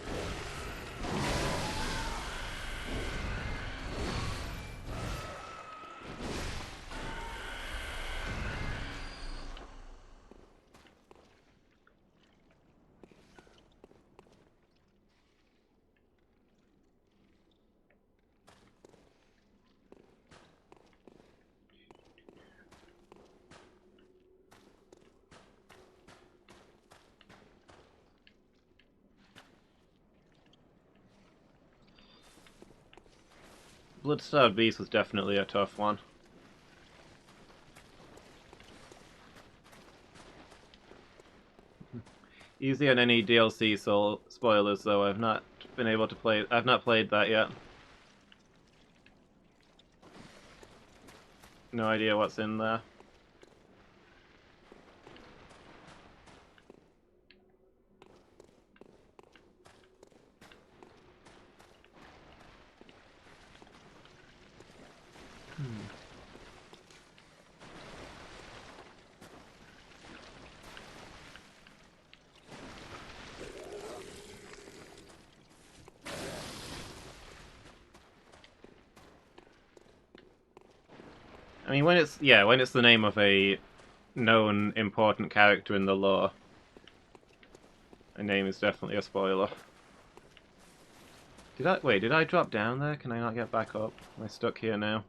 Bloodstarved Beast was definitely a tough one. Easy on any DLC spoilers though, I've not played that yet. No idea what's in there. I mean, when it's the name of a known important character in the lore, a name is definitely a spoiler. Did I drop down there? Can I not get back up? Am I stuck here now?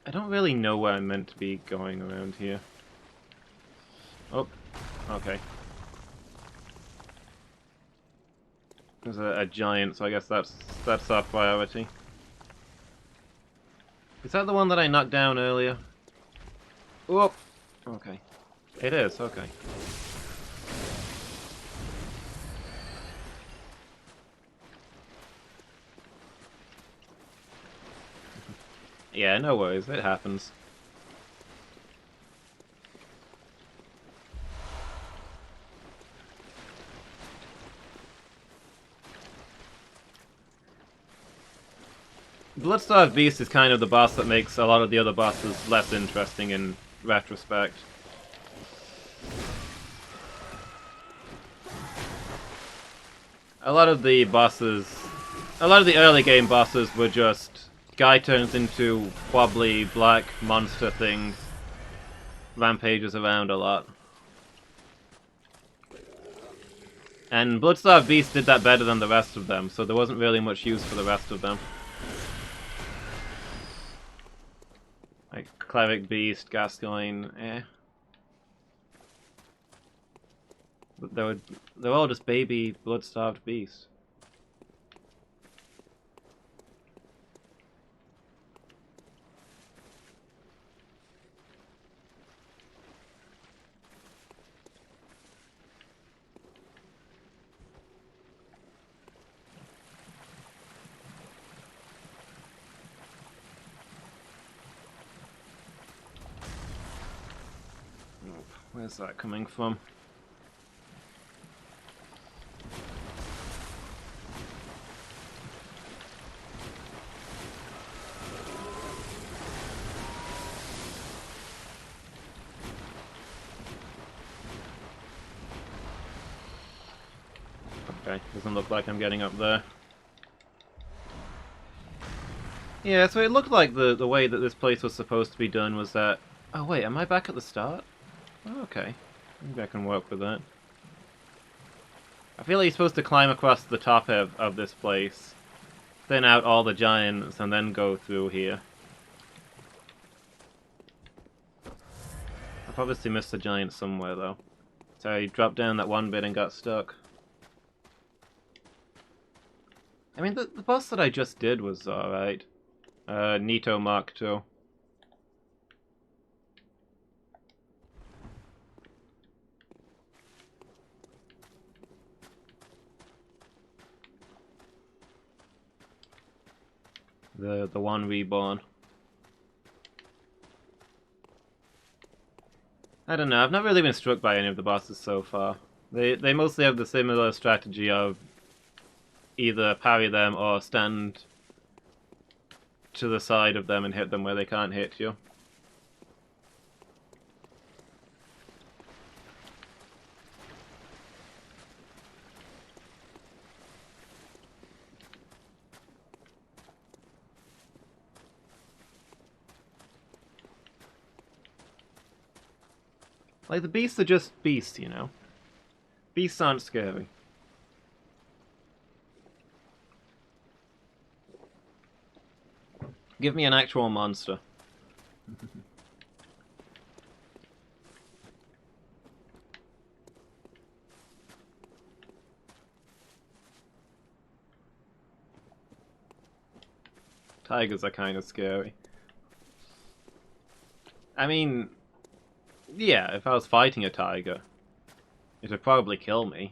I don't really know where I'm meant to be going around here. Oh, okay. There's a giant, so I guess that's our priority. Is that the one that I knocked down earlier? Whoop! Okay. It is, okay. Yeah, no worries, it happens. Bloodstarved Beast is kind of the boss that makes a lot of the other bosses less interesting in retrospect. A lot of the early game bosses were just guy turns into wobbly black monster things, rampages around a lot. And Bloodstarved Beast did that better than the rest of them, so there wasn't really much use for the rest of them. Like Cleric Beast, Gascoigne, eh. But they're all just baby blood-starved beasts. Where's that coming from? Okay, doesn't look like I'm getting up there. Yeah, so it looked like the way that this place was supposed to be done was that... Oh wait, am I back at the start? Oh, okay. Maybe I can work with that. I feel like you're supposed to climb across the top of this place, thin out all the giants, and then go through here. I've obviously missed a giant somewhere, though. So I dropped down that one bit and got stuck. I mean, the boss that I just did was alright. Nito Mark II. The one reborn. I don't know, I've not really been struck by any of the bosses so far. They mostly have the similar strategy of either parry them or stand to the side of them and hit them where they can't hit you. Like, the beasts are just beasts, you know? Beasts aren't scary. Give me an actual monster. Tigers are kind of scary. I mean... Yeah, if I was fighting a tiger, it would probably kill me.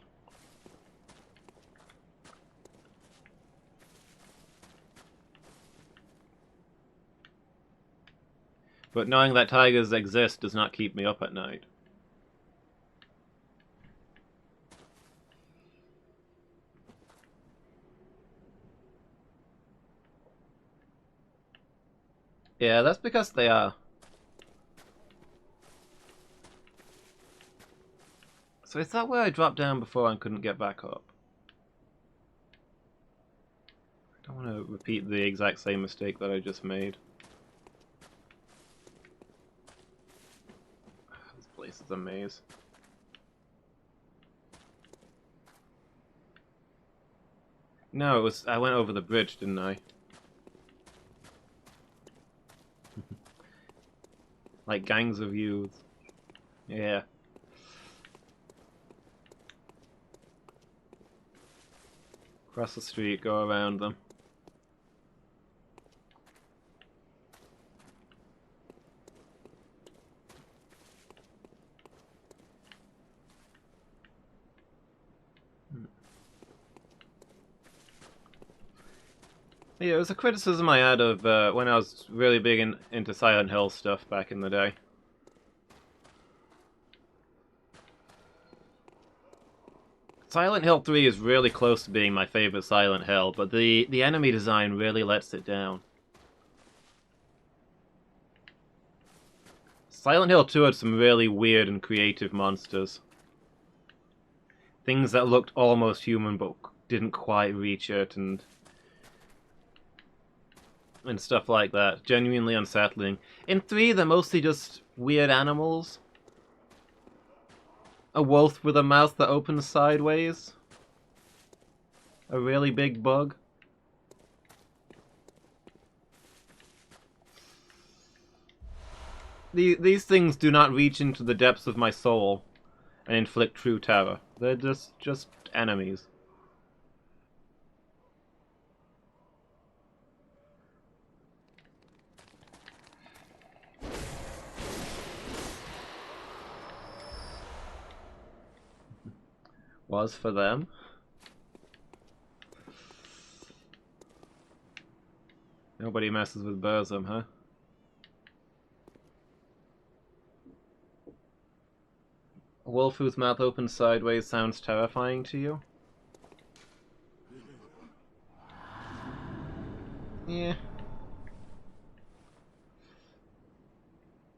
But knowing that tigers exist does not keep me up at night. Yeah, that's because they are. So is that where I dropped down before and couldn't get back up? I don't want to repeat the exact same mistake that I just made. This place is a maze. No, it was. I went over the bridge, didn't I? Like gangs of youths. Yeah. Cross the street, go around them. Yeah, it was a criticism I had of when I was really big into Silent Hill stuff back in the day. Silent Hill 3 is really close to being my favorite Silent Hill, but the enemy design really lets it down. Silent Hill 2 had some really weird and creative monsters. Things that looked almost human but didn't quite reach it, and stuff like that. Genuinely unsettling. In 3, they're mostly just weird animals. A wolf with a mouth that opens sideways. A really big bug. These things do not reach into the depths of my soul and inflict true terror. They're just enemies. Was for them. Nobody messes with Burzum, huh? A wolf whose mouth opens sideways sounds terrifying to you? Yeah.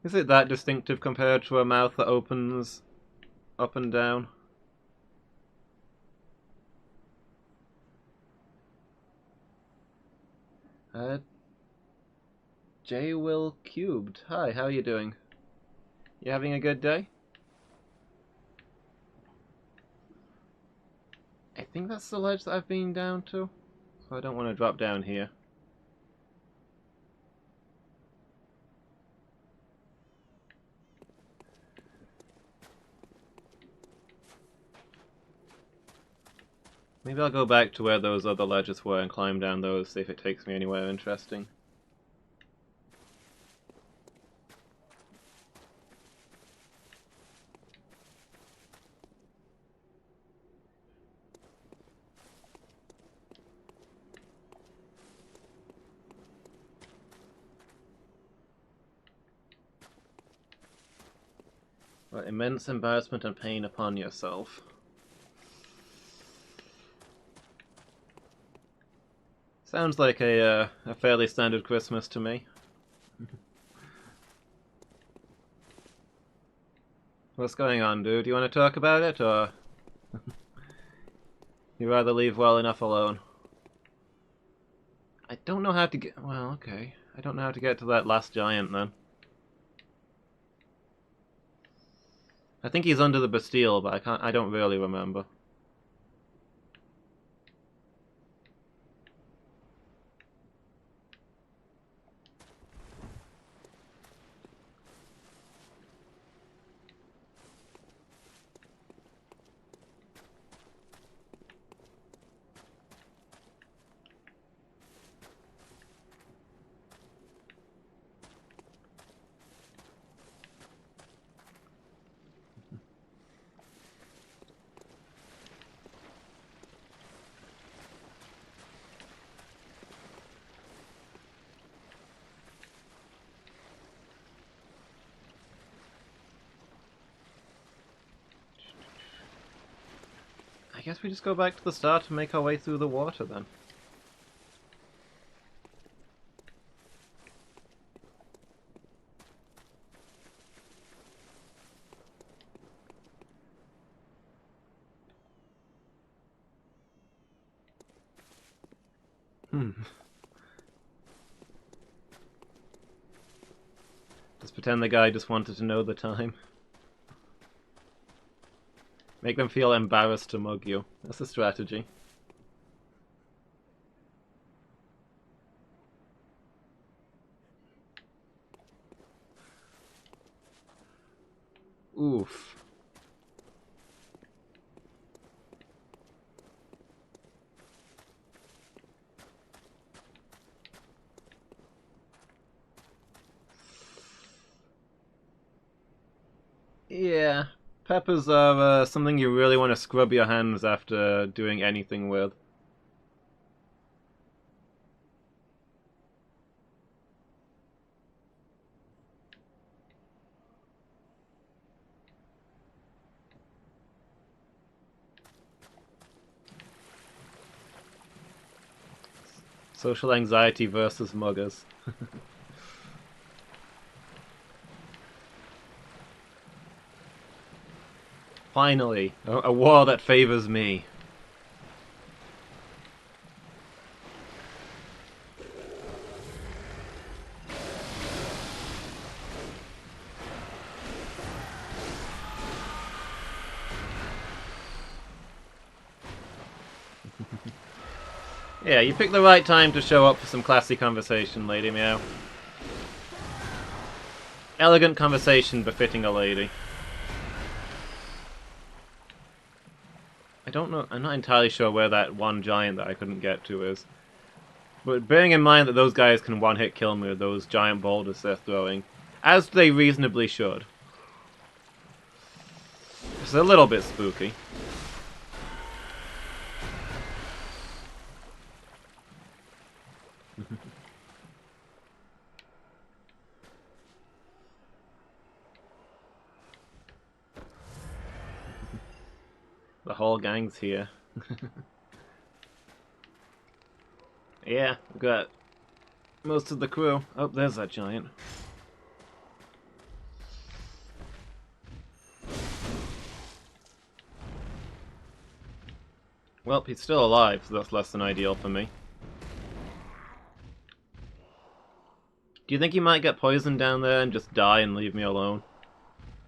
Is it that distinctive compared to a mouth that opens up and down? J. Will Cubed. Hi, how are you doing? You having a good day? I think that's the ledge that I've been down to. So I don't want to drop down here. Maybe I'll go back to where those other ledges were and climb down those, see if it takes me anywhere interesting. What immense embarrassment and pain upon yourself. Sounds like a fairly standard Christmas to me. What's going on, dude? You want to talk about it, or you rather leave well enough alone? I don't know how to get... Well, okay. I don't know how to get to that last giant, then. I think he's under the Bastille, but I don't really remember. I guess we just go back to the start and make our way through the water, then. Just pretend the guy just wanted to know the time. Make them feel embarrassed to mug you. That's a strategy. Oof. Yeah, peppers are something you really want to scrub your hands after doing anything with. Social anxiety versus muggers. Finally, a war that favors me. Yeah, you picked the right time to show up for some classy conversation, Lady Meow. Elegant conversation befitting a lady. I don't know, I'm not entirely sure where that one giant that I couldn't get to is. But bearing in mind that those guys can one-hit kill me with those giant boulders they're throwing, as they reasonably should. It's a little bit spooky. The whole gang's here. Yeah, we've got most of the crew. Oh, there's that giant. Well, he's still alive, so that's less than ideal for me. Do you think he might get poisoned down there and just die and leave me alone?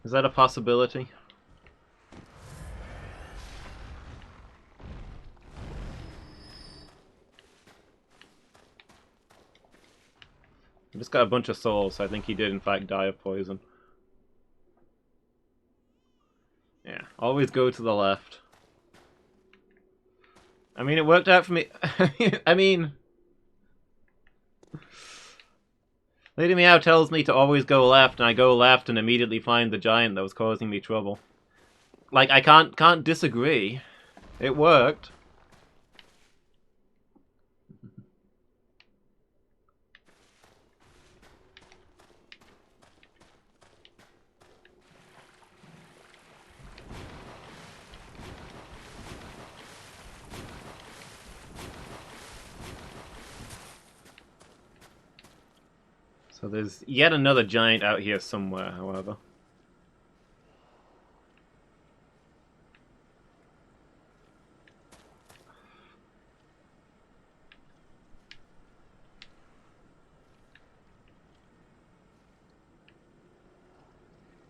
Is that a possibility? I just got a bunch of souls, so I think he did in fact die of poison. Yeah, always go to the left. I mean, it worked out for me. I mean, Lady Meow tells me to always go left, and I go left and immediately find the giant that was causing me trouble. Like, I can't disagree. It worked. So there's yet another giant out here somewhere, however.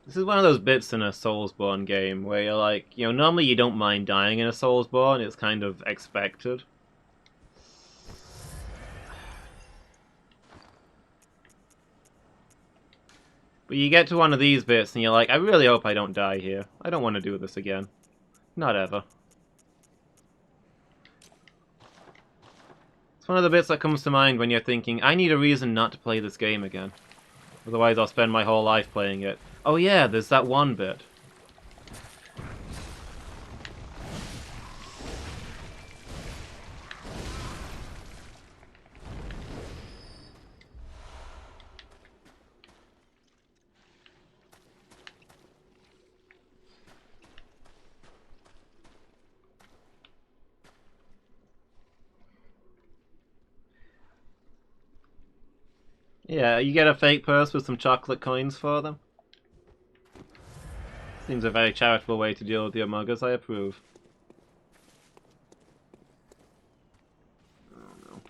This is one of those bits in a Soulsborne game where you're like, you know, normally you don't mind dying in a Soulsborne, it's kind of expected. But you get to one of these bits and you're like, I really hope I don't die here. I don't want to do this again. Not ever. It's one of the bits that comes to mind when you're thinking, I need a reason not to play this game again. Otherwise I'll spend my whole life playing it. Oh yeah, there's that one bit. Yeah, you get a fake purse with some chocolate coins for them. Seems a very charitable way to deal with your muggers, I approve. Oh no.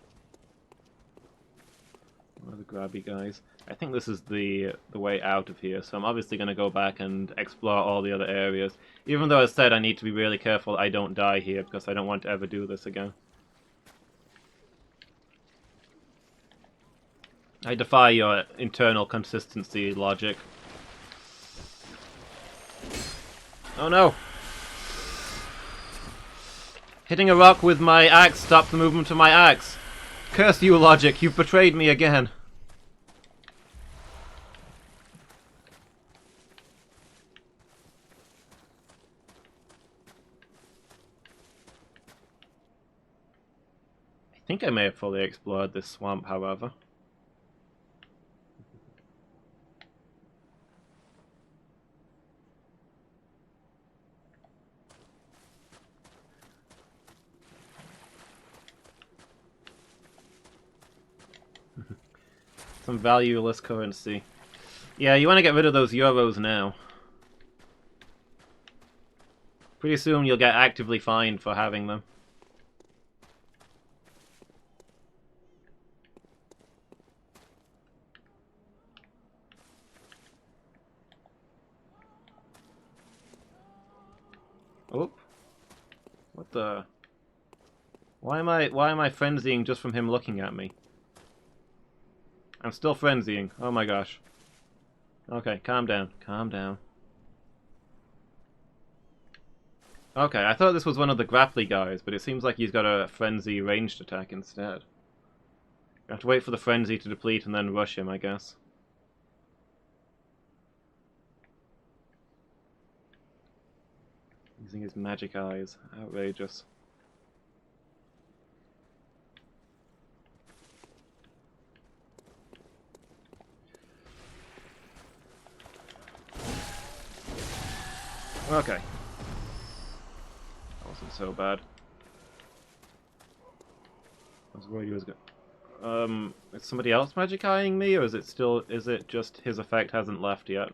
What are the grabby guys? I think this is the way out of here, so I'm obviously going to go back and explore all the other areas. Even though I said I need to be really careful I don't die here, because I don't want to ever do this again. I defy your internal consistency logic. Oh no! Hitting a rock with my axe stopped the movement of my axe. Curse you, logic, you've betrayed me again. I think I may have fully explored this swamp, however. Some valueless currency. Yeah, you want to get rid of those euros now. Pretty soon you'll get actively fined for having them. Oh. What the? Why am I frenzying just from him looking at me? I'm still frenzying. Oh my gosh. Okay, calm down. Calm down. Okay, I thought this was one of the grapply guys, but it seems like he's got a frenzy ranged attack instead. You have to wait for the frenzy to deplete and then rush him, I guess. Using his magic eyes. Outrageous. Okay. That wasn't so bad. I was worried he was going. Is somebody else magic eyeing me, or is it just his effect hasn't left yet?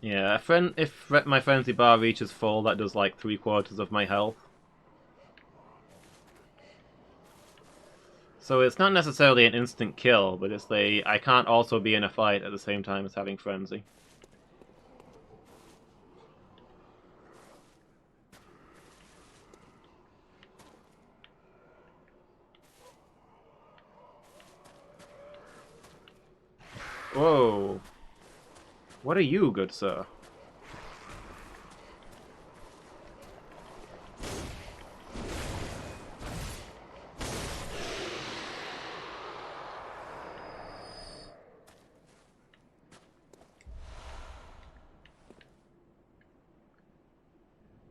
Yeah, if my frenzy bar reaches full, that does like 3/4 of my health. So it's not necessarily an instant kill, but it's I can't also be in a fight at the same time as having frenzy. Whoa. What are you, good sir?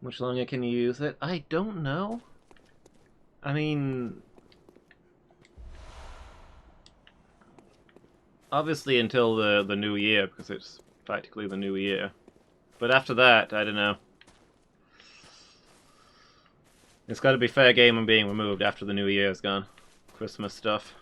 Much longer can you use it? I don't know. I mean, obviously until the new year, because it's practically the new year. But after that, I don't know. It's got to be fair game and being removed after the new year's gone. Christmas stuff.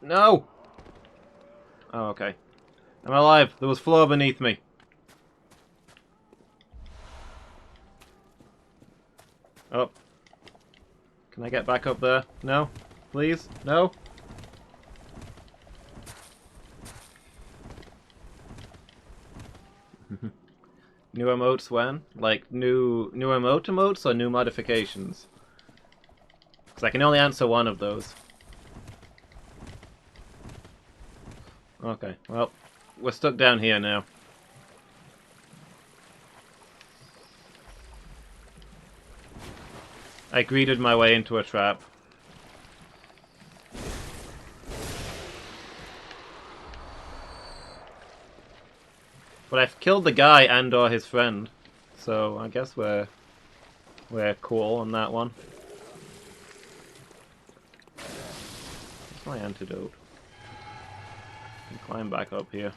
No! Oh, okay. I'm alive. There was floor beneath me. Oh. Can I get back up there? No? Please? No? New emotes when? Like, new emotes or new modifications? Because I can only answer one of those. Okay, well, we're stuck down here now. I greeted my way into a trap. But I've killed the guy and or his friend. So I guess we're cool on that one. What's my antidote? I can climb back up here.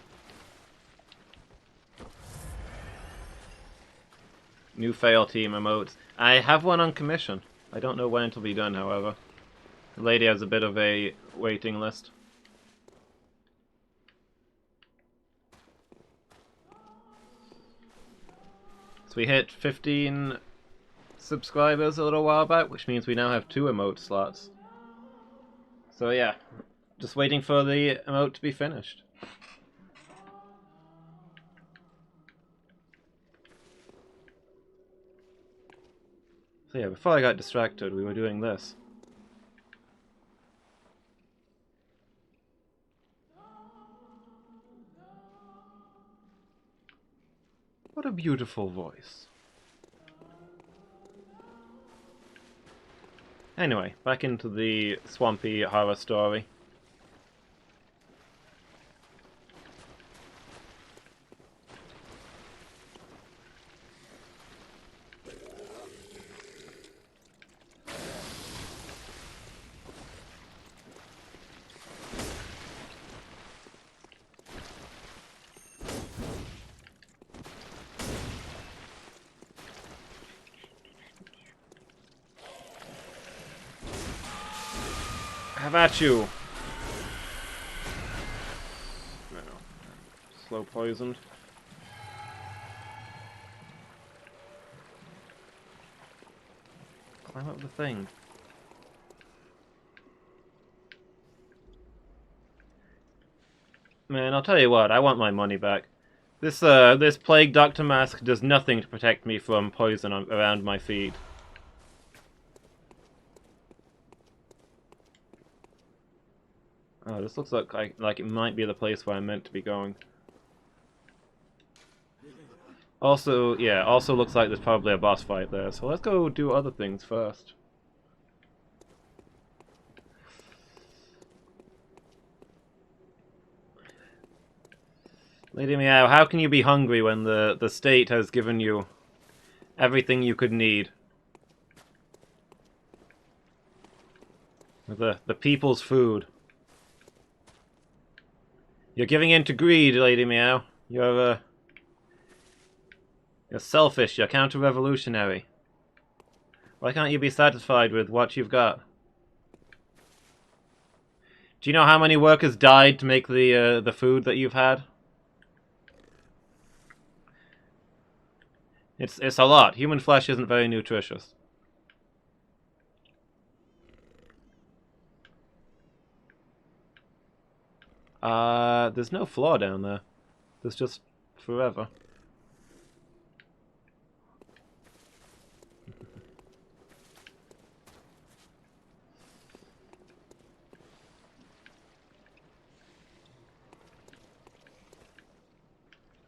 New fail team emotes. I have one on commission. I don't know when it'll be done, however. The lady has a bit of a waiting list. So we hit 15 subscribers a little while back, which means we now have 2 emote slots. So yeah, just waiting for the emote to be finished. So yeah, before I got distracted, we were doing this. What a beautiful voice. Anyway, back into the swampy horror story. Have at you! No. Slow poisoned. Climb up the thing. Man, I'll tell you what, I want my money back. This Plague Doctor mask does nothing to protect me from poison around my feet. Oh, this looks like it might be the place where I'm meant to be going. Also, yeah, also looks like there's probably a boss fight there, so let's go do other things first. Lady Meow, how can you be hungry when the state has given you everything you could need? The people's food. You're giving in to greed, Lady Meow. You're selfish, you're counter-revolutionary. Why can't you be satisfied with what you've got? Do you know how many workers died to make the food that you've had? It's a lot. Human flesh isn't very nutritious. There's no floor down there. There's just forever.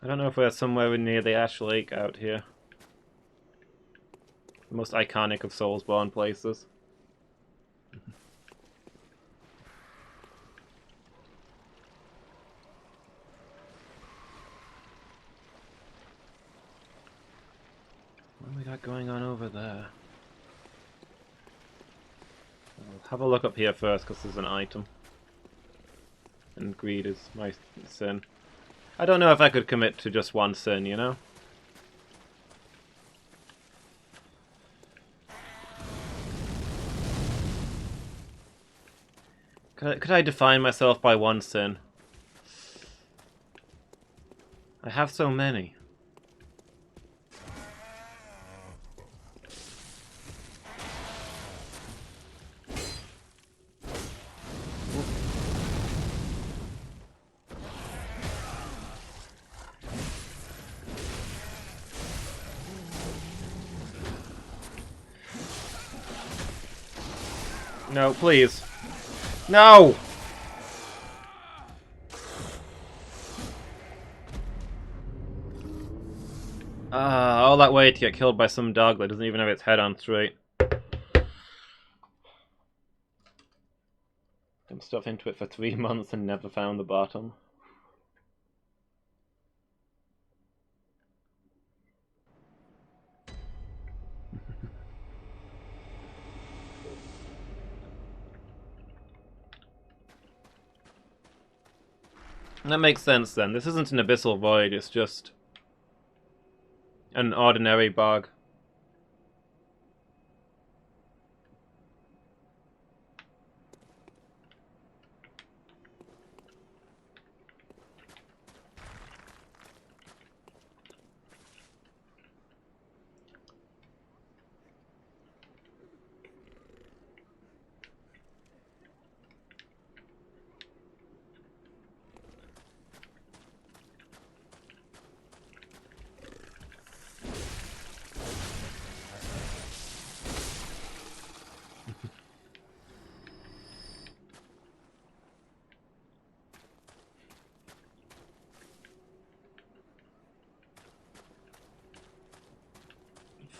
I don't know if we're somewhere near the Ash Lake out here. The most iconic of Soulsborne places. What do we got going on over there? I'll have a look up here first, because there's an item. And greed is my sin. I don't know if I could commit to just one sin, you know? Could I define myself by one sin? I have so many. No, please. No! All that way to get killed by some dog that doesn't even have its head on straight. Dumped stuff into it for 3 months and never found the bottom. That makes sense then. This isn't an abyssal void, it's just an ordinary bog.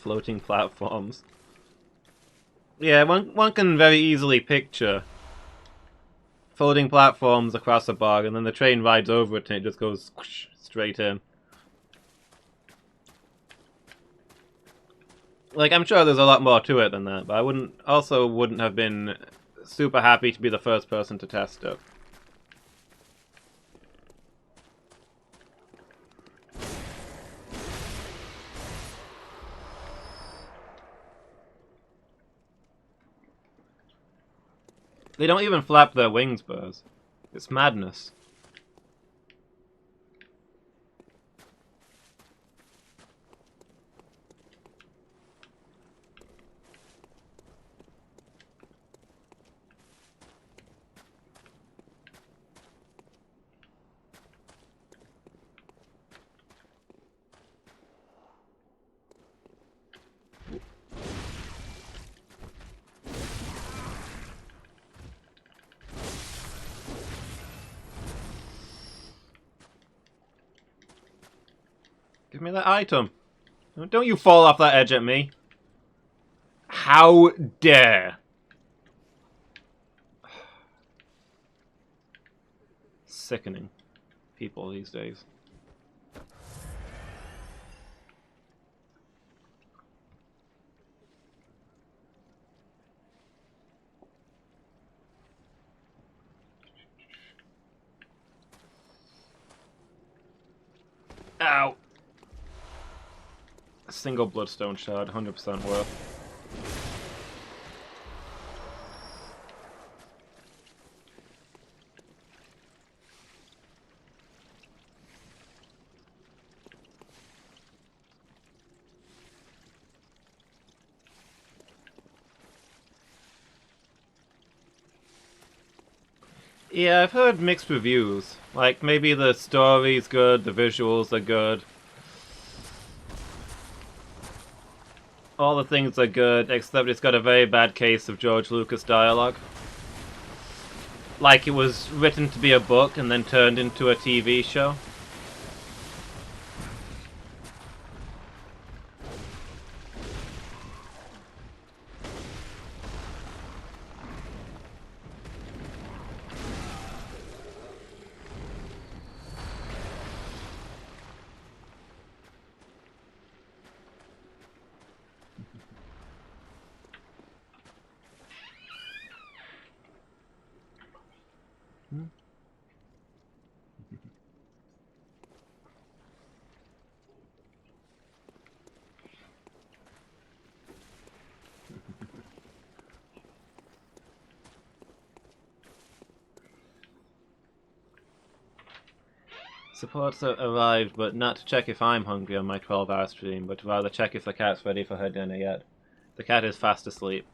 Floating platforms. Yeah, one can very easily picture floating platforms across a bar, and then the train rides over it and it just goes whoosh, straight in. Like, I'm sure there's a lot more to it than that, but I wouldn't have been super happy to be the first person to test it. They don't even flap their wings, Buzz. It's madness. Give me that item. Don't you fall off that edge at me. How dare. Sickening people these days. Ow! A single bloodstone shard, 100% worth. Yeah, I've heard mixed reviews. Like, maybe the story's good, the visuals are good. All the things are good, except it's got a very bad case of George Lucas dialogue. Like it was written to be a book and then turned into a TV show. Support's arrived, but not to check if I'm hungry on my 12-hour stream, but to rather check if the cat's ready for her dinner yet. The cat is fast asleep.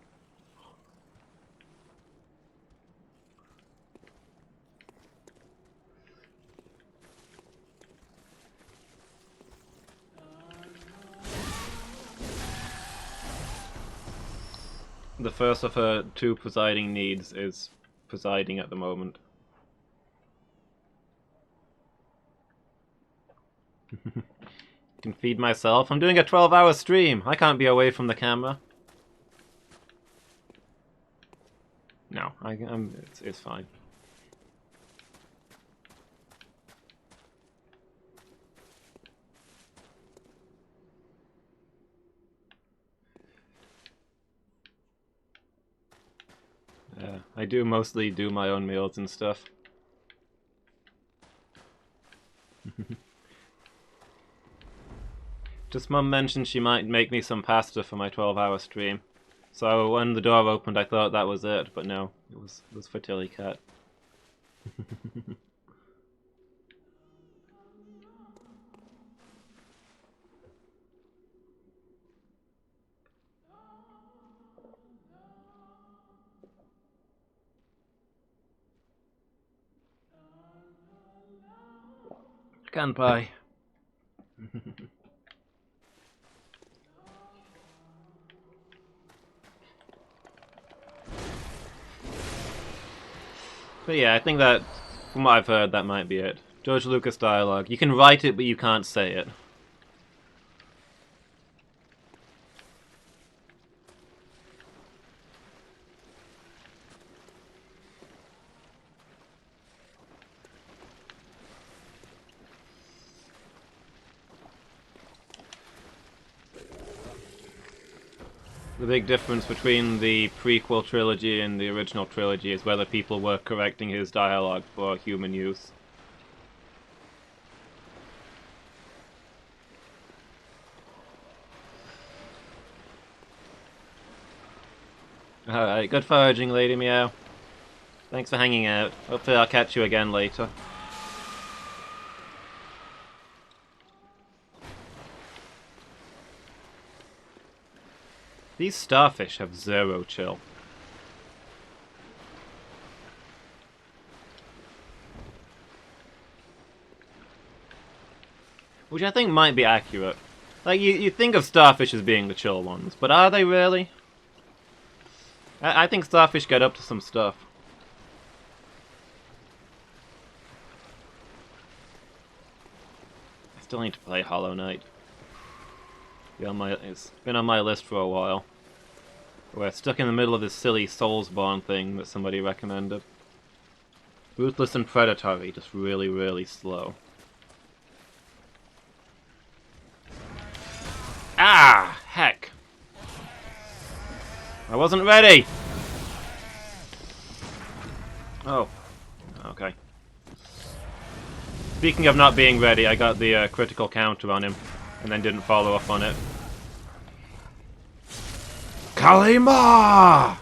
The first of her 2 presiding needs is presiding at the moment. Can feed myself. I'm doing a 12-hour stream. I can't be away from the camera. No, it's fine. I do mostly do my own meals and stuff. Just Mum mentioned she might make me some pasta for my 12-hour stream. So when the door opened I thought that was it, but no, it was for Tilly Cat. Kanpai. But yeah, I think that, from what I've heard, that might be it. George Lucas dialogue. You can write it, but you can't say it. The big difference between the prequel trilogy and the original trilogy is whether people were correcting his dialogue for human use. Alright, good foraging, Lady Meow. Thanks for hanging out. Hopefully I'll catch you again later. These starfish have zero chill. Which I think might be accurate. Like, you think of starfish as being the chill ones, but are they really? I think starfish get up to some stuff. I still need to play Hollow Knight. It's been on my list for a while. We're stuck in the middle of this silly Soulsborne thing that somebody recommended. Ruthless and predatory, just really, really slow. Ah! Heck! I wasn't ready! Oh. Okay. Speaking of not being ready, I got the critical counter on him, and then didn't follow up on it. Kalima!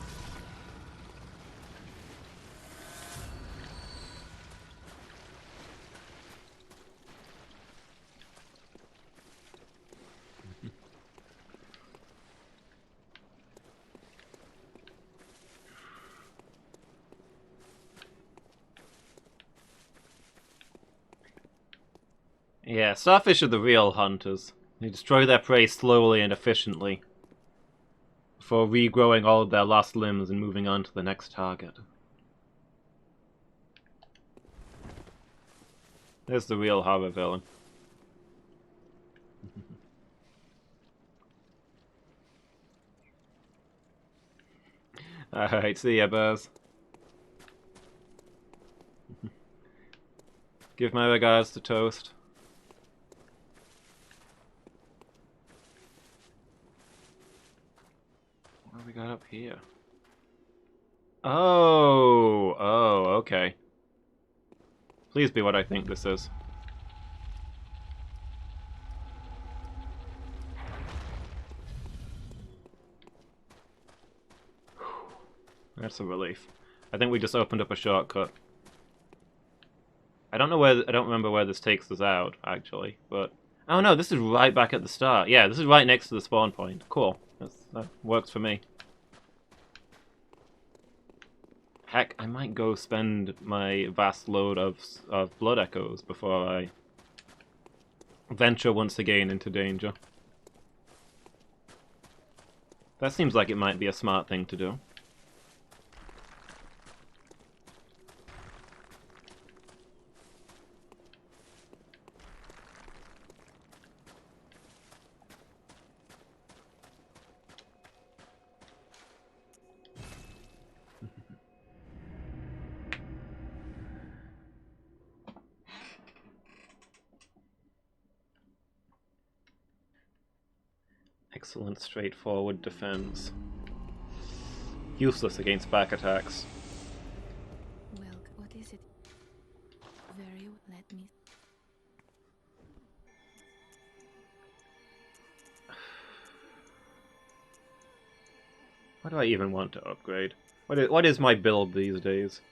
Yeah, starfish are the real hunters. They destroy their prey slowly and efficiently, before regrowing all of their lost limbs and moving on to the next target. There's the real horror villain. Alright, see ya, Buzz. Give my regards to Toast. What do we got up here? Oh, okay. Please be what I think this is. That's a relief. I think we just opened up a shortcut. I don't remember where this takes us out, actually, but... Oh no, this is right back at the start. Yeah, this is right next to the spawn point. Cool. That works for me. Heck, I might go spend my vast load of blood echoes before I venture once again into danger. That seems like it might be a smart thing to do. Excellent straightforward defense. Useless against back attacks. Well, what is it? Very, let me... What do I even want to upgrade? What is my build these days?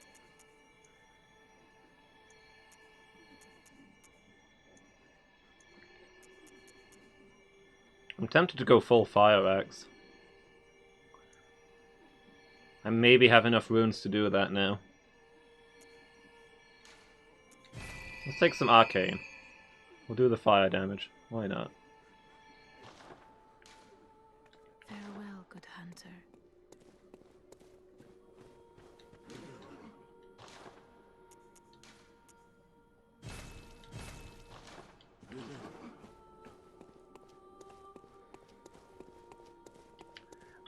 I'm tempted to go full fire axe. I maybe have enough runes to do that now. Let's take some arcane. We'll do the fire damage. Why not? Farewell, good hunter.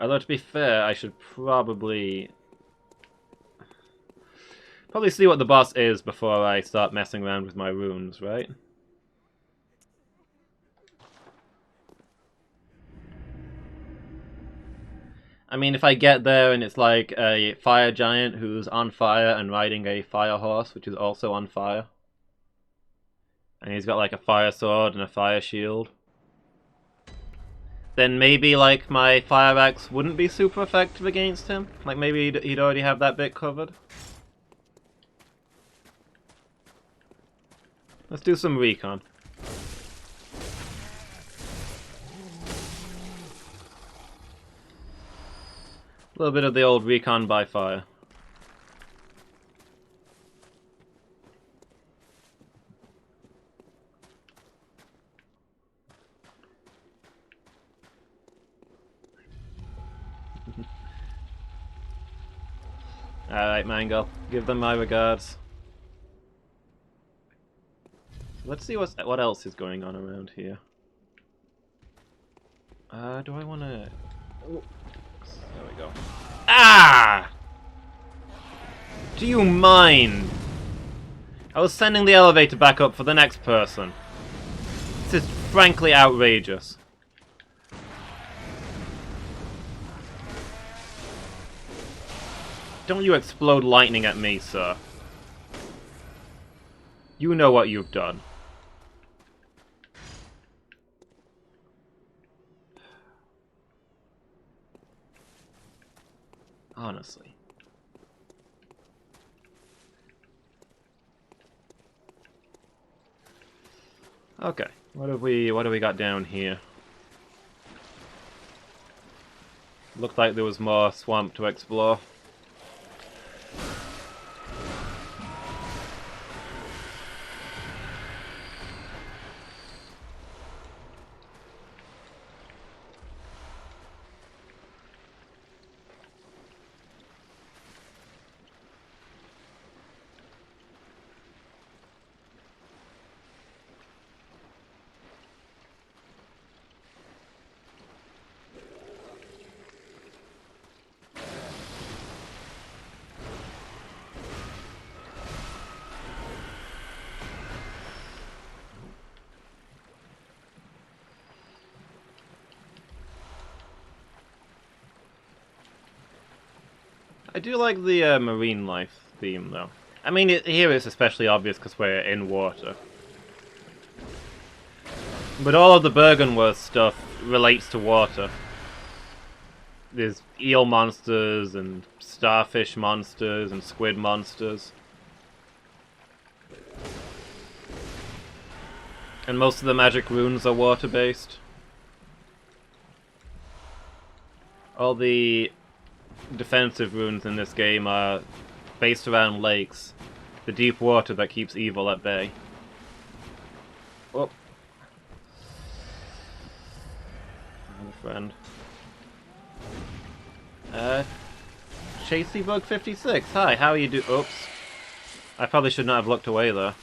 Although, to be fair, I should probably see what the boss is before I start messing around with my runes, right? I mean, if I get there and it's like a fire giant who's on fire and riding a fire horse, which is also on fire, and he's got like a fire sword and a fire shield, then maybe like my fire axe wouldn't be super effective against him. Like maybe he'd already have that bit covered. Let's do some recon. A little bit of the old recon by fire. Alright, Mango. Give them my regards. Let's see what else is going on around here. Do I want to... Oh. There we go. Ah! Do you mind? I was sending the elevator back up for the next person. This is frankly outrageous. Don't you explode lightning at me, sir. You know what you've done. Honestly. Okay, what do we got down here? Looked like there was more swamp to explore. I do like the marine life theme, though. I mean, here it's especially obvious because we're in water. But all of the Bergenworth stuff relates to water. There's eel monsters, and starfish monsters, and squid monsters. And most of the magic runes are water-based. All the defensive runes in this game are based around lakes. The deep water that keeps evil at bay. Oh. Friend. Chasey-Bug56, hi, how are you do- oops. I probably should not have looked away there.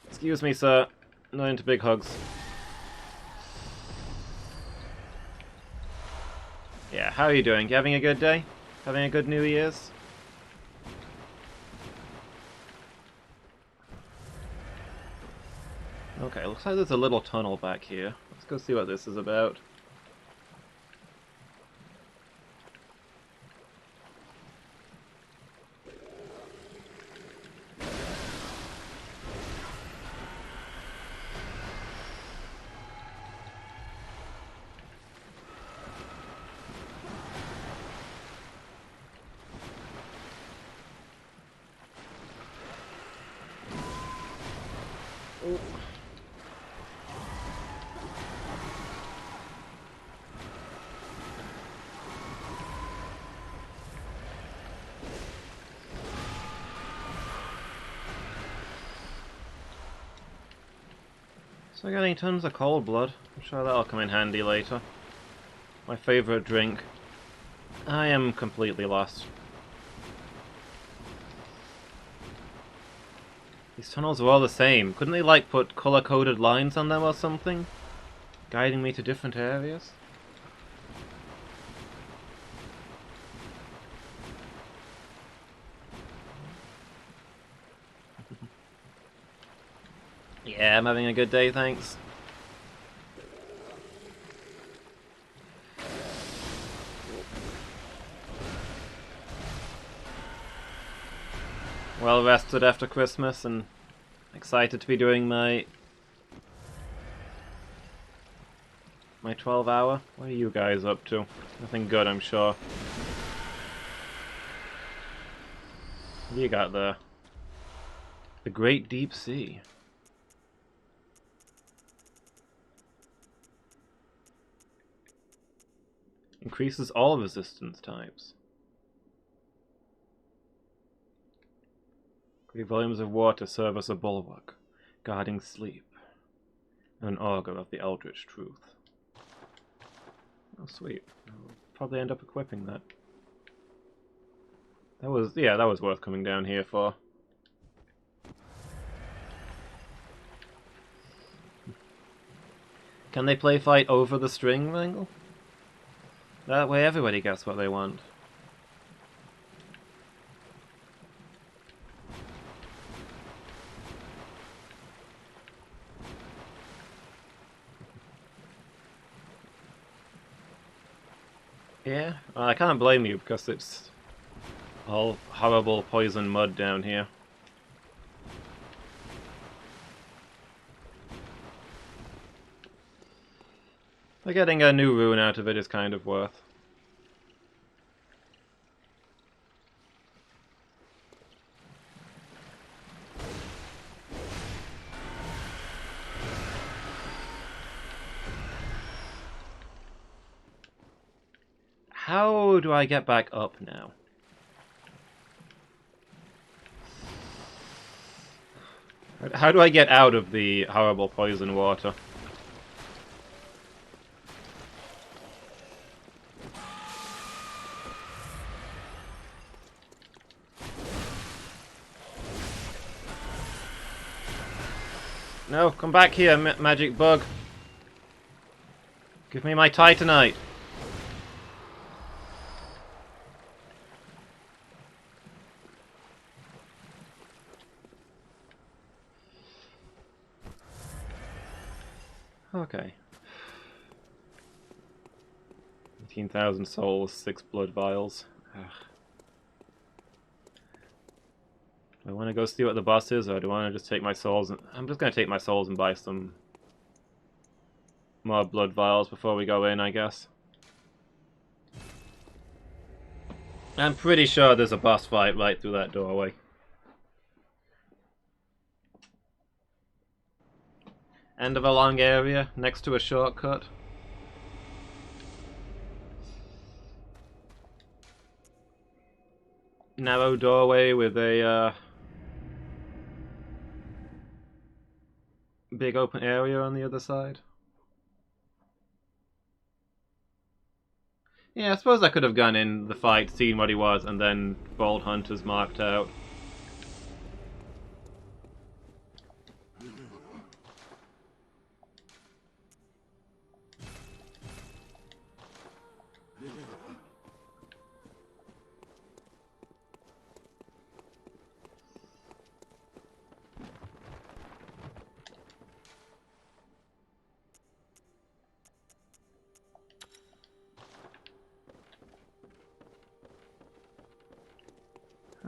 Excuse me, sir. Not into big hugs. Yeah, how are you doing? You having a good day? Having a good New Year's? Okay, looks like there's a little tunnel back here. Let's go see what this is about. So I'm getting tons of cold blood. I'm sure that'll come in handy later. My favourite drink. I am completely lost. These tunnels are all the same. Couldn't they like put colour-coded lines on them or something? Guiding me to different areas? Yeah, I'm having a good day, thanks. well rested after Christmas and excited to be doing my 12-hour. What are you guys up to? Nothing good, I'm sure. What do you got there? The Great Deep Sea. Increases all resistance types. Great volumes of water serve as a bulwark, guarding sleep, and an augur of the eldritch truth. Oh, sweet. I'll probably end up equipping that. That was worth coming down here for. Can they play fight over the string angle? That way everybody gets what they want. Yeah, well, I can't blame you because it's all horrible poison mud down here. But getting a new rune out of it is kind of worth. How do I get back up now? How do I get out of the horrible poison water? No, come back here, magic bug. Give me my Titanite. Okay. 18,000 souls, 6 blood vials. Ugh. Do I want to go see what the boss is, or do I want to just take my souls? I'm just going to take my souls and buy some more blood vials before we go in, I guess. I'm pretty sure there's a boss fight right through that doorway. End of a long area, next to a shortcut. Narrow doorway with a big open area on the other side. Yeah, I suppose I could have gone in the fight, seen what he was, and then bold hunters marked out.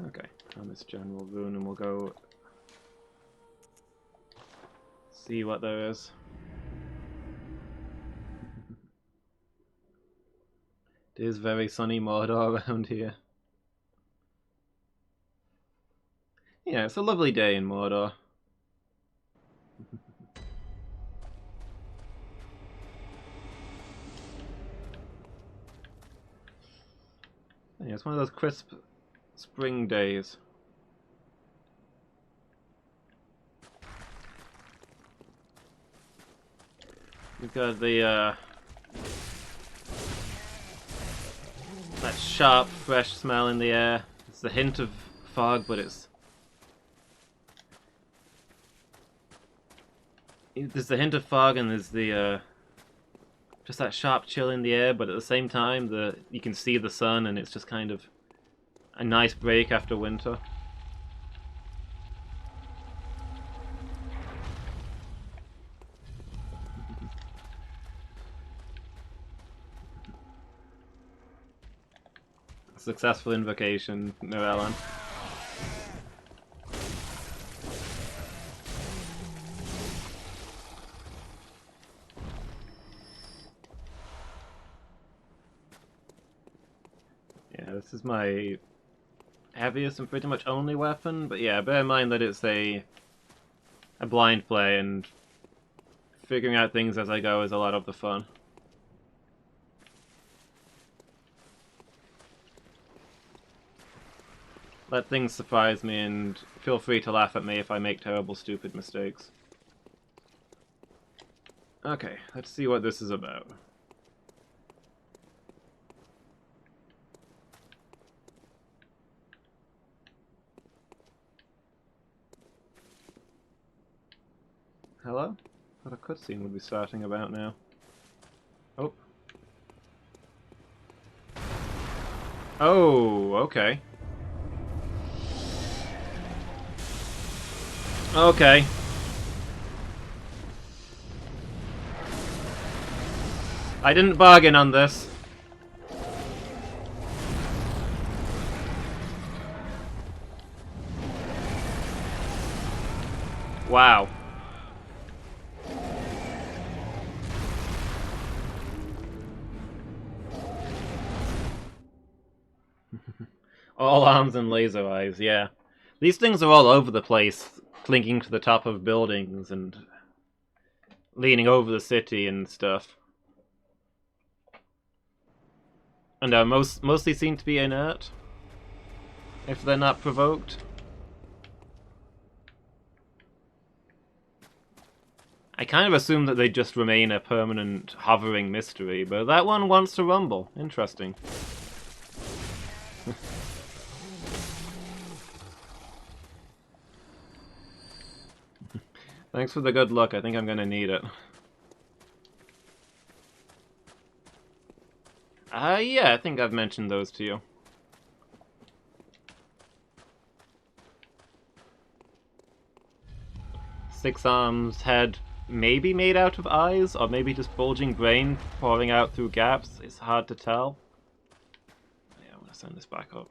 Okay, on this general rune, and we'll go see what there is. It is very sunny Mordor around here. Yeah, it's a lovely day in Mordor. Yeah, it's one of those crisp spring days. We've got the that sharp, fresh smell in the air. It's a hint of fog, but there's the hint of fog, and there's the just that sharp chill in the air. But at the same time, you can see the sun, and it's just kind of a nice break after winter. Successful invocation, Noelan. this is my heaviest and pretty much only weapon, but yeah, bear in mind that it's a blind play, and figuring out things as I go is a lot of the fun. Let things surprise me, and feel free to laugh at me if I make terrible, stupid mistakes. Okay, let's see what this is about. Hello? I thought a cutscene would be starting about now. Oh. Oh, okay. Okay. I didn't bargain on this. Wow. All arms and laser eyes, yeah. These things are all over the place, clinking to the top of buildings and leaning over the city and stuff. And mostly seem to be inert, if they're not provoked. I kind of assume that they just remain a permanent hovering mystery, but that one wants to rumble. Interesting. Thanks for the good luck, I think I'm gonna need it. Yeah, I think I've mentioned those to you. Six arms, head, maybe made out of eyes, or maybe just bulging brain pouring out through gaps. It's hard to tell. Yeah, I'm gonna send this back up.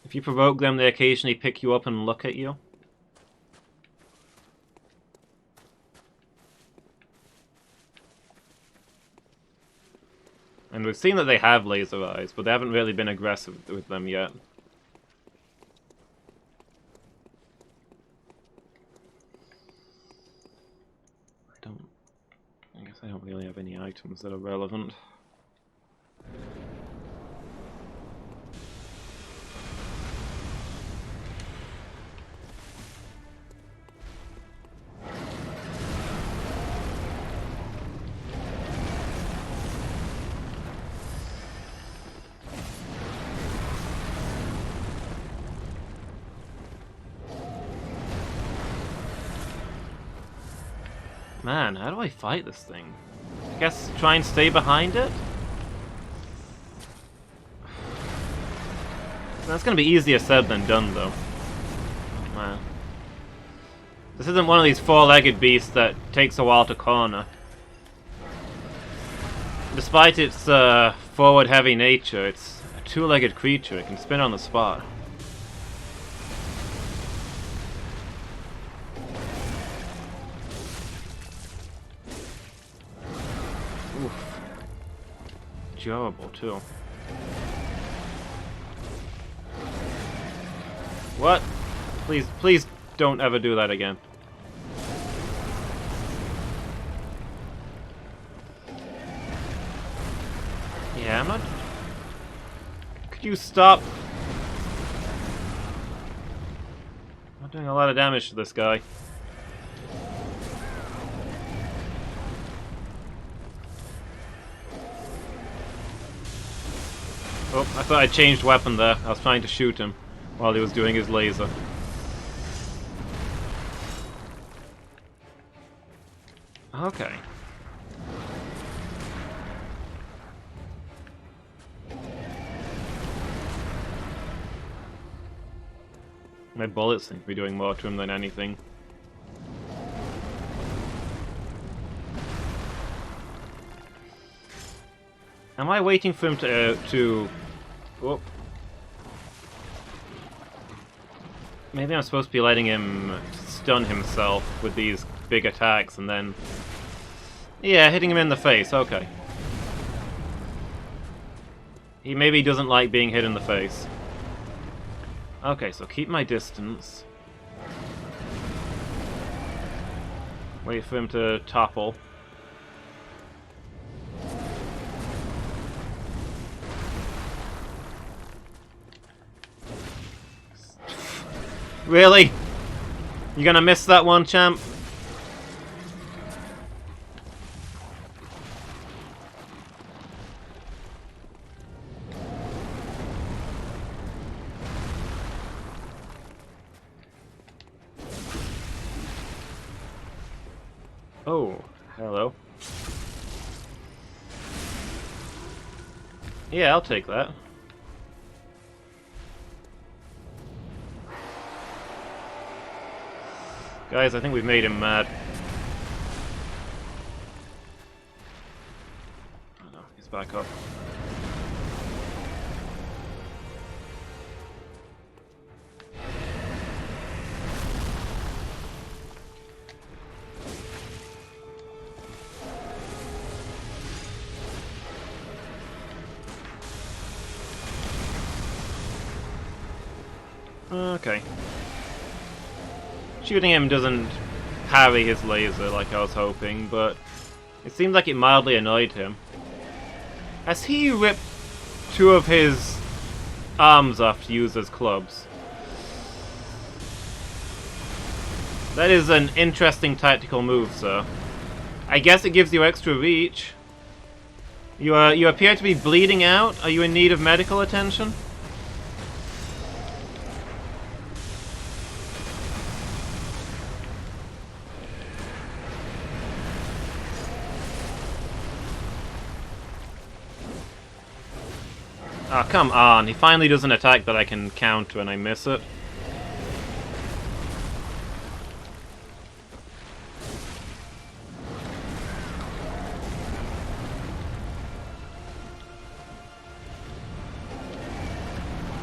If you provoke them, they occasionally pick you up and look at you. And we've seen that they have laser eyes, but they haven't really been aggressive with them yet. I guess I don't really have any items that are relevant. Man, how do I fight this thing? I guess try and stay behind it? That's gonna be easier said than done, though. Oh, man. This isn't one of these four-legged beasts that takes a while to corner. Despite its forward-heavy nature, it's a two-legged creature. It can spin on the spot. Durable too. What? Please don't ever do that again. Yeah, I'm not... Could you stop? I'm not doing a lot of damage to this guy. Oh, I thought I changed weapon there. I was trying to shoot him while he was doing his laser. Okay. My bullets seem to be doing more to him than anything. Am I waiting for him to... Oh. Maybe I'm supposed to be letting him stun himself with these big attacks and then... Yeah, hitting him in the face, okay. He maybe doesn't like being hit in the face. Okay, so keep my distance. Wait for him to topple. Really? You gonna miss that one, champ? Oh, hello. Yeah, I'll take that. Guys, I think we've made him mad. Oh no, he's back up. Okay. Shooting him doesn't parry his laser like I was hoping, but it seemed like it mildly annoyed him. Has he ripped two of his arms off to use as clubs? That is an interesting tactical move, sir. I guess it gives you extra reach. You appear to be bleeding out. Are you in need of medical attention? Oh, come on. He finally does an attack that I can counter and I miss it.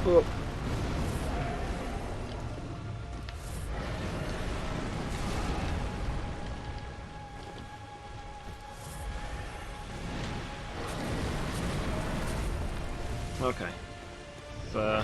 Oh. Okay. So...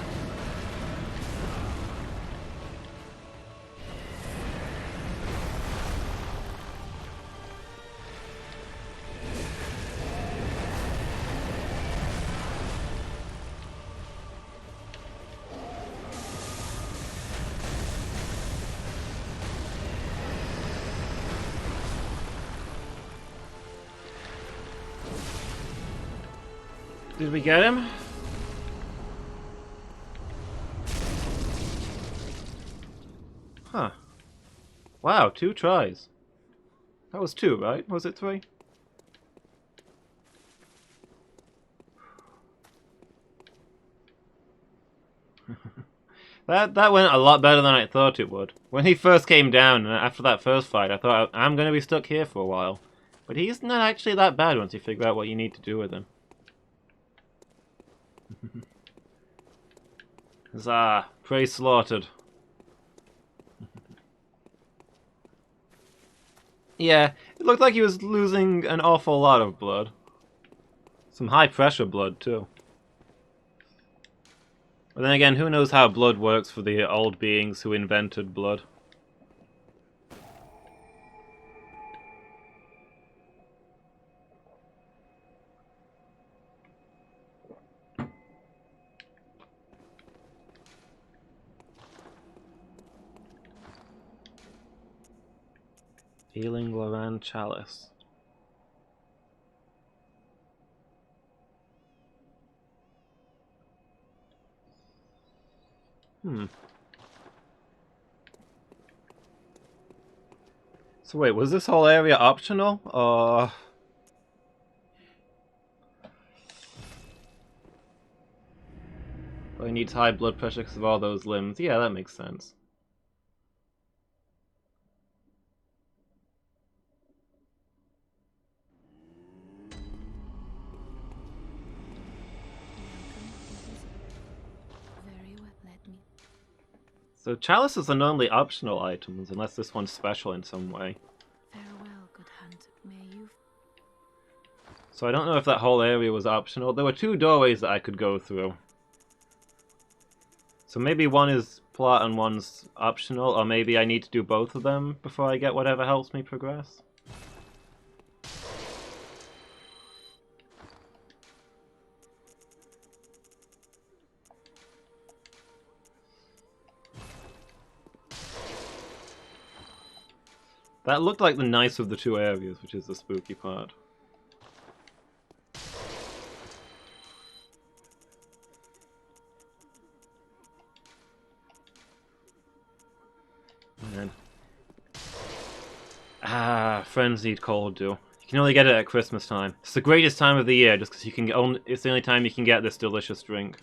Did we get him? Huh. Wow, 2 tries. That was 2, right? Was it 3? That went a lot better than I thought it would. When he first came down, after that first fight, I thought I'm going to be stuck here for a while. But he's not actually that bad once you figure out what you need to do with him. Huzzah! Prey slaughtered. Yeah, it looked like he was losing an awful lot of blood. Some high pressure blood, too. But then again, who knows how blood works for the old beings who invented blood. Healing Loran Chalice. So wait, was this whole area optional? Or... Well, he needs high blood pressure because of all those limbs. Yeah, that makes sense. So chalices are normally optional items, unless this one's special in some way. Farewell, good hunter. May you... So I don't know if that whole area was optional. There were 2 doorways that I could go through. So maybe one is plot and one's optional, or maybe I need to do both of them before I get whatever helps me progress. That looked like the nice of the 2 areas, which is the spooky part. Man. Ah, frenzied cold dew. You can only get it at Christmas time. It's the greatest time of the year, just because you can only, it's the only time you can get this delicious drink.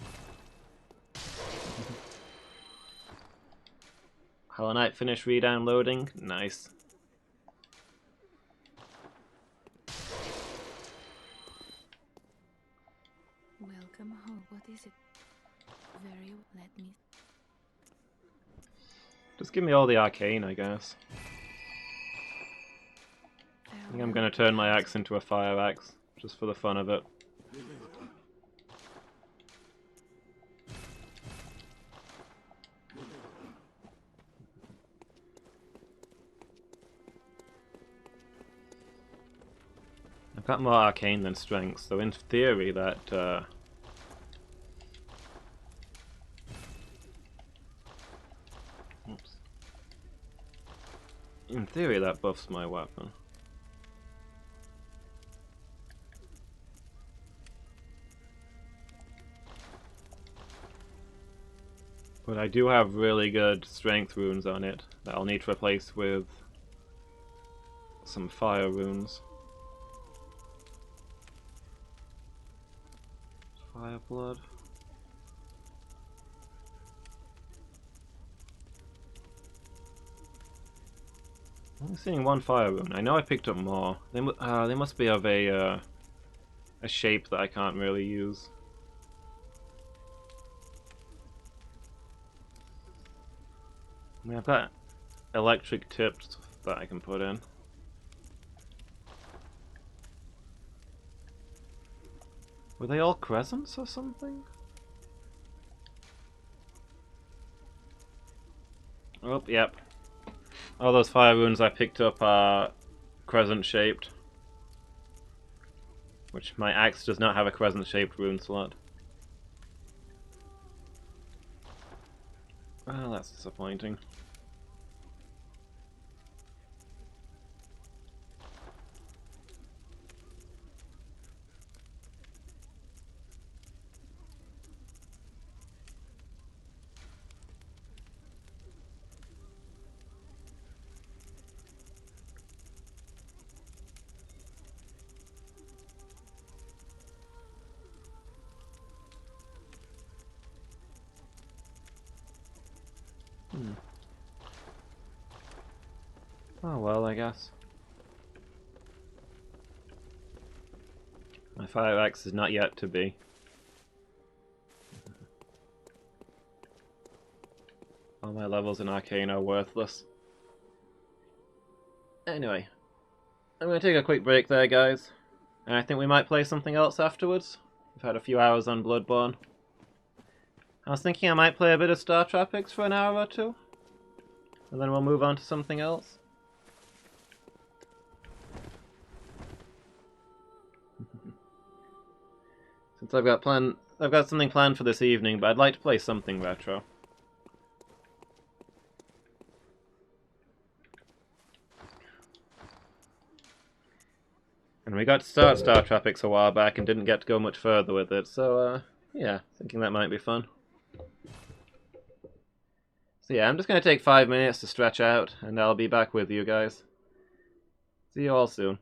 Hollow Knight finished re-downloading. Nice. Welcome home. What is it? Very... Let me... Just give me all the arcane, I guess. I think I'm gonna turn my axe into a fire axe, just for the fun of it. I've got more arcane than strength, so in theory that oops. In theory that buffs my weapon. But I do have really good strength runes on it that I'll need to replace with some fire runes. Fire blood. I'm only seeing 1 fire rune. I know I picked up more. They must be of a shape that I can't really use. I mean, I've got electric tips that I can put in. Were they all crescents or something? Oh, yep. All those fire runes I picked up are crescent shaped. Which my axe does not have a crescent shaped rune slot. Well, that's disappointing. Oh well, I guess. My fire axe is not yet to be. All my levels in arcane are worthless. Anyway, I'm going to take a quick break there, guys. And I think we might play something else afterwards. We've had a few hours on Bloodborne. I was thinking I might play a bit of Star Tropics for an hour or 2. And then we'll move on to something else. Since I've got something planned for this evening, but I'd like to play something retro. And we got to start Star Tropics a while back and didn't get to go much further with it, so yeah, thinking that might be fun. So yeah, I'm just going to take 5 minutes to stretch out, and I'll be back with you guys. See you all soon.